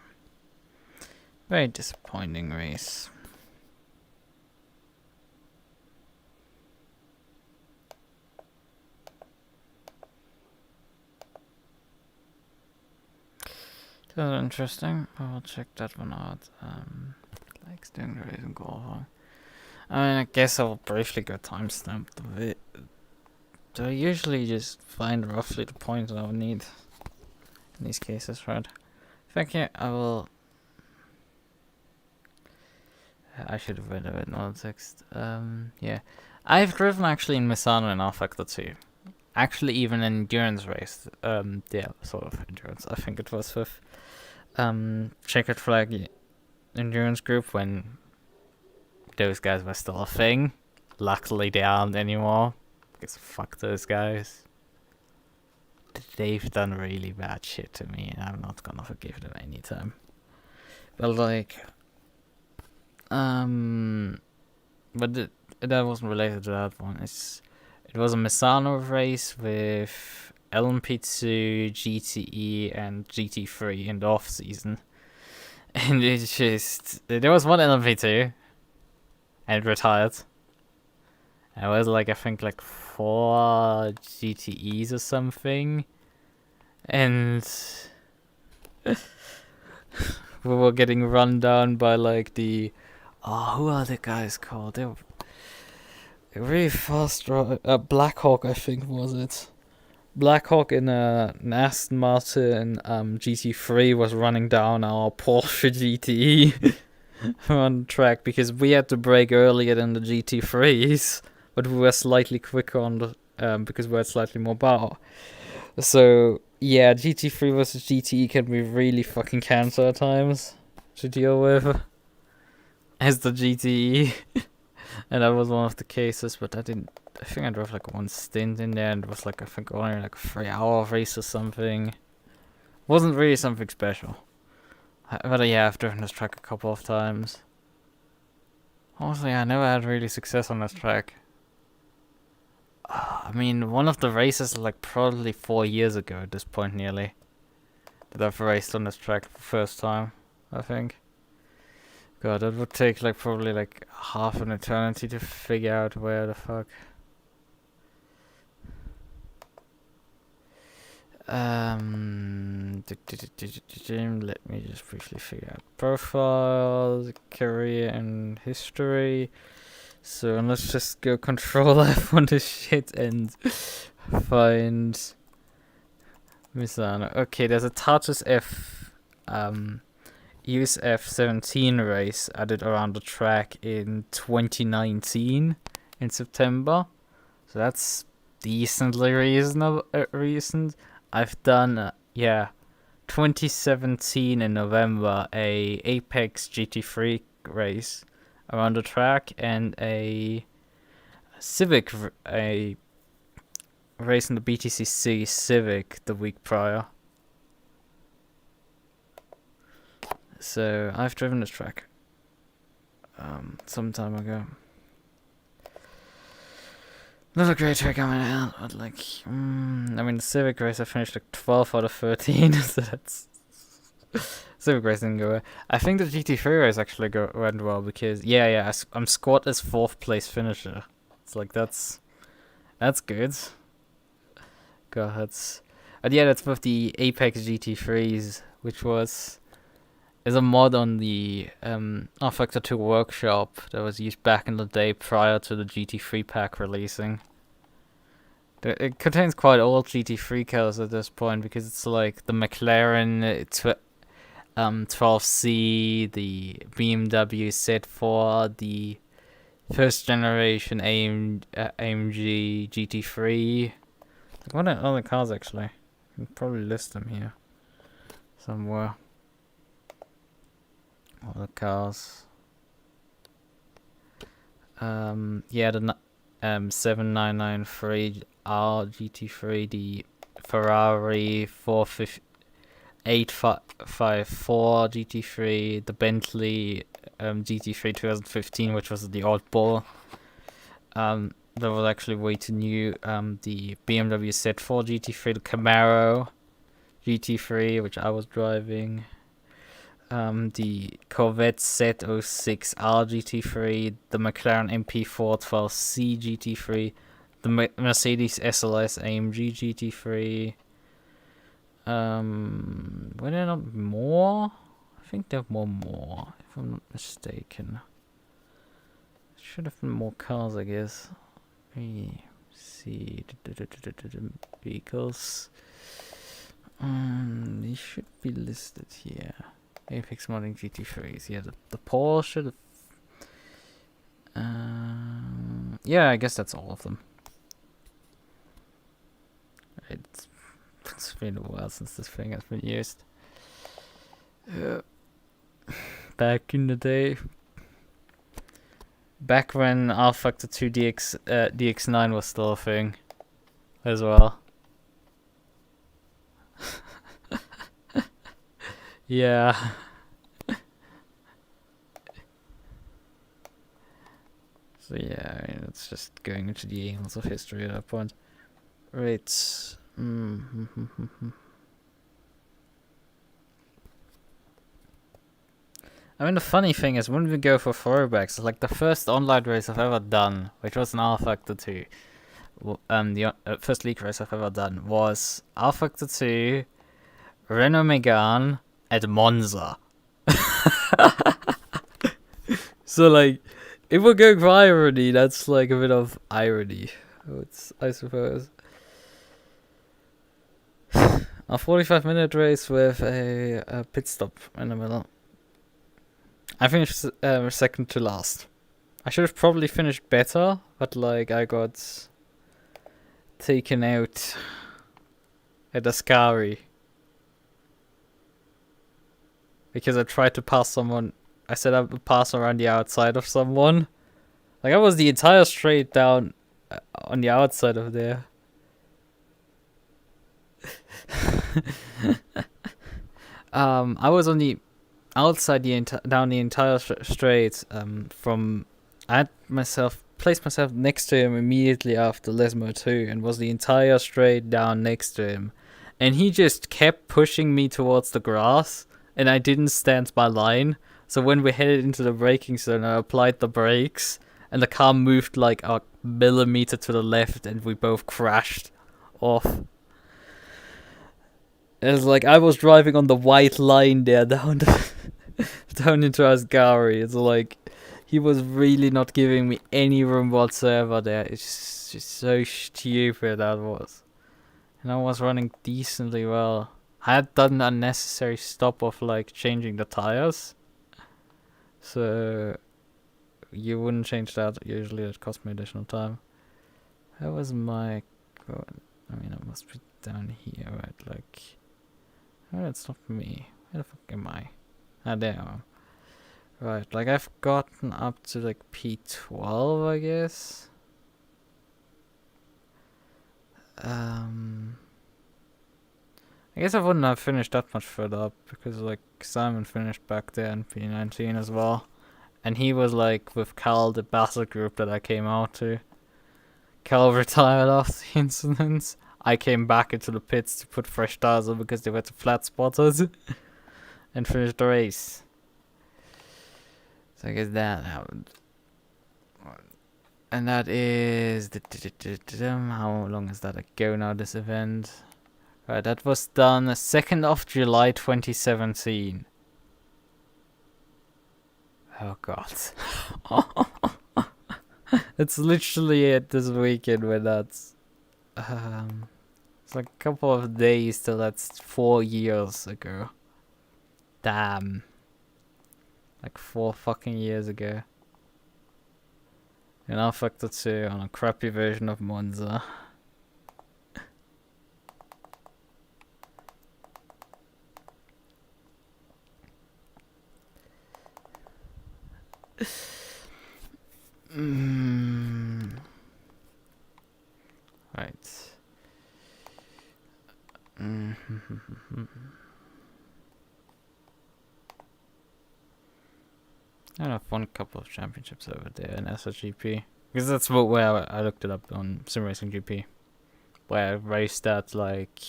Very disappointing race. That was interesting. I will check that one out. Like doing the race and qualifying. I mean, I guess I'll briefly go timestamp the bit. So I usually just find roughly the point that I would need in these cases, right? Thank you. I will. I should have read a bit more text. Yeah. I've driven actually in Misano and R-Factor 2. Actually, even an endurance race. Yeah, sort of endurance. I think it was with Checkered Flag Endurance Group when those guys were still a thing. Luckily, they aren't anymore. Because fuck those guys. They've done really bad shit to me, and I'm not gonna forgive them anytime. But like, but that wasn't related to that one. It was a Misano race with LMP2, GTE, and GT3 in the off season, and it's just there was one LMP2, and it retired. And it was like I think like 4 GTEs or something, and we were getting run down by like the who are the guys called? They were really fast. Blackhawk, I think, was it? Blackhawk in an Aston Martin GT3 was running down our Porsche GTE on track because we had to brake earlier than the GT3s, but we were slightly quicker on the because we had slightly more power. So yeah, GT3 versus GTE can be really fucking cancer at times to deal with as the GTE. And that was one of the cases, but I think I drove like one stint in there, and it was like I think only like a 3-hour race or something. Wasn't really something special. But yeah, I've driven this track a couple of times. Honestly, I never had really success on this track. I mean, one of the races like probably 4 years ago at this point nearly that I've raced on this track for the first time, I think. God, that would take like probably like half an eternity to figure out where the fuck. Let me just briefly figure out profiles, career, and history. So let's just go Control F on this shit and find Misano. Okay, there's a Tartus F US F17 race I did around the track in 2019 in September. So that's decently recent. I've done 2017 in November a Apex GT3 race around the track and a a race in the BTCC Civic the week prior. So I've driven this track some time ago. Not a great track coming out, but like, I mean, the Civic race I finished like 12 out of 13, so that's Civic race didn't go well. I think the GT3 race actually went well because I'm squad as 4th place finisher. It's like that's good. God, and yeah, that's with the Apex GT3s, which is a mod on the R-Factor 2 workshop that was used back in the day prior to the GT3 pack releasing. It contains quite old GT3 cars at this point because it's like the McLaren 12C, the BMW Z4, the first generation AMG GT3. Like, what are other cars actually? I can probably list them here somewhere. All the cars. Yeah, the 7993R GT3, the Ferrari 854 GT3, the Bentley GT3 2015, which was the old ball. That was actually way too new. The BMW Z4 GT3, the Camaro GT3, which I was driving. The Corvette Z06R GT3, the McLaren MP4 12C GT3, the Mercedes SLS AMG GT3. Were there not more? I think there were more, if I'm not mistaken. Should have been more cars, I guess. Let me see. Vehicles. They should be listed here. Apex modding GT3s. Yeah, the Porsche. Yeah, I guess that's all of them. It's been a while since this thing has been used. Back in the day. Back when R-Factor 2 DX9 was still a thing as well. Yeah. So yeah, I mean, it's just going into the annals of history at that point. Right. I mean, the funny thing is, when we go for throwbacks, like the first online race I've ever done, which was an R-Factor 2, the first league race I've ever done was R-Factor 2, Renault Megane, at Monza. So, like, if we're going for irony, that's like a bit of irony, I suppose. A 45-minute race with a pit stop in the middle. I finished second to last. I should have probably finished better, but like I got taken out at Ascari because I tried to pass someone. I said I would pass around the outside of someone. Like I was the entire straight down on the outside of there. I was on the outside down the entire straight. I had placed myself next to him immediately after Lesmo 2 and was the entire straight down next to him, and he just kept pushing me towards the grass, and I didn't stand my line. So when we headed into the braking zone, I applied the brakes, and the car moved like a millimeter to the left, and we both crashed off. It was like I was driving on the white line there down down into Ascari. It's like he was really not giving me any room whatsoever there. It's just so stupid that was. And I was running decently well. I had done an unnecessary stop of like changing the tires. So you wouldn't change that. Usually it cost me additional time. How was my... I mean, I must be down here, right? Like... Oh, it's not me. Where the fuck am I? Ah, there I am. Right, like I've gotten up to like P12, I guess. I guess I wouldn't have finished that much further up because like Simon finished back there in P19 as well. And he was like with Cal, the battle group that I came out to. Cal retired after the incident. I came back into the pits to put fresh tires on because they were too flat spotted and finished the race. So I guess that happened. And that is... How long is that ago now, this event? Right, that was done 2nd of July 2017. Oh god. It's literally it this weekend when that's... it's like a couple of days till that's 4 years ago. Damn. Like 4 fucking years ago. And I fucked it too on a crappy version of Monza. Right. I've won a couple of championships over there in SRXP. Because that's where I looked it up on SimRacingXP. Where I raced at like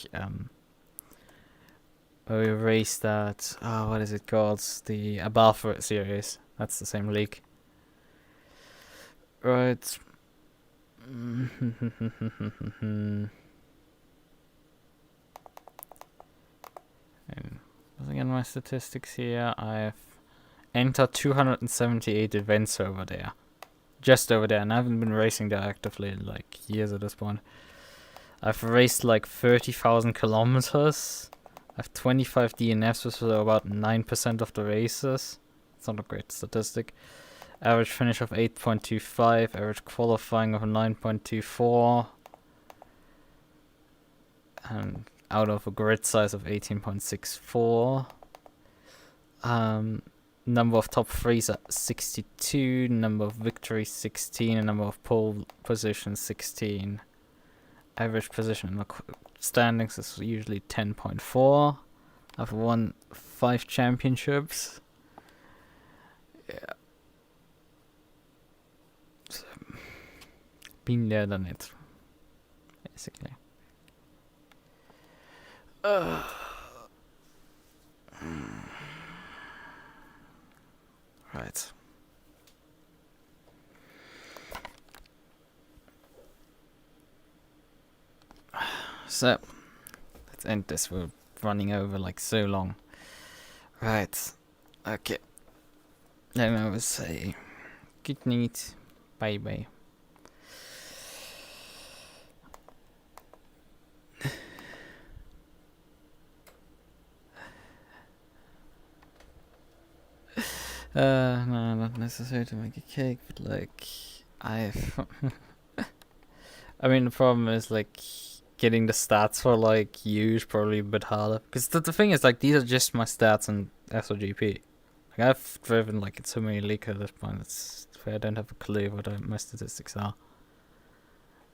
where we raced at what is it called? The Abalfa series. That's the same league. Right. And looking at my statistics here, I've entered 278 events over there. Just over there, and I haven't been racing there actively in like years at this point. I've raced like 30,000 kilometers. I have 25 DNFs, which is about 9% of the races. It's not a great statistic. Average finish of 8.25, average qualifying of 9.24. And out of a grid size of 18.64. Number of top threes at 62, number of victories 16, and number of pole positions 16. Average position in the standings is usually 10.4. I've won 5 championships. Yeah. So, been there, done it. Basically. Right. So, let's end this. We're running over like so long. Right. Okay. Then I will say good night. Bye bye. No, not necessary to make a cake, but like, I've... I mean, the problem is like, getting the stats for like you is probably a bit harder. Because the thing is, like, these are just my stats in SRGP. Like, I've driven like so many leaks at this point, it's fair, I don't have a clue what my statistics are.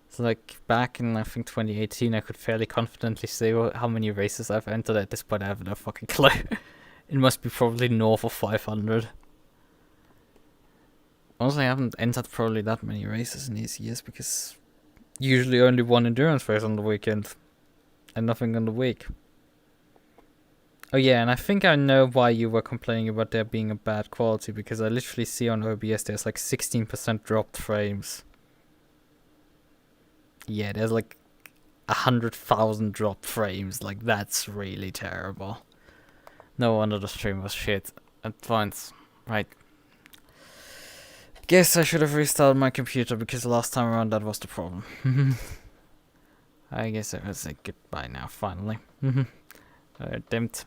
So like, back in, I think, 2018, I could fairly confidently say how many races I've entered. At this point, I have no fucking clue. It must be probably north of 500. Honestly, I haven't entered probably that many races in these years because usually only one endurance race on the weekend and nothing on the week. Oh yeah, and I think I know why you were complaining about there being a bad quality, because I literally see on OBS there's like 16% dropped frames. Yeah, there's like 100,000 dropped frames. Like, that's really terrible. No wonder the stream was shit at points. Right. Guess I should have restarted my computer because last time around that was the problem. I guess I will say goodbye now, finally. Dimmed.